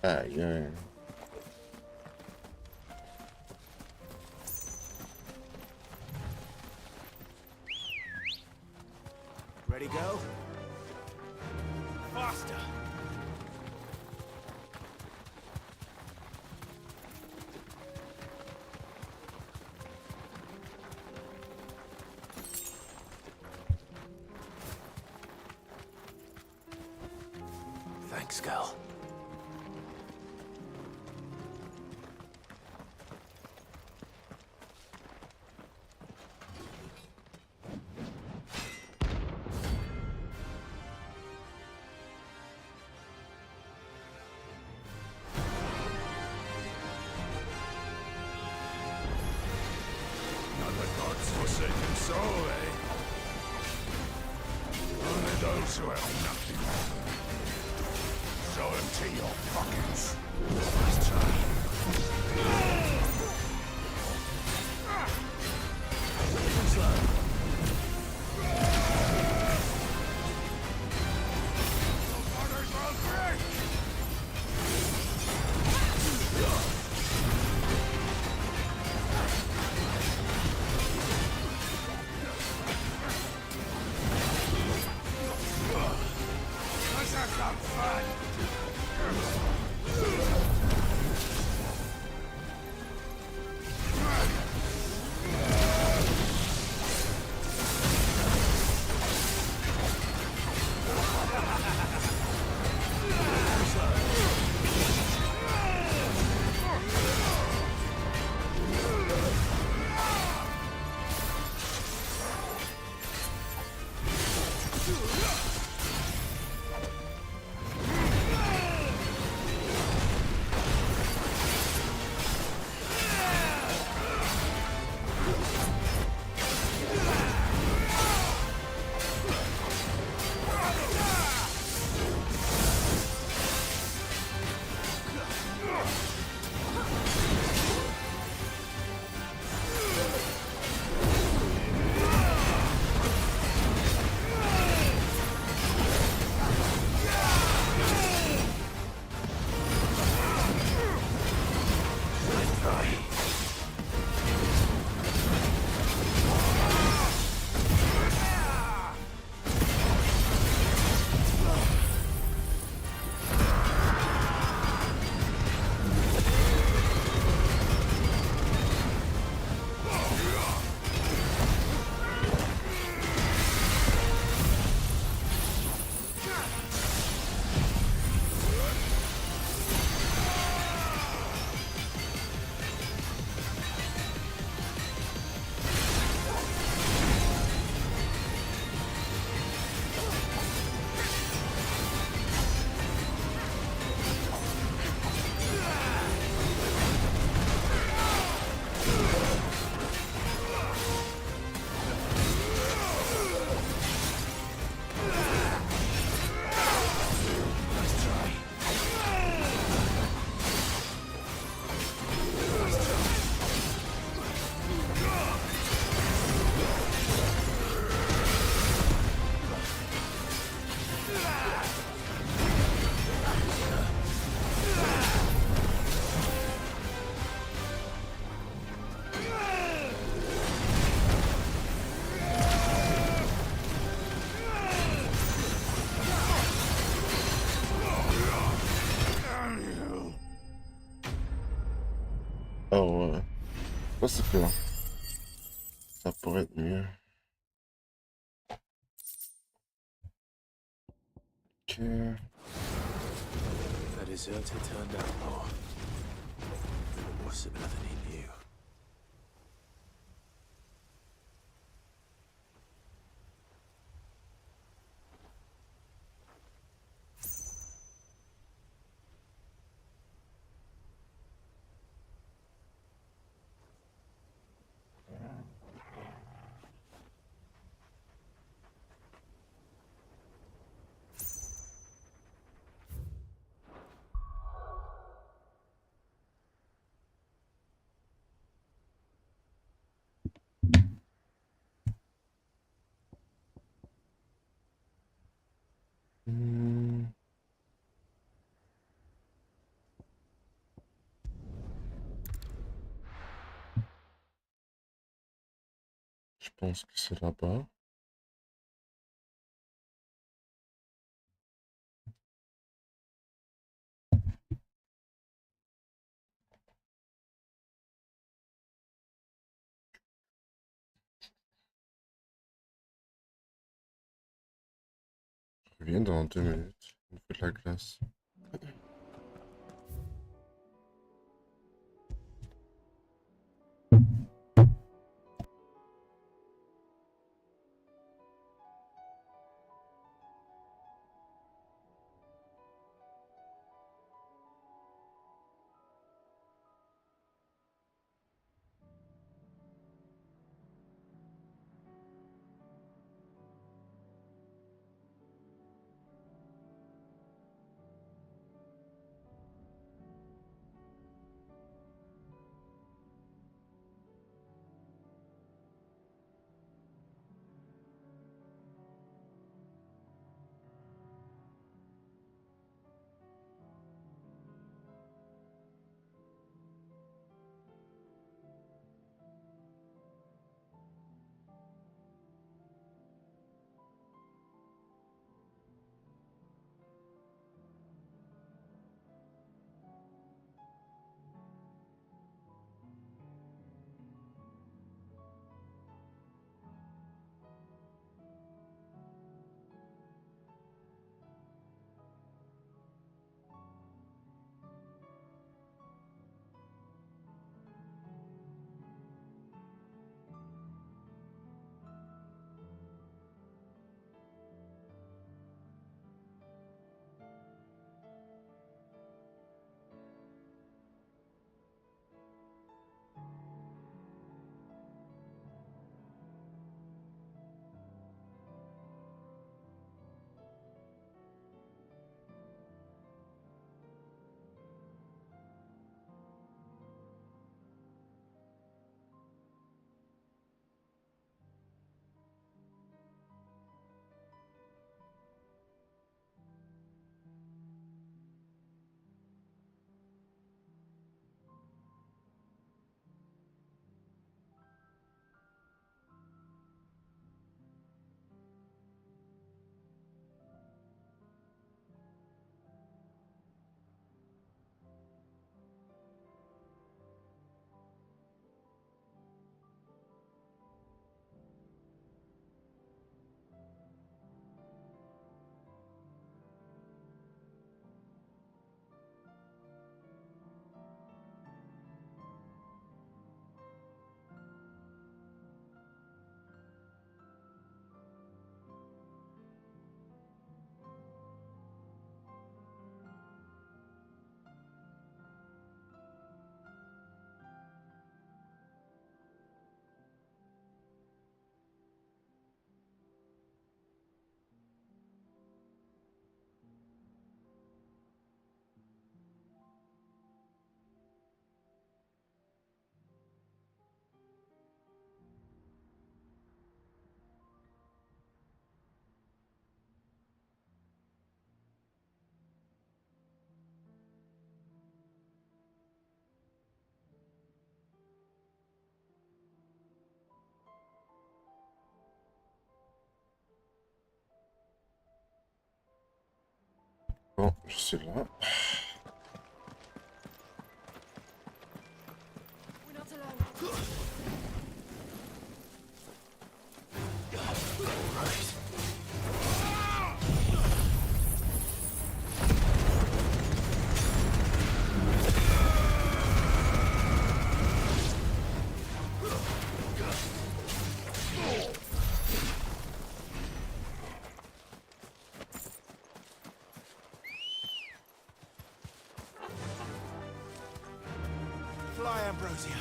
Ah, yeah. Ready, go? Faster! Thanks, girl. Not the gods forsaken soul, eh? Only those who have nothing. Show them to your pockets. Nice try. Oh ouais. Ça c'est bien. Ça pourrait être mieux. Ok. The deserter turned out more similar than he knew. Je pense que c'est là-bas. Je reviens dans 2 minutes. Il me faut de la glace. Bon, je suis là. Fly, Ambrosia.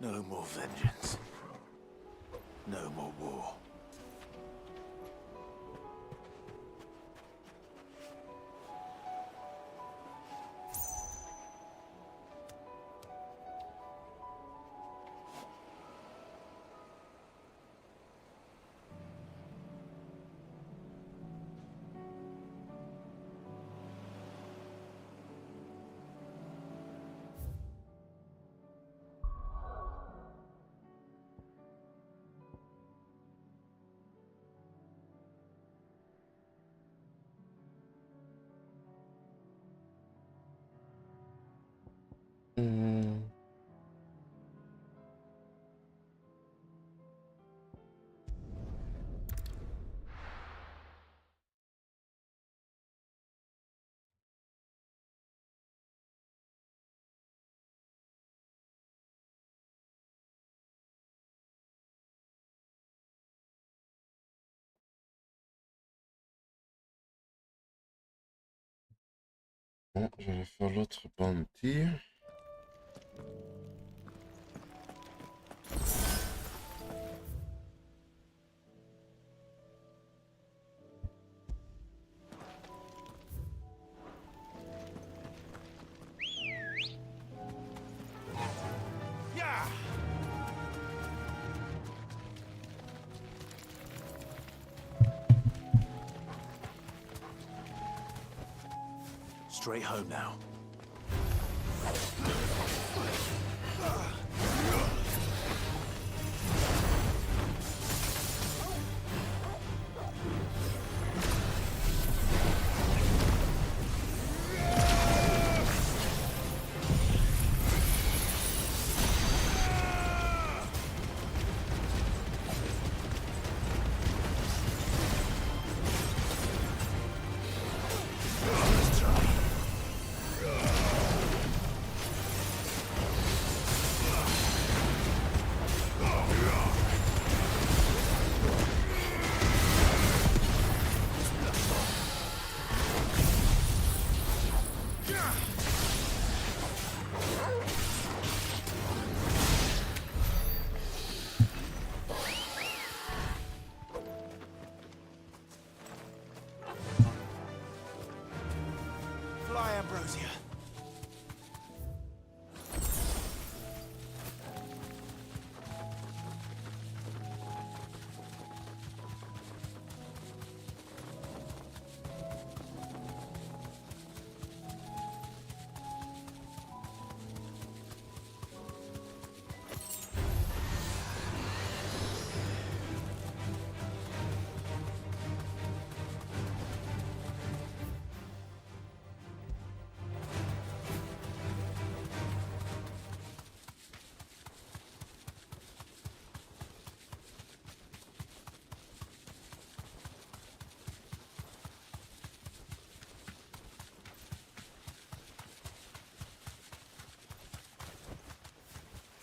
No more vengeance. No more war. Bon, je vais faire l'autre bounty. Straight home now.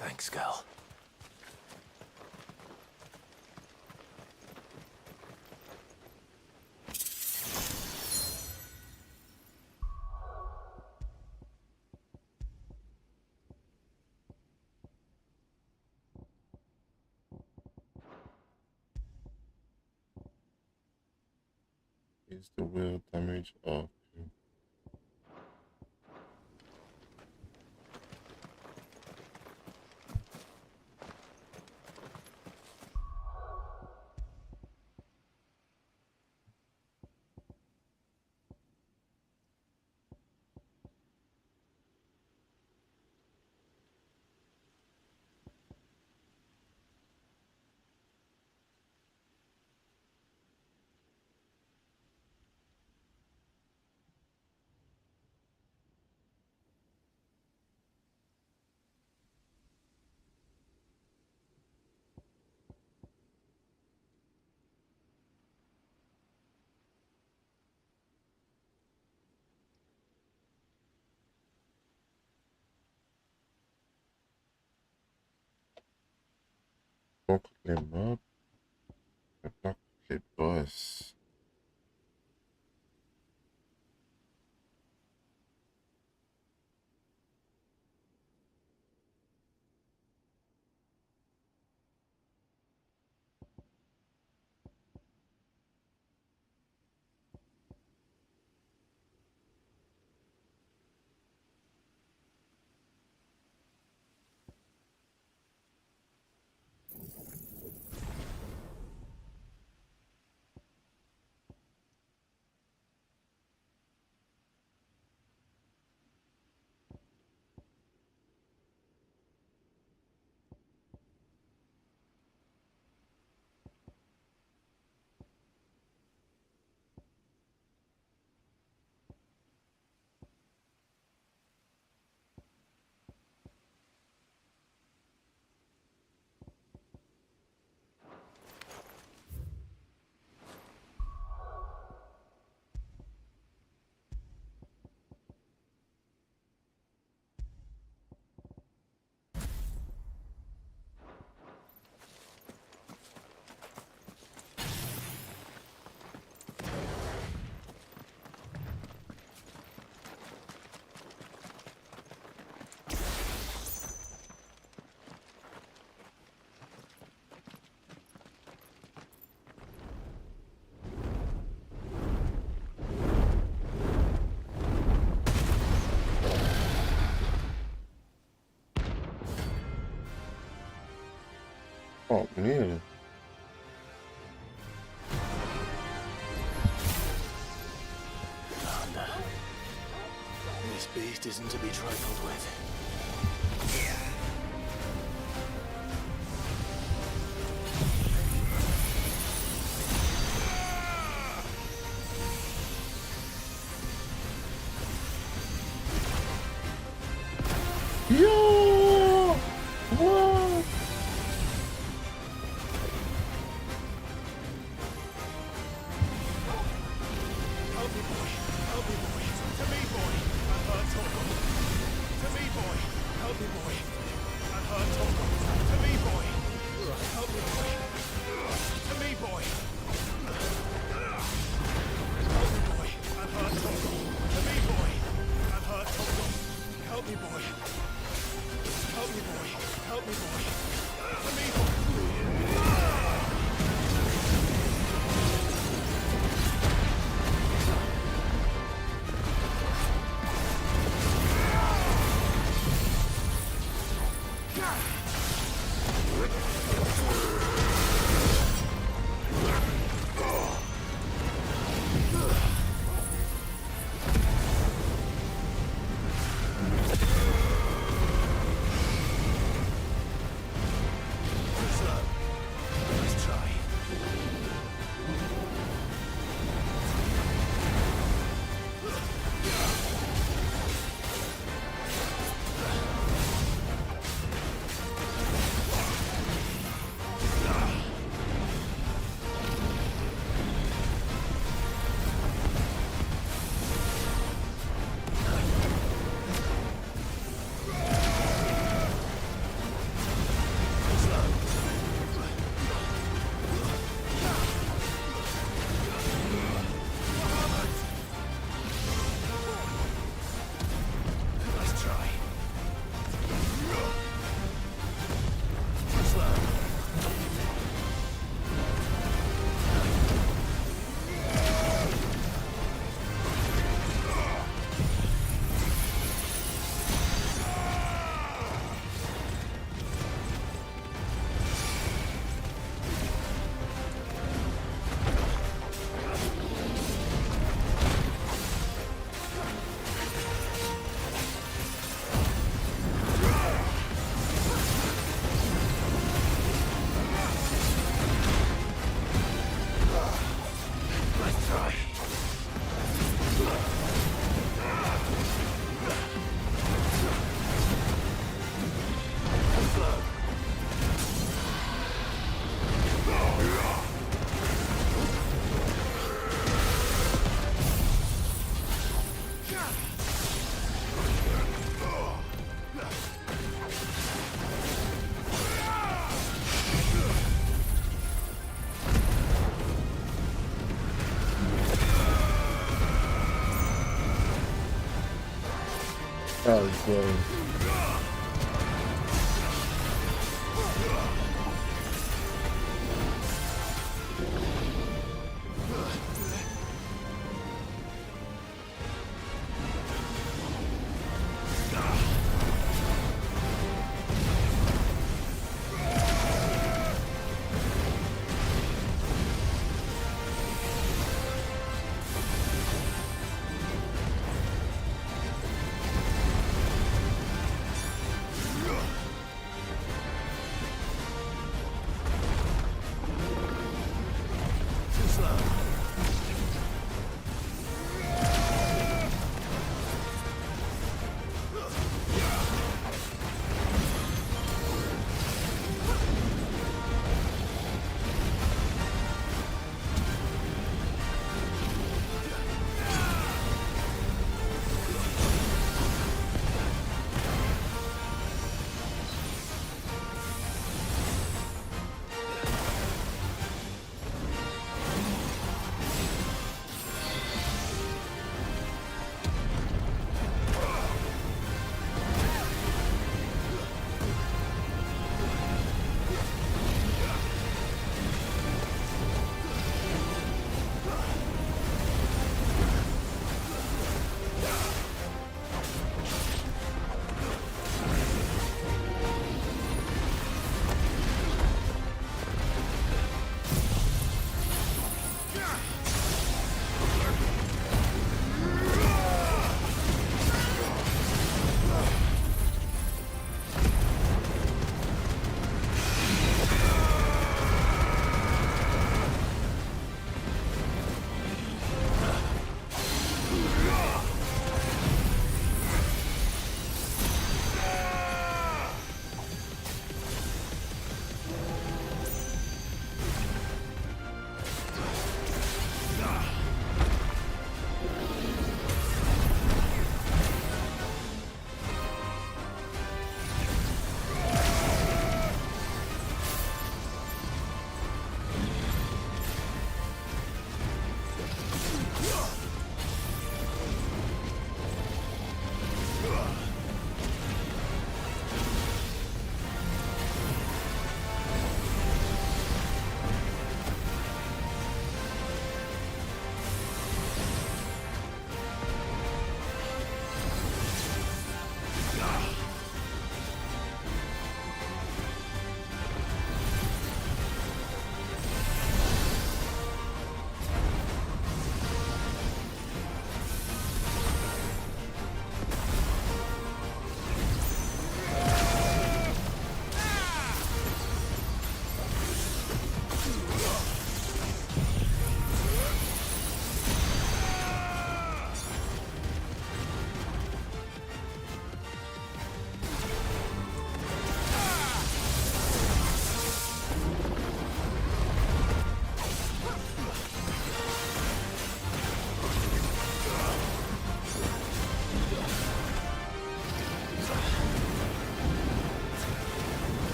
Thanks, girl. Is the will damage of contre les mobs, mais pas contre les boss. Oh, nearly. This beast isn't to be trifled with. Yo! What? Help me, boy. Help me, boy. To me, boy. I'm hurt, Torgo. To me, boy. Help me, boy. I'm hurt, Torgo. To me, boy. Help me, boy. To me, boy. Help me, boy. I'm hurt, Torgo. To me, boy. I'm hurt, Torgo. Help me, boy. Help me, boy. Help me, boy. To me, boy. That was close.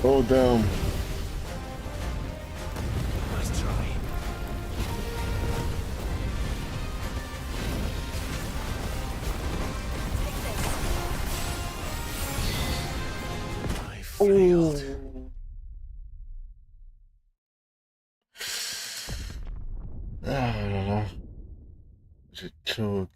Slow down. Nice try. I failed. Ah, I don't know. Just choke.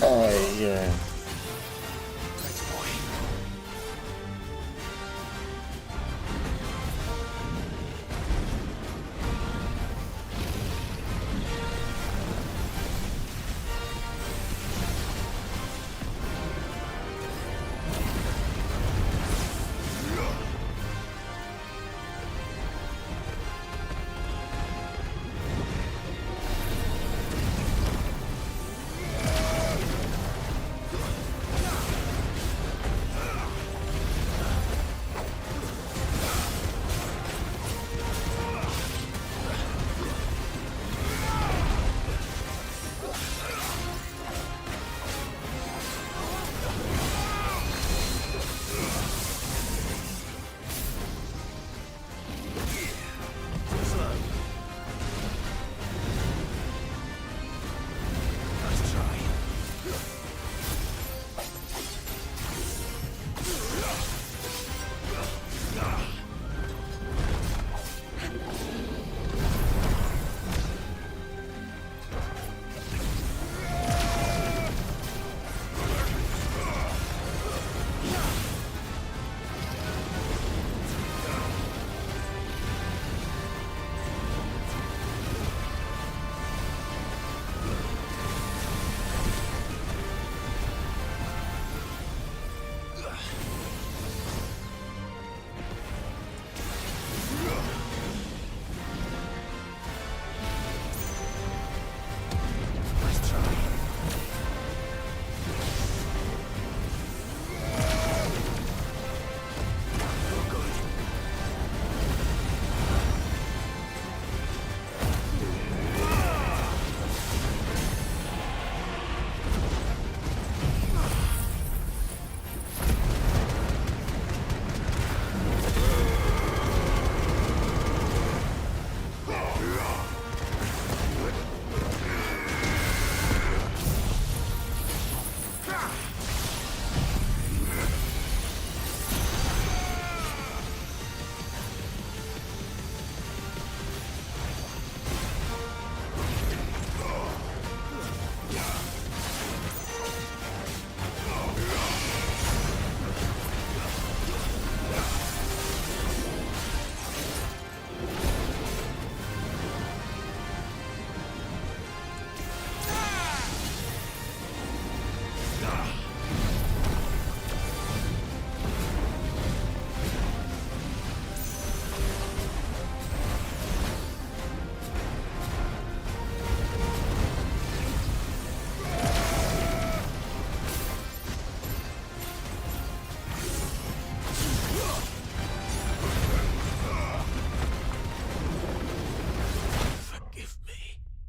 Oh, yeah.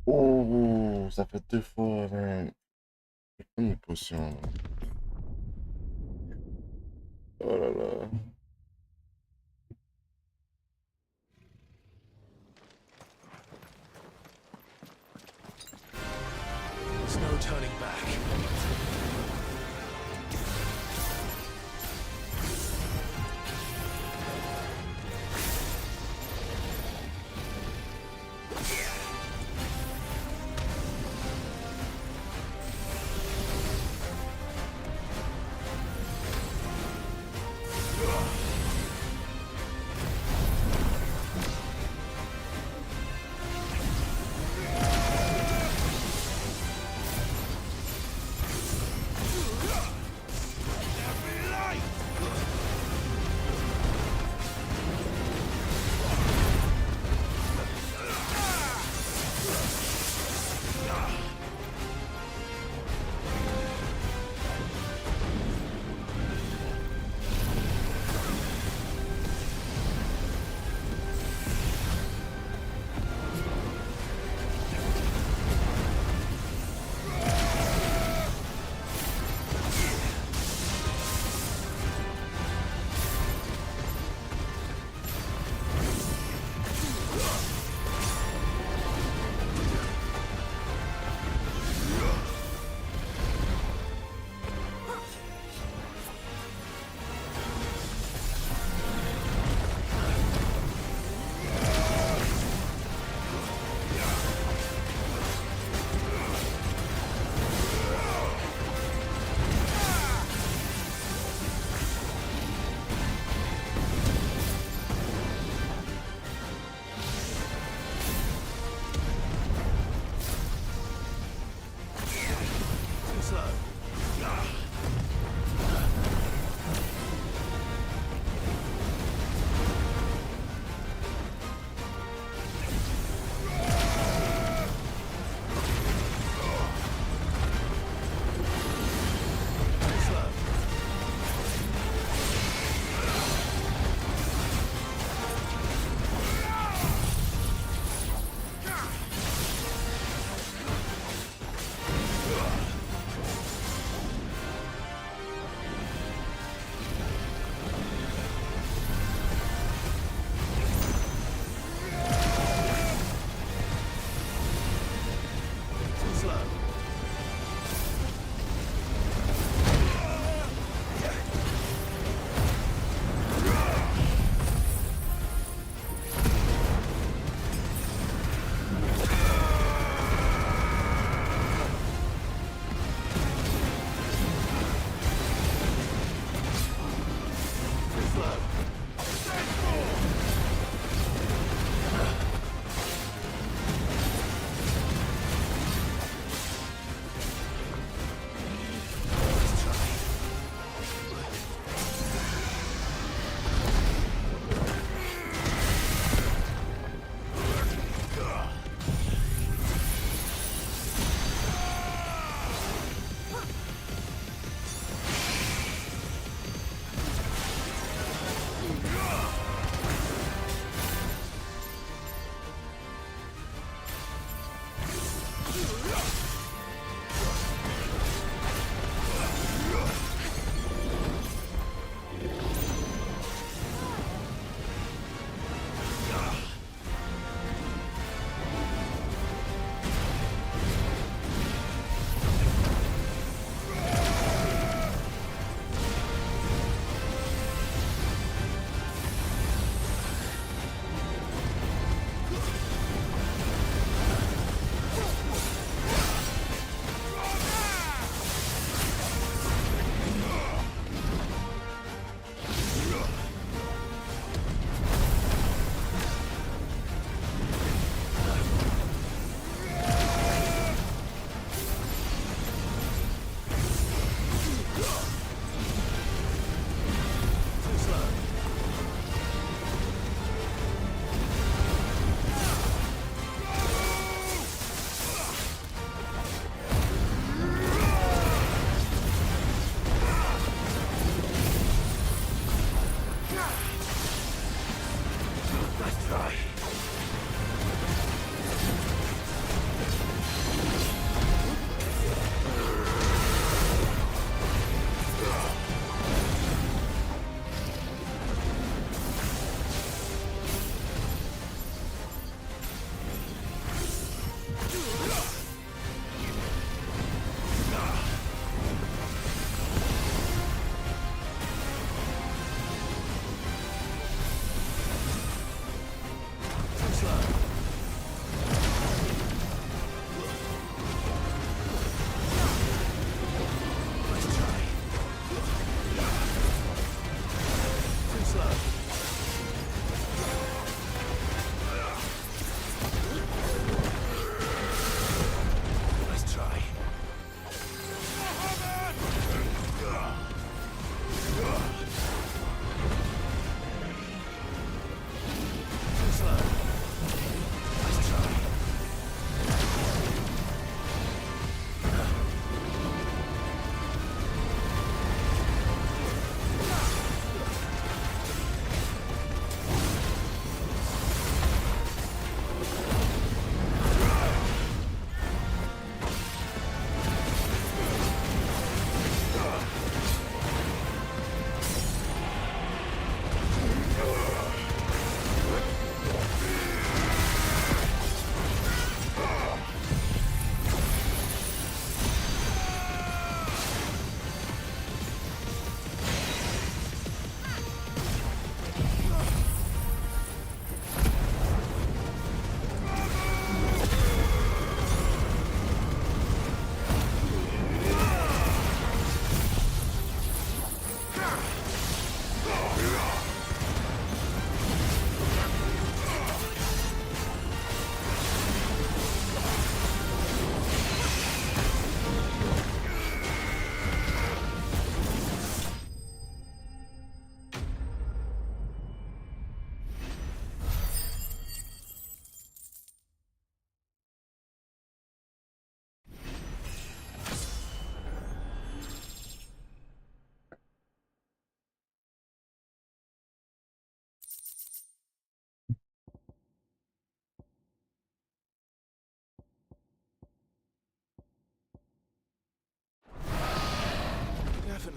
Oh, ça fait 2 fois avant. J'ai pas mes potions là. Oh là là. There's no turning back.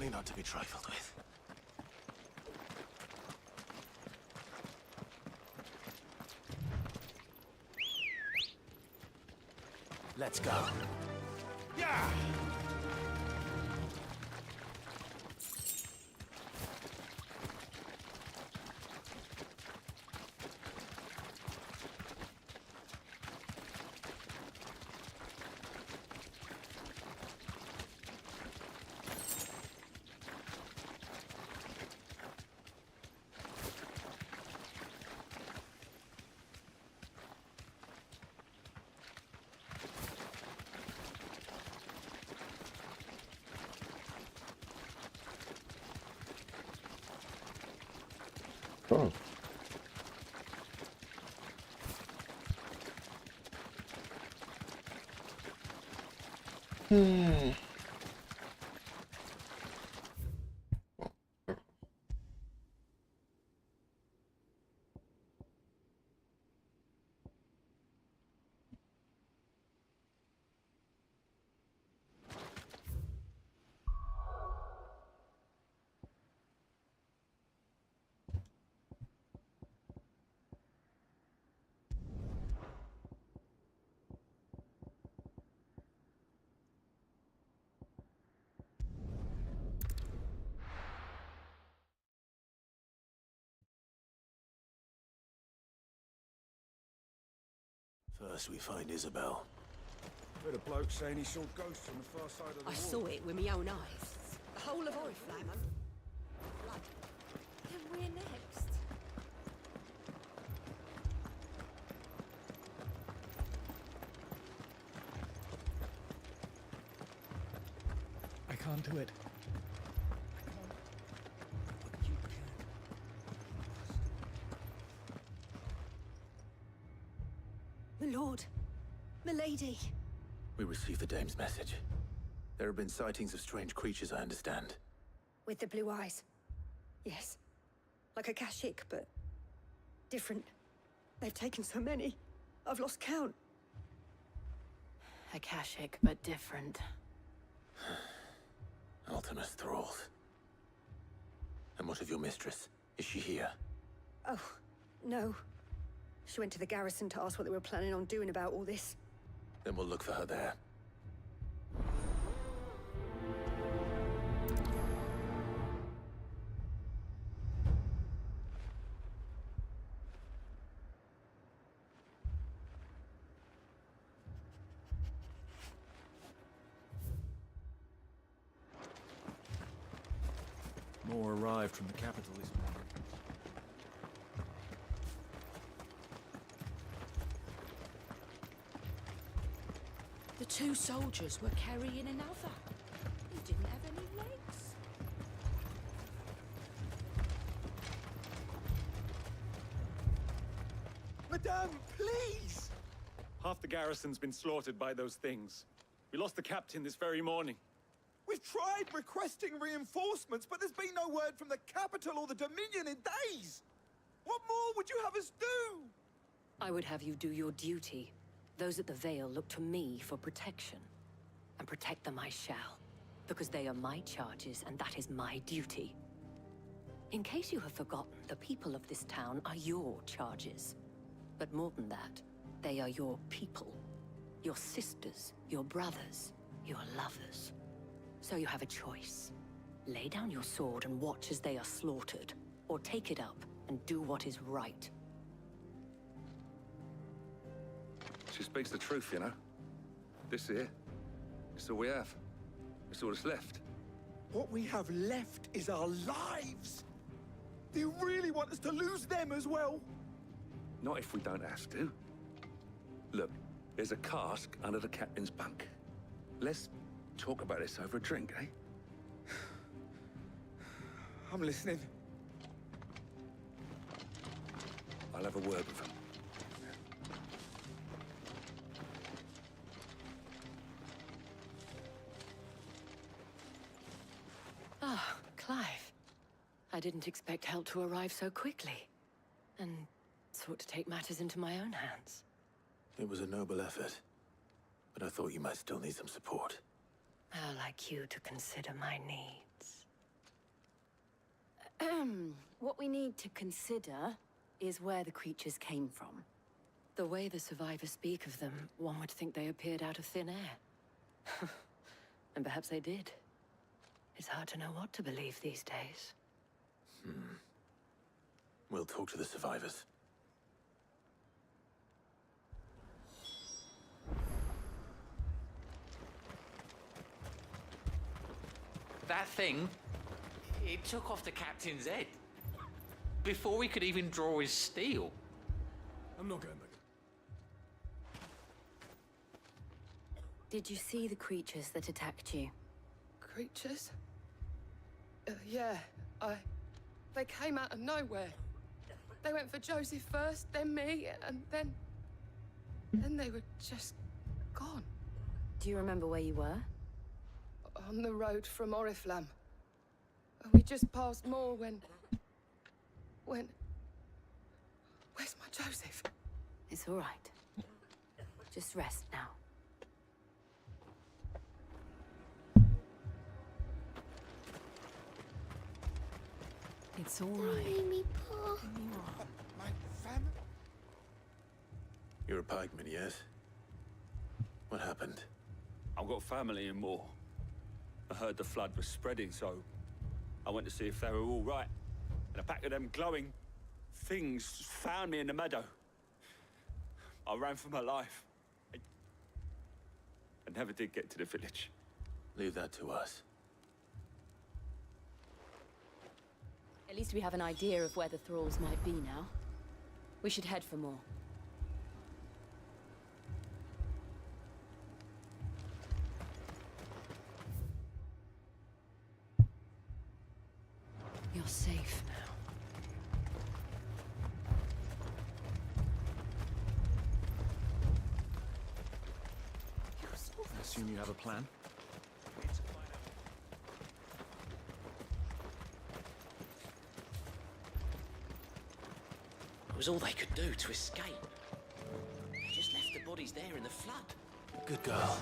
Certainly not to be trifled with. Let's go. Yeah! Oh. Hmm. First we find Isabel. Heard a bloke saying he saw ghosts on the far side of the I wall. saw it with my own eyes. The whole of Oriflamme. Blood. Then we're next. I can't do it. My lord. My lady. We received the dame's message. There have been sightings of strange creatures, I understand. With the blue eyes. Yes. Like a Kashik, but different. They've taken so many. I've lost count. Akashic, but different. Ultimus thralls. And what of your mistress? Is she here? Oh, no. She went to the garrison to ask what they were planning on doing about all this. Then we'll look for her there. More arrived from the capital this morning. The two soldiers were carrying another. He didn't have any legs. Madame, please! Half the garrison's been slaughtered by those things. We lost the captain this very morning. We've tried requesting reinforcements, but there's been no word from the capital or the Dominion in days! What more would you have us do? I would have you do your duty. Those at the Vale look to me for protection. And protect them I shall. Because they are my charges, and that is my duty. In case you have forgotten, the people of this town are your charges. But more than that, they are your people. Your sisters, your brothers, your lovers. So you have a choice. Lay down your sword and watch as they are slaughtered, or take it up and do what is right. She speaks the truth, you know. This here, it's all we have. It's all that's left. What we have left is our lives! Do you really want us to lose them as well? Not if we don't have to. Look, there's a cask under the captain's bunk. Let's talk about this over a drink, eh? I'm listening. I'll have a word with him. Ah, Clive. I didn't expect help to arrive so quickly. And sought to take matters into my own hands. It was a noble effort, but I thought you might still need some support. How like you to consider my needs. What we need to consider is where the creatures came from. The way the survivors speak of them, one would think they appeared out of thin air. And perhaps they did. It's hard to know what to believe these days. We'll talk to the survivors. That thing, it took off the captain's head. Before we could even draw his steel. I'm not going back. Did you see the creatures that attacked you? Creatures? Yeah, They came out of nowhere. They went for Joseph first, then me, and then they were just gone. Do you remember where you were? On the road from Oriflamme. We just passed more when... Where's my Joseph? It's all right. Just rest now. It's all right. Me, Paul. My family? You're a pikeman, yes? What happened? I've got family in Moor. I heard the flood was spreading, so I went to see if they were all right. And a pack of them glowing things found me in the meadow. I ran for my life. I never did get to the village. Leave that to us. At least we have an idea of where the thralls might be now. We should head for more. You're safe now. I assume you have a plan? It was all they could do to escape. They just left the bodies there in the flood. Good girl.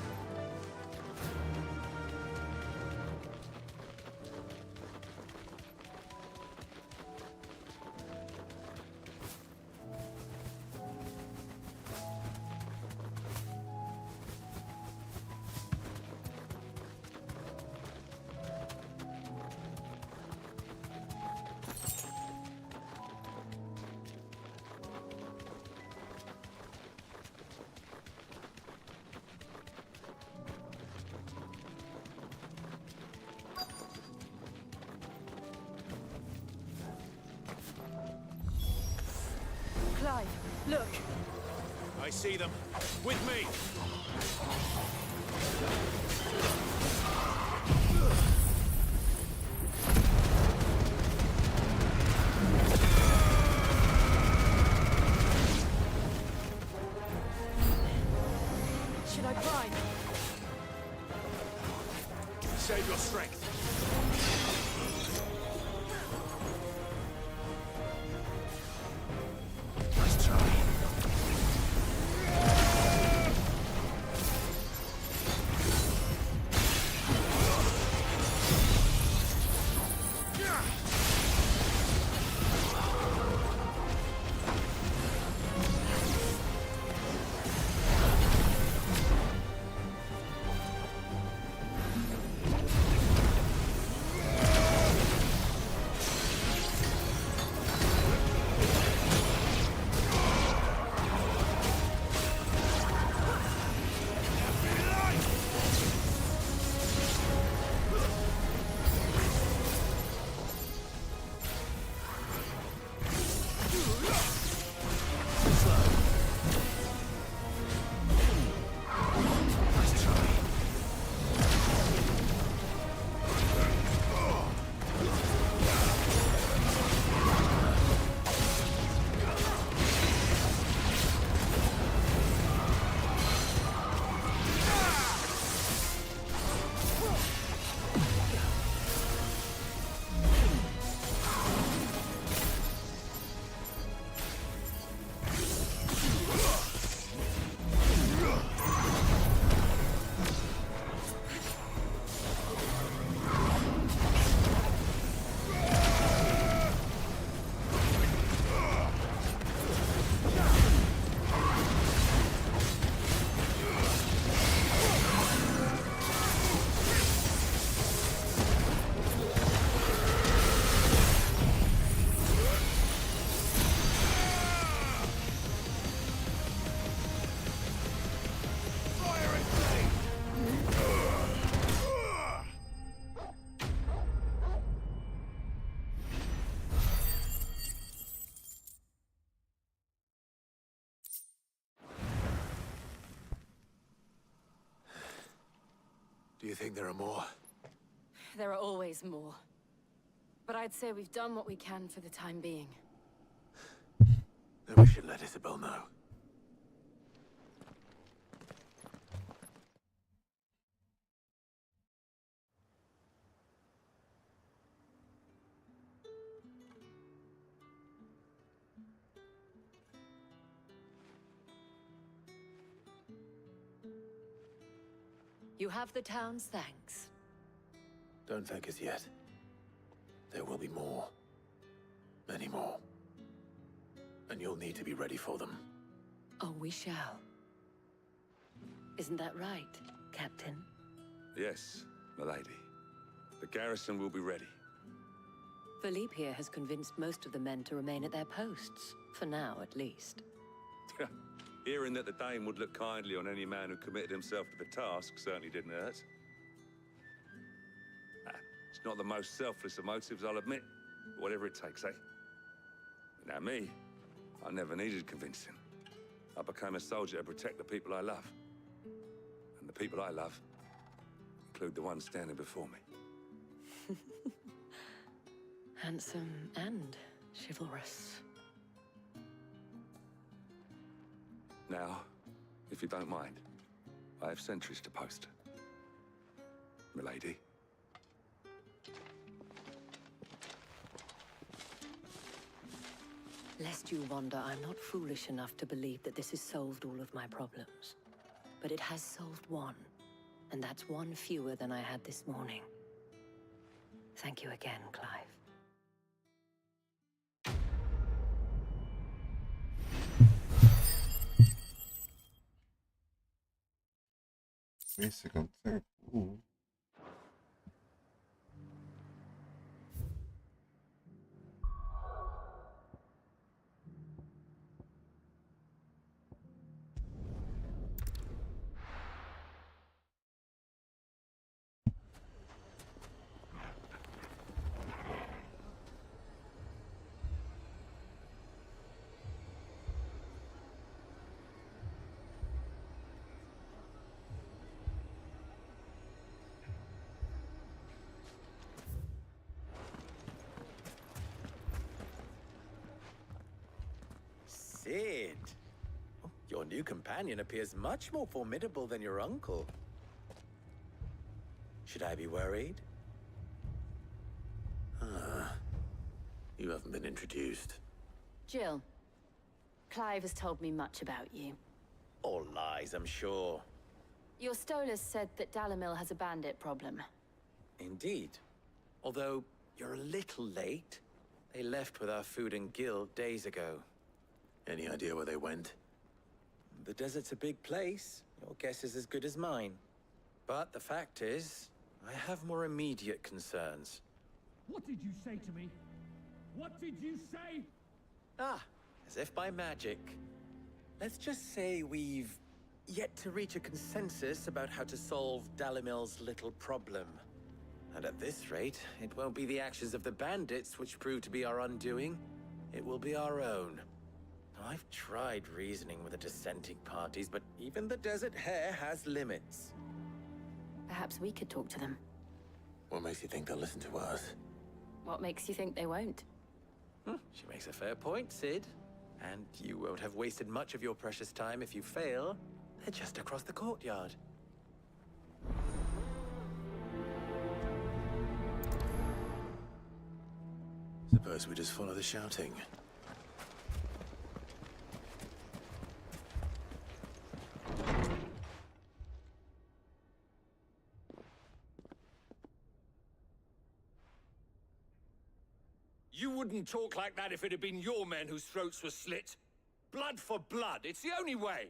Clive, look. I see them. With me! Should I climb? Save your strength. Nice try. think there are more? There are always more. But I'd say we've done what we can for the time being. Then we should let Isabel know. You have the town's thanks. Don't thank us yet. There will be more. Many more. And you'll need to be ready for them. Oh, we shall. Isn't that right, Captain? Yes, milady. The garrison will be ready. Philippe here has convinced most of the men to remain at their posts. For now, at least. Hearing that the Dane would look kindly on any man who committed himself to the task certainly didn't hurt. It's not the most selfless of motives, I'll admit. But whatever it takes, eh? Now me, I never needed convincing. I became a soldier to protect the people I love. And the people I love include the ones standing before me. Handsome and chivalrous. Now, if you don't mind, I have sentries to post. Milady. Lest you wonder, I'm not foolish enough to believe that this has solved all of my problems. But it has solved one, and that's one fewer than I had this morning. Thank you again, Clive. Oui, 55. Ouh. Sid! Your new companion appears much more formidable than your uncle. Should I be worried? You haven't been introduced. Jill, Clive has told me much about you. All lies, I'm sure. Your Stolas said that Dalimil has a bandit problem. Indeed. Although, you're a little late. They left with our food and guild days ago. Any idea where they went? The desert's a big place. Your guess is as good as mine. But the fact is, I have more immediate concerns. What did you say to me? What did you say? Ah, as if by magic. Let's just say we've yet to reach a consensus about how to solve Dalimil's little problem. And at this rate, it won't be the actions of the bandits which prove to be our undoing. It will be our own. I've tried reasoning with the dissenting parties, but even the Desert Hare has limits. Perhaps we could talk to them. What makes you think they'll listen to us? What makes you think they won't? She makes a fair point, Sid. And you won't have wasted much of your precious time if you fail. They're just across the courtyard. Suppose we just follow the shouting. You wouldn't talk like that if it had been your men whose throats were slit. Blood for blood, it's the only way.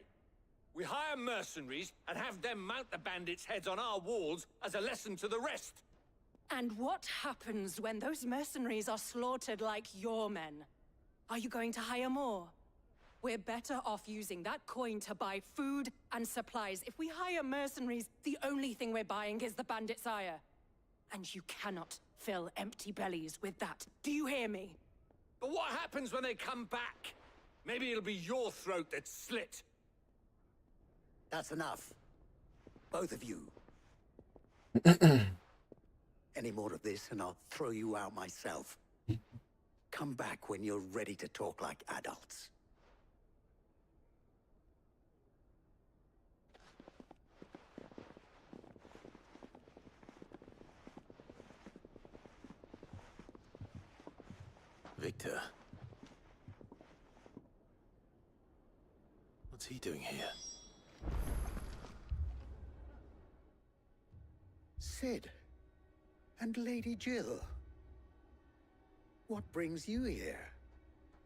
We hire mercenaries and have them mount the bandits' heads on our walls as a lesson to the rest. And what happens when those mercenaries are slaughtered like your men? Are you going to hire more? We're better off using that coin to buy food and supplies. If we hire mercenaries, the only thing we're buying is the bandit's ire. And you cannot fill empty bellies with that. Do you hear me? But what happens when they come back? Maybe it'll be your throat that's slit. That's enough. Both of you. Any more of this and I'll throw you out myself. Come back when you're ready to talk like adults. Victor. What's he doing here? Sid. And Lady Jill. What brings you here?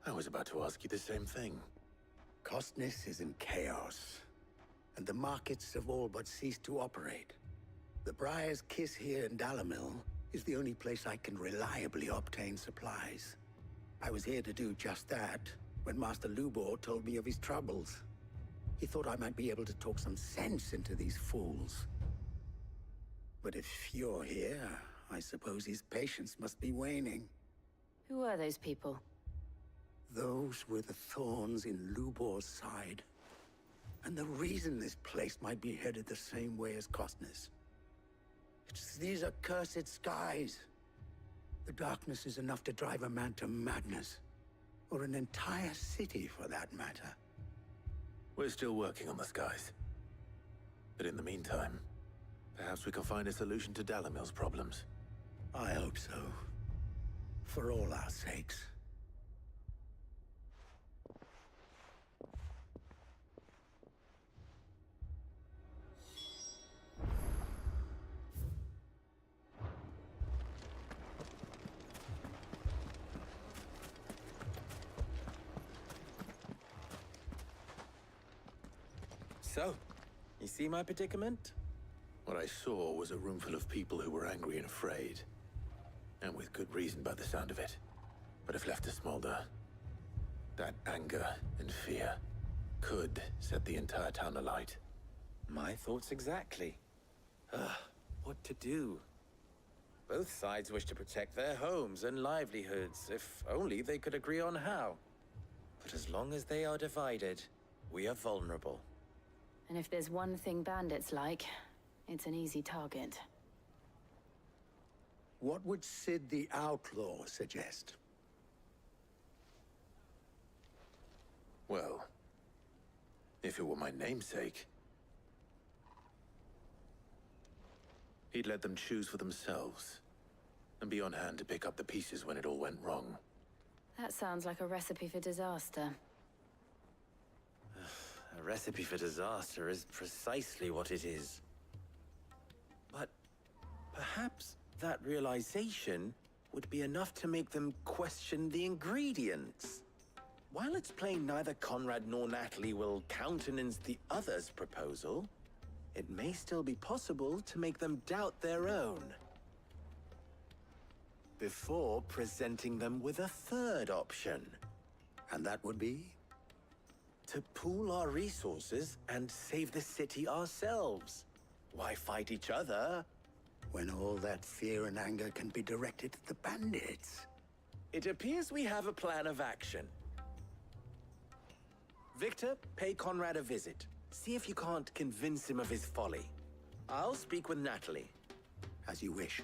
I was about to ask you the same thing. Costness is in chaos, and the markets have all but ceased to operate. The Briar's Kiss here in Dalimil is the only place I can reliably obtain supplies. I was here to do just that when Master Lubor told me of his troubles. He thought I might be able to talk some sense into these fools. But if you're here, I suppose his patience must be waning. Who are those people? Those were the thorns in Lubor's side. And the reason this place might be headed the same way as Costness. It's these accursed skies. The darkness is enough to drive a man to madness. Or an entire city, for that matter. We're still working on the skies. But in the meantime, perhaps we can find a solution to Dalimil's problems. I hope so. For all our sakes. So, you see my predicament? What I saw was a room full of people who were angry and afraid. And with good reason by the sound of it. But if left to smolder, that anger and fear could set the entire town alight. My thoughts exactly. What to do? Both sides wish to protect their homes and livelihoods, if only they could agree on how. But as long as they are divided, we are vulnerable. And if there's one thing bandits like, it's an easy target. What would Sid the Outlaw suggest? Well, if it were my namesake, he'd let them choose for themselves, and be on hand to pick up the pieces when it all went wrong. That sounds like a recipe for disaster. A recipe for disaster is precisely what it is. But perhaps that realization would be enough to make them question the ingredients. While it's plain neither Conrad nor Natalie will countenance the other's proposal, it may still be possible to make them doubt their own. Before presenting them with a third option. And that would be? To pool our resources and save the city ourselves. Why fight each other? When all that fear and anger can be directed at the bandits. It appears we have a plan of action. Victor, pay Conrad a visit. See if you can't convince him of his folly. I'll speak with Natalie. As you wish.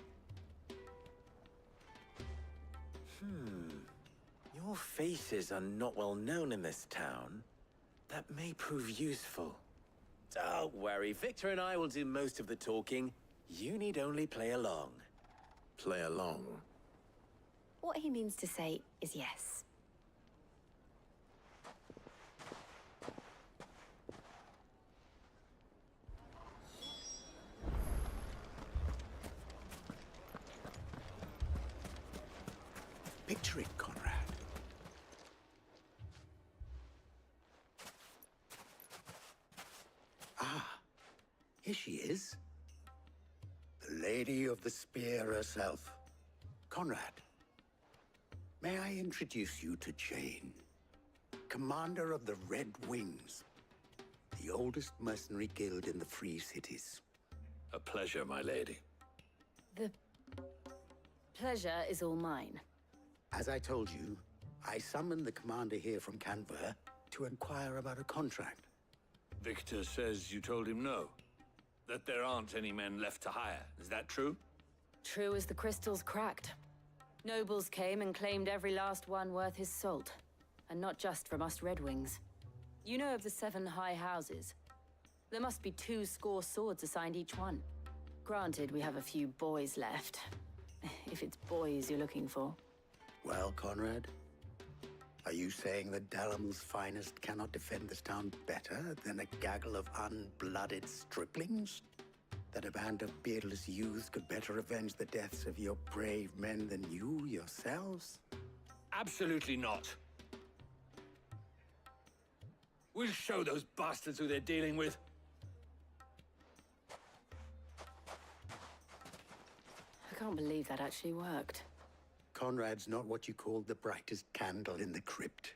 Your faces are not well known in this town. That may prove useful. Don't worry, Victor and I will do most of the talking. You need only play along. Play along? What he means to say is yes. Picture it, Conrad. Here she is. The Lady of the Spear herself. Conrad, may I introduce you to Jane, commander of the Red Wings, the oldest mercenary guild in the Free Cities. A pleasure, my lady. The pleasure is all mine. As I told you, I summoned the commander here from Canberra to inquire about a contract. Victor says you told him no. that there aren't any men left to hire. Is that true? True as the crystals cracked. Nobles came and claimed every last one worth his salt. And not just from us Red Wings. You know of the 7 high houses? There must be 2 swords assigned each one. Granted, we have a few boys left. If it's boys you're looking for. Well, Conrad, are you saying that Dalamel's finest cannot defend this town better than a gaggle of unblooded striplings? That a band of beardless youths could better avenge the deaths of your brave men than you yourselves? Absolutely not. We'll show those bastards who they're dealing with. I can't believe that actually worked. Conrad's not what you called the brightest candle in the crypt.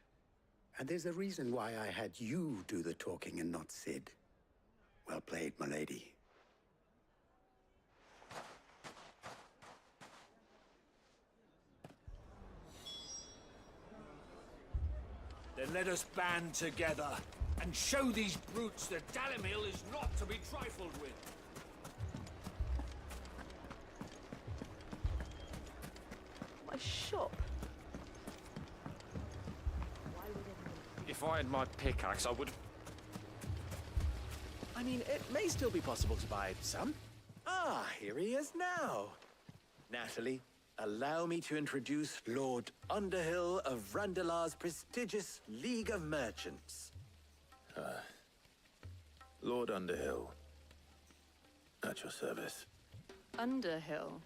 And there's a reason why I had you do the talking and not Sid. Well played, my lady. Then let us band together and show these brutes that Dalimil is not to be trifled with. My shop? If I had my pickaxe, I would... I mean, it may still be possible to buy some. Ah, here he is now. Natalie, allow me to introduce Lord Underhill of Randalar's prestigious League of Merchants. Lord Underhill. At your service. Underhill?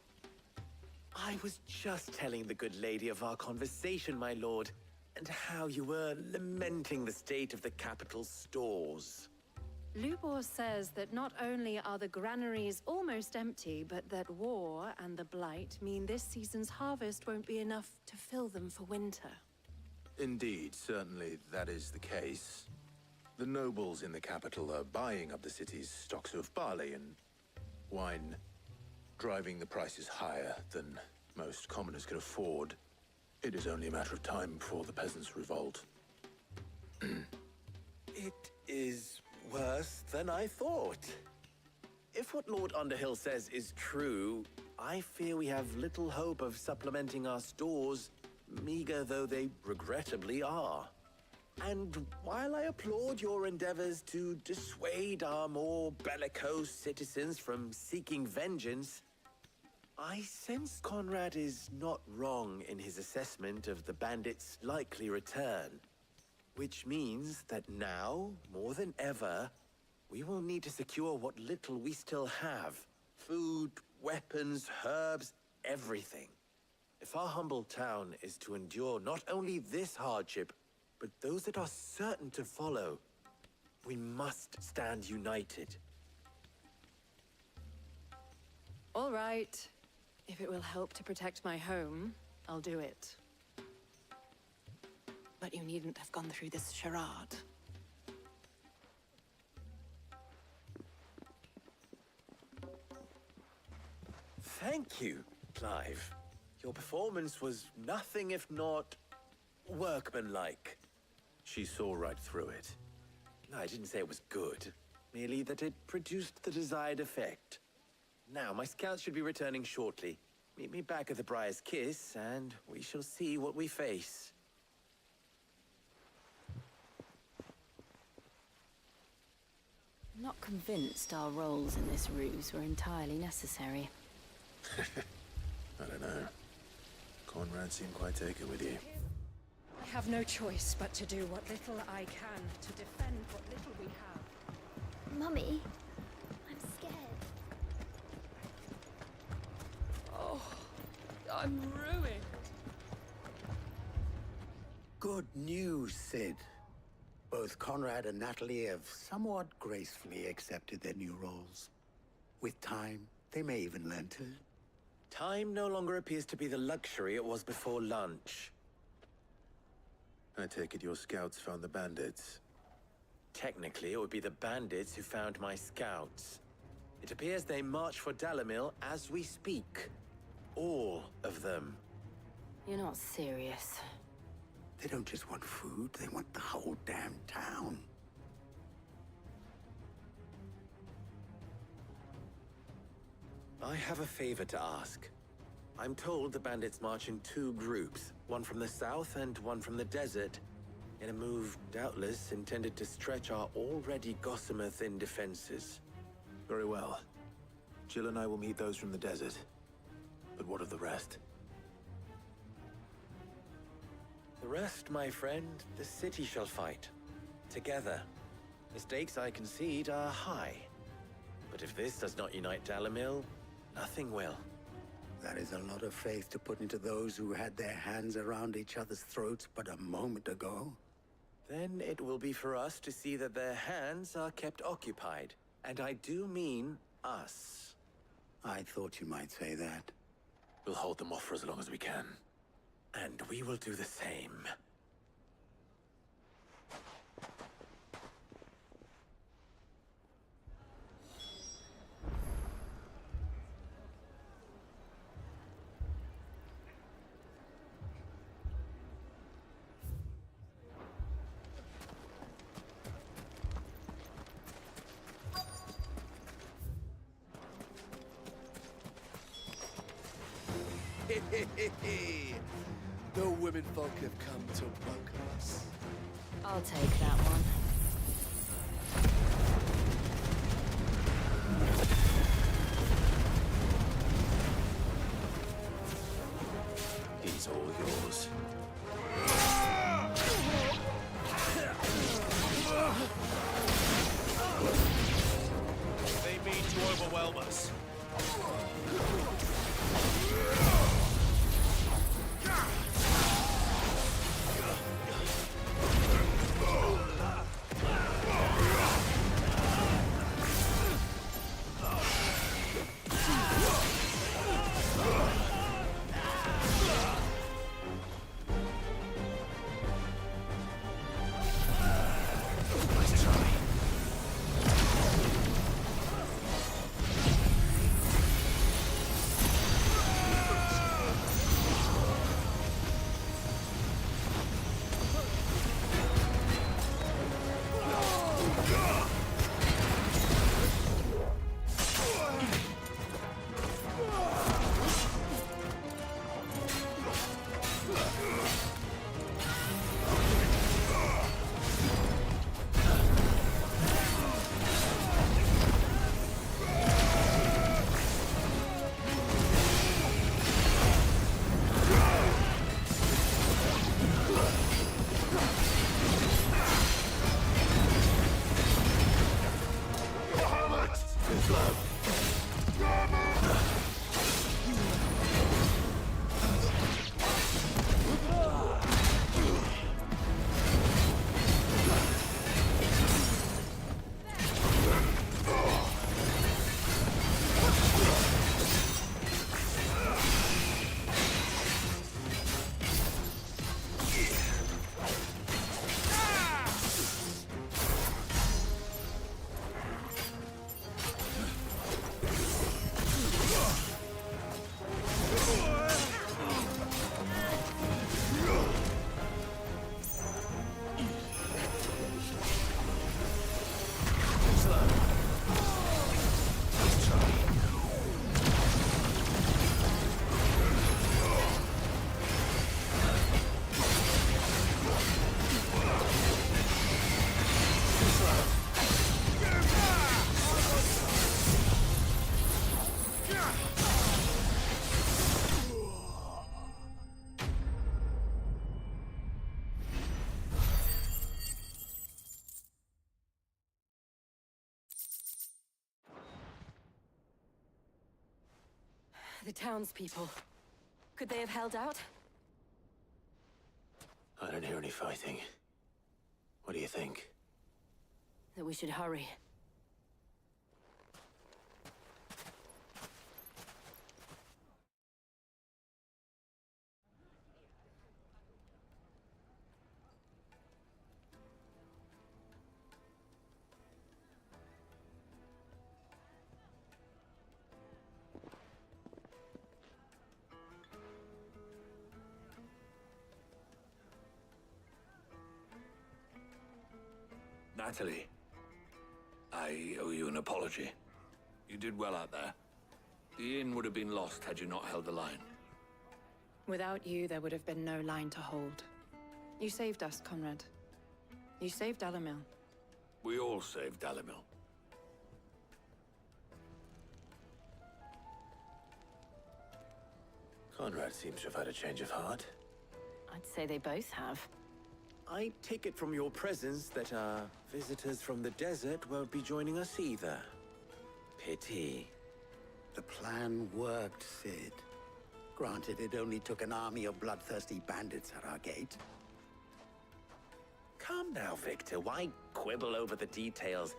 I was just telling the good lady of our conversation, my lord, and how you were lamenting the state of the capital's stores. Lubor says that not only are the granaries almost empty, but that war and the Blight mean this season's harvest won't be enough to fill them for winter. Indeed, certainly that is the case. The nobles in the capital are buying up the city's stocks of barley and wine, driving the prices higher than most commoners can afford. It is only a matter of time before the peasants revolt. It is worse than I thought. If what Lord Underhill says is true, I fear we have little hope of supplementing our stores, meager though they regrettably are. And while I applaud your endeavors to dissuade our more bellicose citizens from seeking vengeance, I sense Conrad is not wrong in his assessment of the bandits' likely return. Which means that now, more than ever, we will need to secure what little we still have. Food, weapons, herbs, everything. If our humble town is to endure not only this hardship, but those that are certain to follow, we must stand united. All right. If it will help to protect my home, I'll do it. But you needn't have gone through this charade. Thank you, Clive. Your performance was nothing if not workmanlike. She saw right through it. No, I didn't say it was good. Merely that it produced the desired effect. Now, my scouts should be returning shortly. Meet me back at the Briar's Kiss, and we shall see what we face. I'm not convinced our roles in this ruse were entirely necessary. I don't know. Conrad seemed quite taken with you. I have no choice but to do what little I can to defend what little we have. Mummy, I'm scared. Oh, I'm ruined. Good news, Sid. Both Conrad and Natalie have somewhat gracefully accepted their new roles. With time, they may even learn to. Time no longer appears to be the luxury it was before lunch. I take it your scouts found the bandits. Technically, it would be the bandits who found my scouts. It appears they march for Dalimil as we speak. All of them. You're not serious. They don't just want food, they want the whole damn town. I have a favor to ask. I'm told the bandits march in 2 groups, one from the south and one from the desert, in a move doubtless intended to stretch our already gossamer-thin defenses. Very well. Jill and I will meet those from the desert. But what of the rest? The rest, my friend, the city shall fight. Together. The stakes, I concede, are high. But if this does not unite Dalimil, nothing will. That is a lot of faith to put into those who had their hands around each other's throats but a moment ago. Then it will be for us to see that their hands are kept occupied. And I do mean us. I thought you might say that. We'll hold them off for as long as we can. And we will do the same. The women folk have come to welcome us. I'll take that one. He's all yours. They mean to overwhelm us. The townspeople. Could they have held out? I don't hear any fighting. What do you think? That we should hurry. Natalie, I owe you an apology. You did well out there. The inn would have been lost had you not held the line. Without you, there would have been no line to hold. You saved us, Conrad. You saved Dalimil. We all saved Dalimil. Conrad seems to have had a change of heart. I'd say they both have. I take it from your presence that our visitors from the desert won't be joining us either. Pity. The plan worked, Sid. Granted, it only took an army of bloodthirsty bandits at our gate. Calm now, Victor. Why quibble over the details?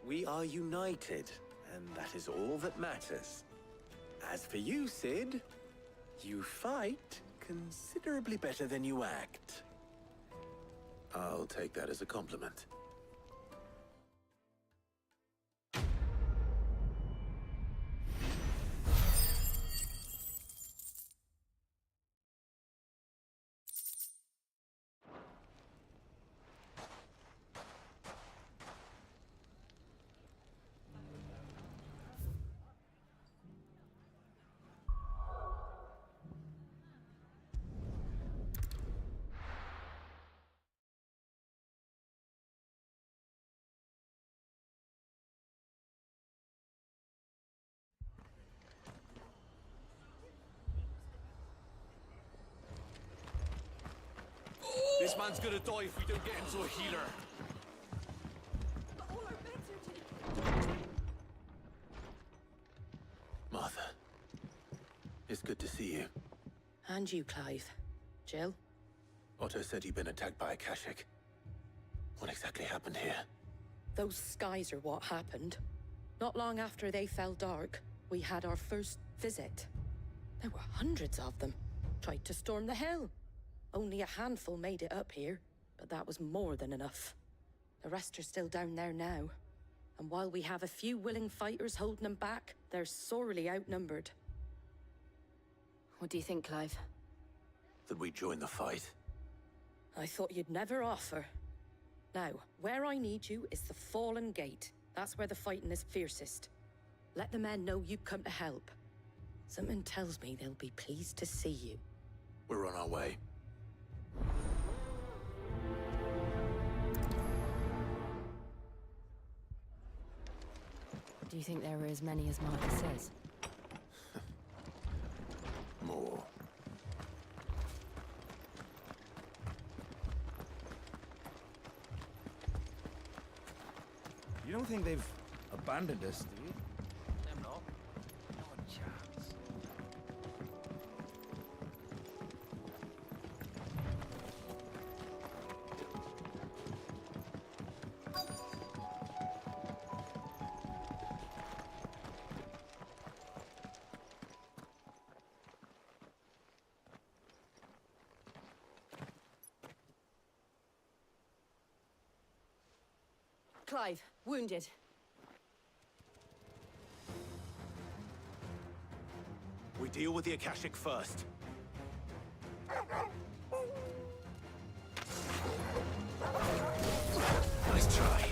We are united, and that is all that matters. As for you, Sid, you fight considerably better than you act. I'll take that as a compliment. This man's gonna die if we don't get him to a healer. Martha, it's good to see you. And you, Clive. Jill? Otto said you'd been attacked by a Kashik. What exactly happened here? Those skies are what happened. Not long after they fell dark, we had our first visit. There were hundreds of them. Tried to storm the hill. Only a handful made it up here, but that was more than enough. The rest are still down there now. And while we have a few willing fighters holding them back, they're sorely outnumbered. What do you think, Clive? That we join the fight? I thought you'd never offer. Now, where I need you is the Fallen Gate. That's where the fighting is fiercest. Let the men know you come to help. Something tells me they'll be pleased to see you. We're on our way. Do you think there were as many as Martha says? More. You don't think they've abandoned us, do you? Them not. Not a chance. Clive, wounded. We deal with the Akashic first. Nice try.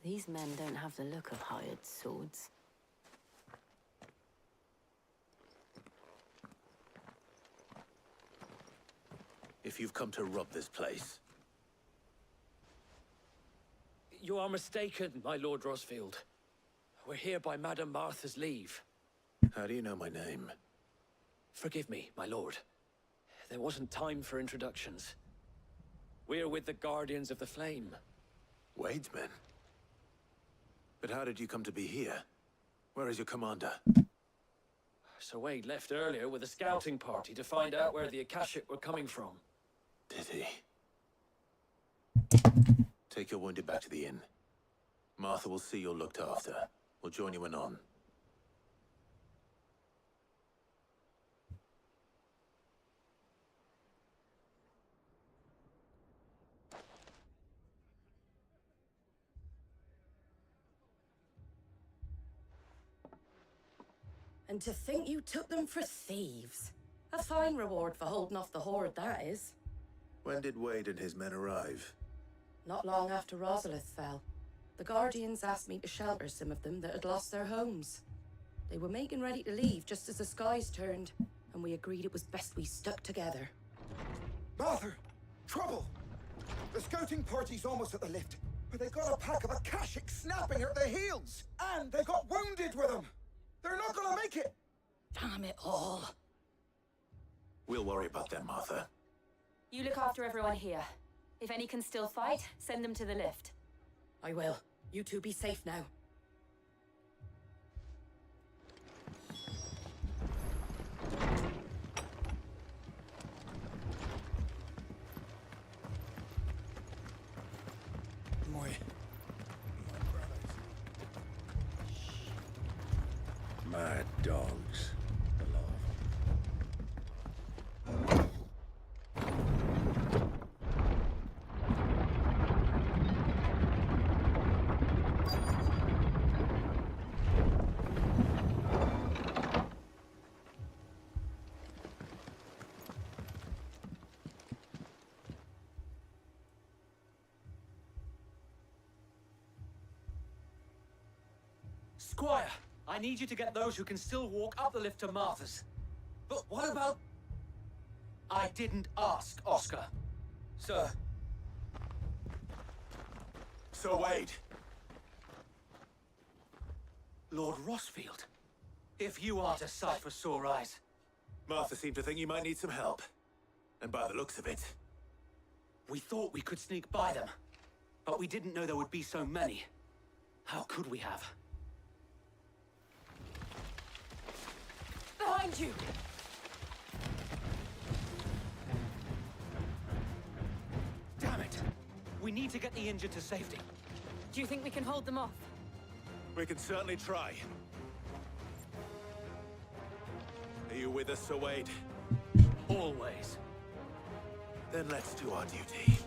These men don't have the look of hired swords. If if you've come to rob this place. You are mistaken, my Lord Rosfield. We're here by Madame Martha's leave. How do you know my name? Forgive me, my lord. There wasn't time for introductions. We're with the Guardians of the Flame. Wade's men? But how did you come to be here? Where is your commander? Sir Wade left earlier with a scouting party to find out where the Akashic were coming from. Did he? Take your wounded back to the inn. Martha will see you're looked after. We'll join you anon. And to think you took them for thieves. A fine reward for holding off the horde, that is. When did Wade and his men arrive? Not long after Rosalith fell. The Guardians asked me to shelter some of them that had lost their homes. They were making ready to leave just as the skies turned, and we agreed it was best we stuck together. Martha! Trouble! The scouting party's almost at the lift, but they got a pack of Akashic snapping at their heels! And they got wounded with them! They're not gonna make it! Damn it all. We'll worry about them, Martha. You look after everyone here. If any can still fight, send them to the lift. I will. You two be safe now. Mad dogs. Squire, I need you to get those who can still walk up the lift to Martha's. But what about... I didn't ask, Oscar. Sir. Sir Wade! Lord Rosfield, if you aren't a sight for sore eyes. Martha seemed to think you might need some help. And by the looks of it... We thought we could sneak by them, but we didn't know there would be so many. How could we have? Behind you! Damn it! We need to get the injured to safety. Do you think we can hold them off? We can certainly try. Are you with us, Sir Wade? Always. Then let's do our duty.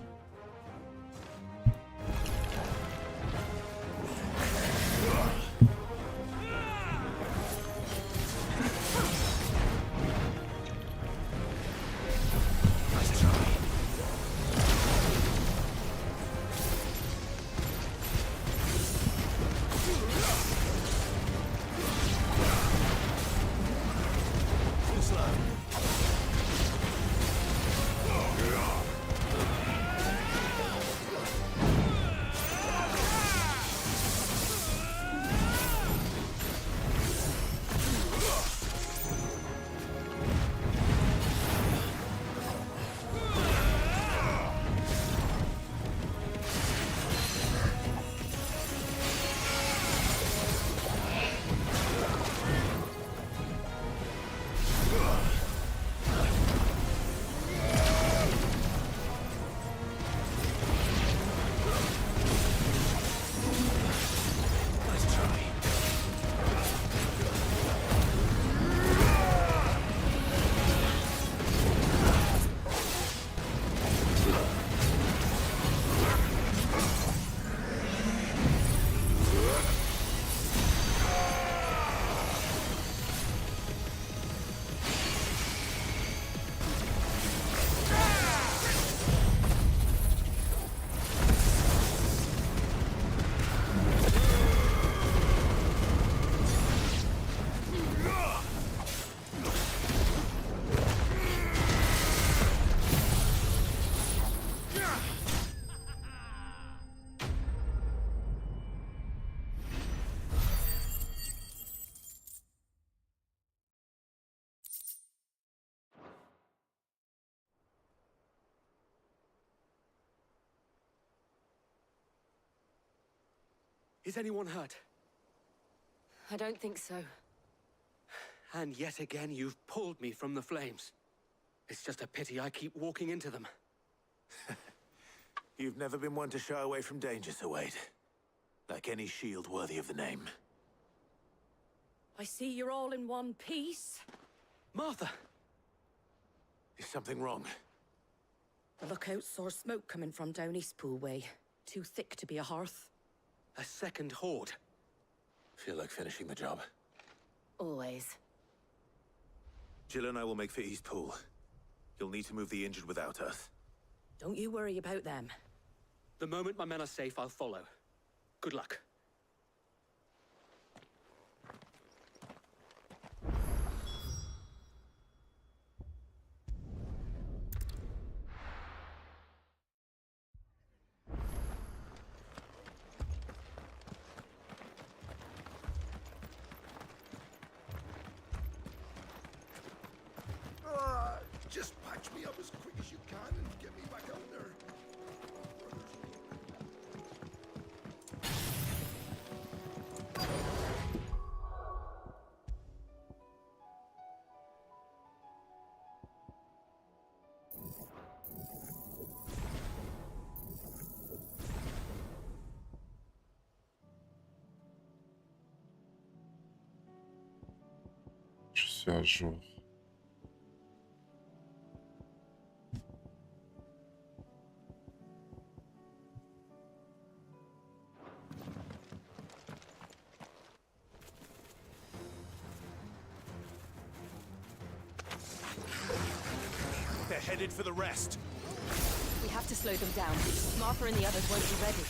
Is anyone hurt? I don't think so. And yet again, you've pulled me from the flames. It's just a pity I keep walking into them. You've never been one to shy away from danger, Sir Wade. Like any shield worthy of the name. I see you're all in one piece. Martha! Is something wrong? The lookout saw smoke coming from down Eastpool way. Too thick to be a hearth. A second horde. Feel like finishing the job? Always. Jill and I will make for Eastpool. You'll need to move the injured without us. Don't you worry about them. The moment my men are safe, I'll follow. Good luck. Just patch me up as quick as you can and get me back out there. Je suis à jour. They're headed for the rest. We have to slow them down. Martha and the others won't be ready.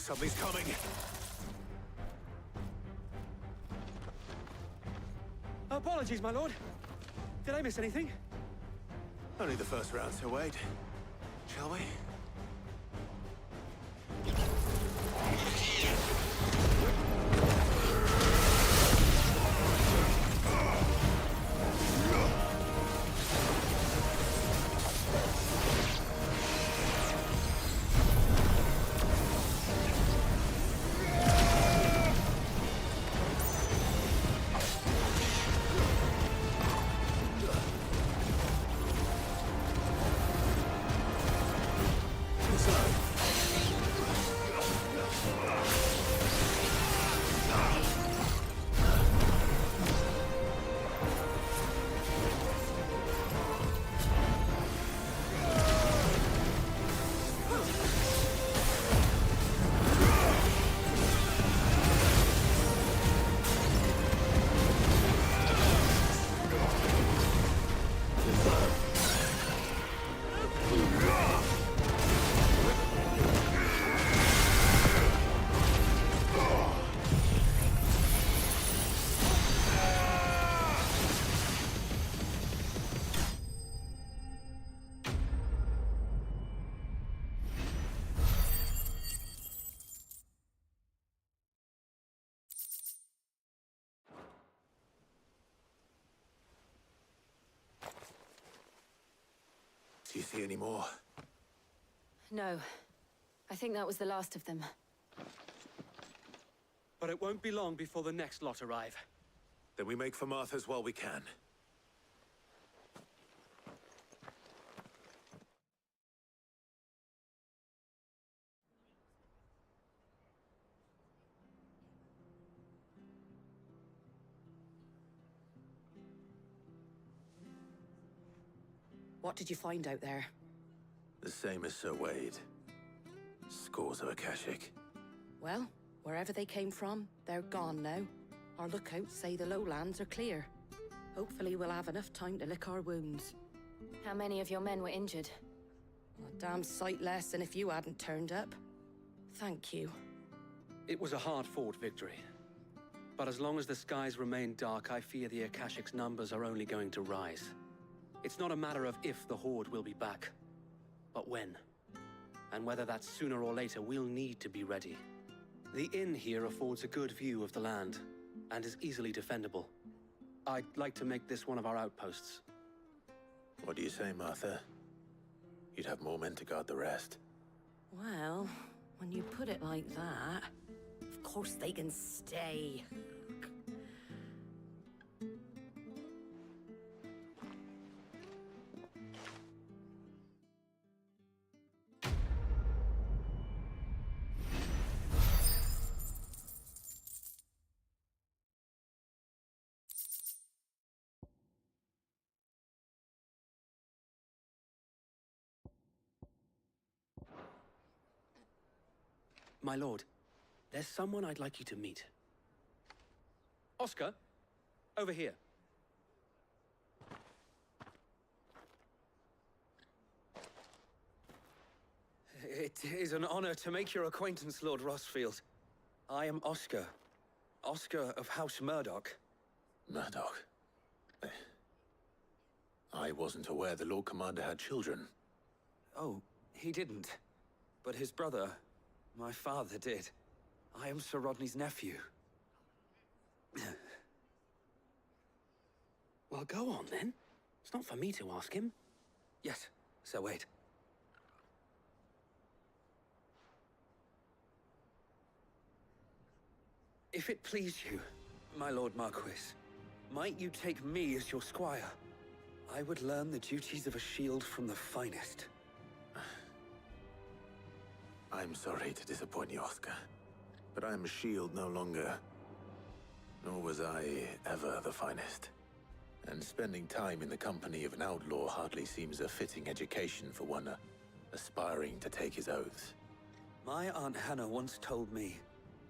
Something's coming. Apologies, my lord. Did I miss anything? Only the first round, Sir Wade. Shall we? Do you see any more? No. I think that was the last of them. But it won't be long before the next lot arrive. Then we make for Martha's while we can. What did you find out there? The same as Sir Wade. Scores of Akashic. Well, wherever they came from, they're gone now. Our lookouts say the lowlands are clear. Hopefully we'll have enough time to lick our wounds. How many of your men were injured? A damn sight less than if you hadn't turned up. Thank you. It was a hard-fought victory. But as long as the skies remain dark, I fear the Akashic's numbers are only going to rise. It's not a matter of if the Horde will be back, but when. And whether that's sooner or later, we'll need to be ready. The inn here affords a good view of the land, and is easily defendable. I'd like to make this one of our outposts. What do you say, Martha? You'd have more men to guard the rest. Well, when you put it like that, of course they can stay. My lord, there's someone I'd like you to meet. Oscar, over here. It is an honor to make your acquaintance, Lord Rossfield. I am Oscar. Oscar of House Murdoch. Murdoch? I wasn't aware the Lord Commander had children. Oh, he didn't. But his brother, my father, did. I am Sir Rodney's nephew. Well, go on then. It's not for me to ask him. Yes, Sir Wade. If it please you, my Lord Marquis, might you take me as your squire? I would learn the duties of a shield from the finest. I'm sorry to disappoint you, Oscar. But I am a shield no longer. Nor was I ever the finest. And spending time in the company of an outlaw hardly seems a fitting education for one aspiring to take his oaths. My Aunt Hannah once told me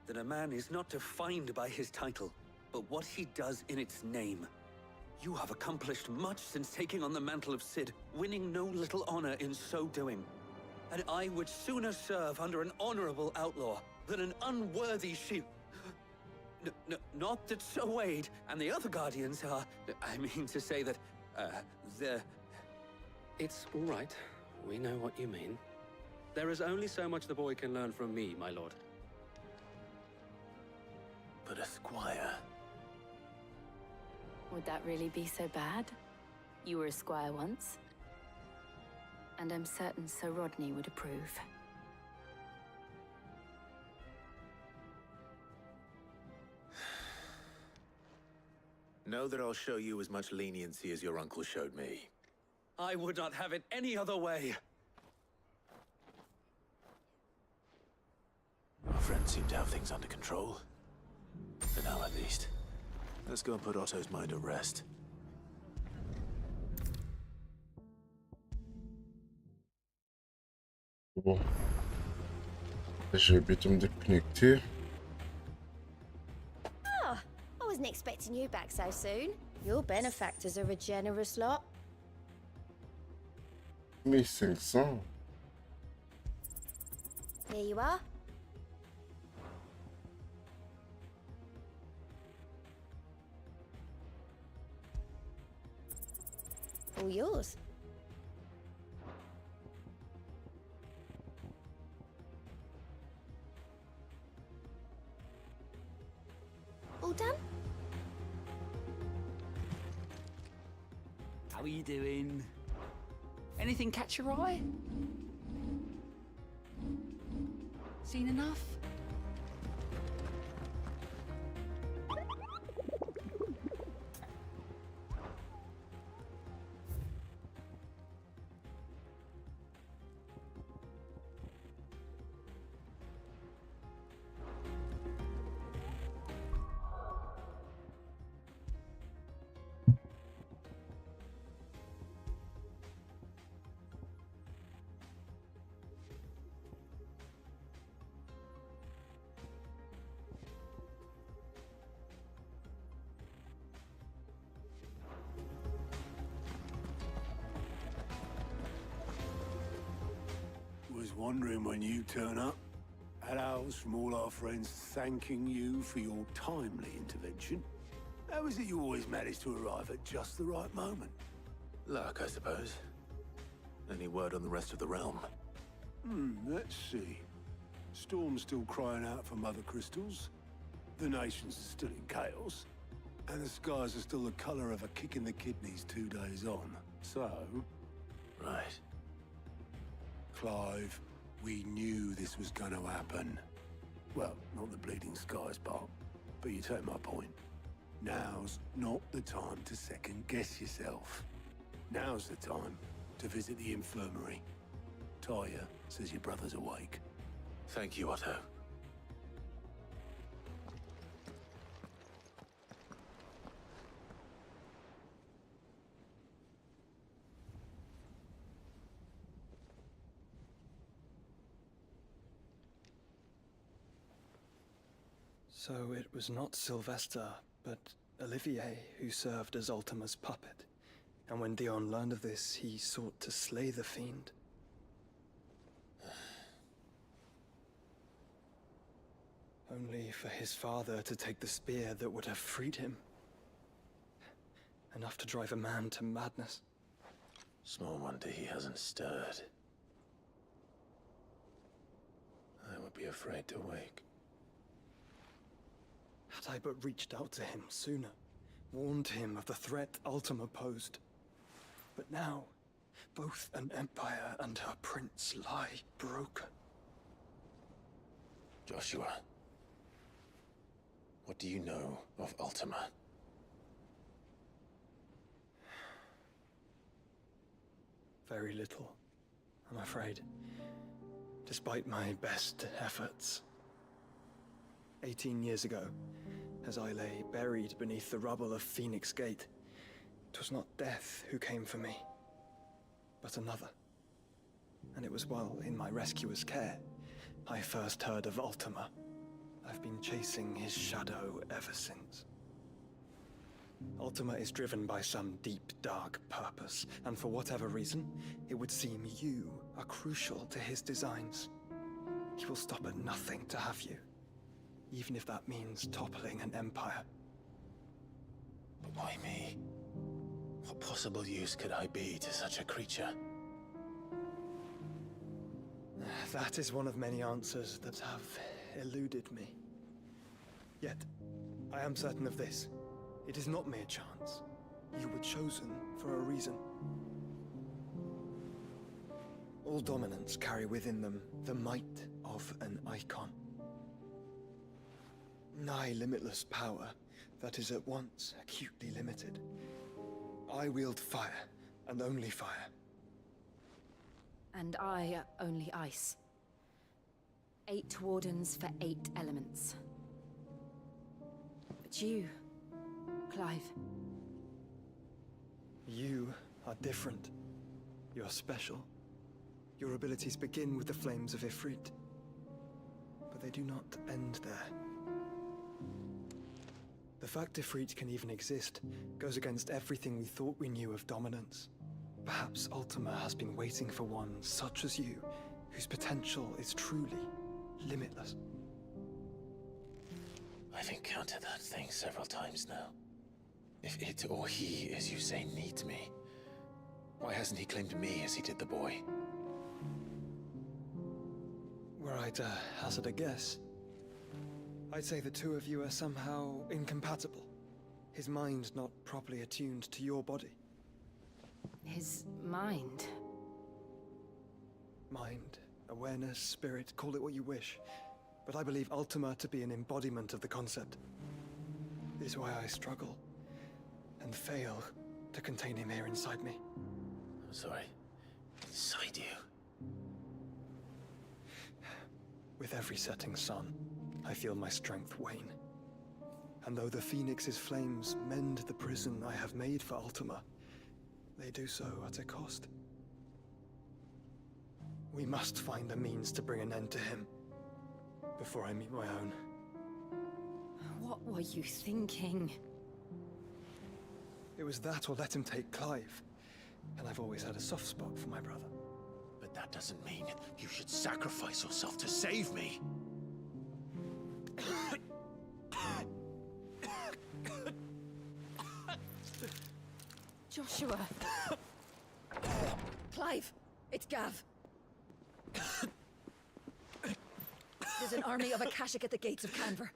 that a man is not defined by his title, but what he does in its name. You have accomplished much since taking on the mantle of Cid, winning no little honor in so doing. And I would sooner serve under an honorable outlaw than an unworthy shield. Not that Sir Wade and the other Guardians are... I mean to say that, they're... It's all right. We know what you mean. There is only so much the boy can learn from me, my lord. But a squire... Would that really be so bad? You were a squire once. And I'm certain Sir Rodney would approve. Know that I'll show you as much leniency as your uncle showed me. I would not have it any other way. Our friends seem to have things under control. For now, at least. Let's go and put Otto's mind at rest. Bon. J'ai le béton déconnecté. Ah, I wasn't expecting you back so soon. Your benefactors are a generous lot. 1500. Here you are. All yours. All done? How are you doing? Anything catch your eye? Seen enough? Was wondering when you turn up. Had owls from all our friends thanking you for your timely intervention. How is it you always manage to arrive at just the right moment? Luck, I suppose. Any word on the rest of the realm? Let's see. Storm's still crying out for mother crystals. The nations are still in chaos. And the skies are still the color of a kick in the kidneys 2 days on. So... Right. Clive, we knew this was going to happen. Well, not the bleeding skies part, but you take my point. Now's not the time to second-guess yourself. Now's the time to visit the infirmary. Talia says your brother's awake. Thank you, Otto. So it was not Sylvester, but Olivier who served as Ultima's puppet. And when Dion learned of this, he sought to slay the fiend. Only for his father to take the spear that would have freed him. Enough to drive a man to madness. Small wonder he hasn't stirred. I would be afraid to wake. Had I but reached out to him sooner, warned him of the threat Ultima posed. But now, both an empire and her prince lie broken. Joshua, what do you know of Ultima? Very little, I'm afraid. Despite my best efforts. 18 years ago, as I lay buried beneath the rubble of Phoenix Gate, 'twas not death who came for me, but another. And it was while in my rescuer's care, I first heard of Ultima. I've been chasing his shadow ever since. Ultima is driven by some deep, dark purpose, and for whatever reason, it would seem you are crucial to his designs. He will stop at nothing to have you, even if that means toppling an empire. But why me? What possible use could I be to such a creature? That is one of many answers that have eluded me. Yet, I am certain of this. It is not mere chance. You were chosen for a reason. All dominants carry within them the might of an icon. Nigh limitless power that is at once acutely limited. I wield fire, and only fire. And I only ice. 8 wardens for 8 elements. But you, Clive. You are different. You're special. Your abilities begin with the flames of Ifrit. But they do not end there. The fact Ifrit can even exist goes against everything we thought we knew of dominance. Perhaps Ultima has been waiting for one such as you, whose potential is truly limitless. I've encountered that thing several times now. If it or he, as you say, needs me, why hasn't he claimed me as he did the boy? Were I to hazard a guess, I'd say the two of you are somehow incompatible. His mind not properly attuned to your body. His mind? mind, awareness, spirit, call it what you wish. But I believe Ultima to be an embodiment of the concept. This is why I struggle and fail to contain him here inside me. I'm sorry. Inside you? With every setting sun, I feel my strength wane. And though the Phoenix's flames mend the prison I have made for Ultima, they do so at a cost. We must find a means to bring an end to him before I meet my own. What were you thinking? It was that or let him take Clive. And I've always had a soft spot for my brother. But that doesn't mean you should sacrifice yourself to save me. Joshua! Clive! It's Gav! There's an army of Akashic at the gates of Canver.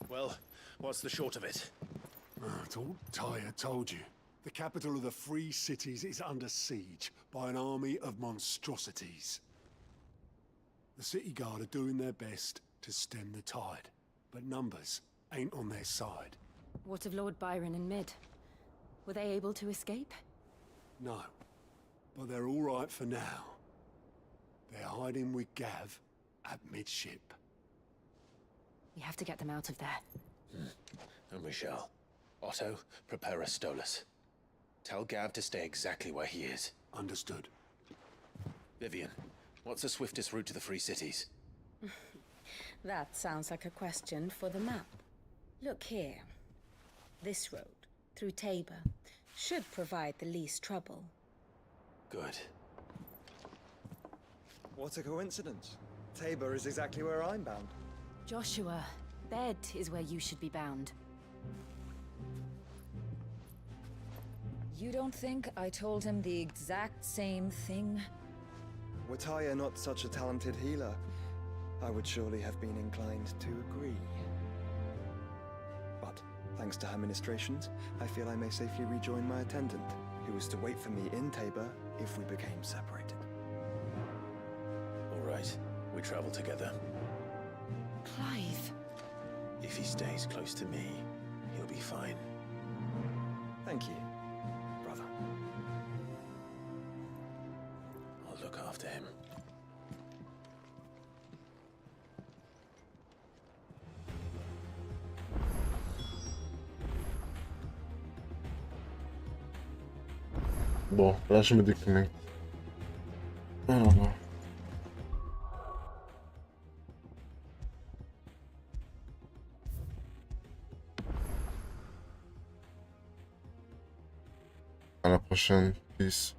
Well, what's the short of it? I thought Tyre told you. The capital of the Free Cities is under siege by an army of monstrosities. The city guard are doing their best to stem the tide, but numbers ain't on their side. What of Lord Byron and Mid? Were they able to escape? No, but they're all right for now. They're hiding with Gav at midship. We have to get them out of there. And we shall. Otto, prepare a Stolas. Tell Gav to stay exactly where he is. Understood. Vivian, what's the swiftest route to the Free Cities? That sounds like a question for the map. Look here. This road, through Tabor, should provide the least trouble. Good. What a coincidence. Tabor is exactly where I'm bound. Joshua, Bed is where you should be bound. You don't think I told him the exact same thing? Were Tyre not such a talented healer, I would surely have been inclined to agree. But, thanks to her ministrations, I feel I may safely rejoin my attendant, who was to wait for me in Tabor if we became separated. All right, we travel together. Clive! If he stays close to me, he'll be fine. Thank you, brother. I'll look after him. Bon, là je me déconnecte. Alors là. À la prochaine. Peace.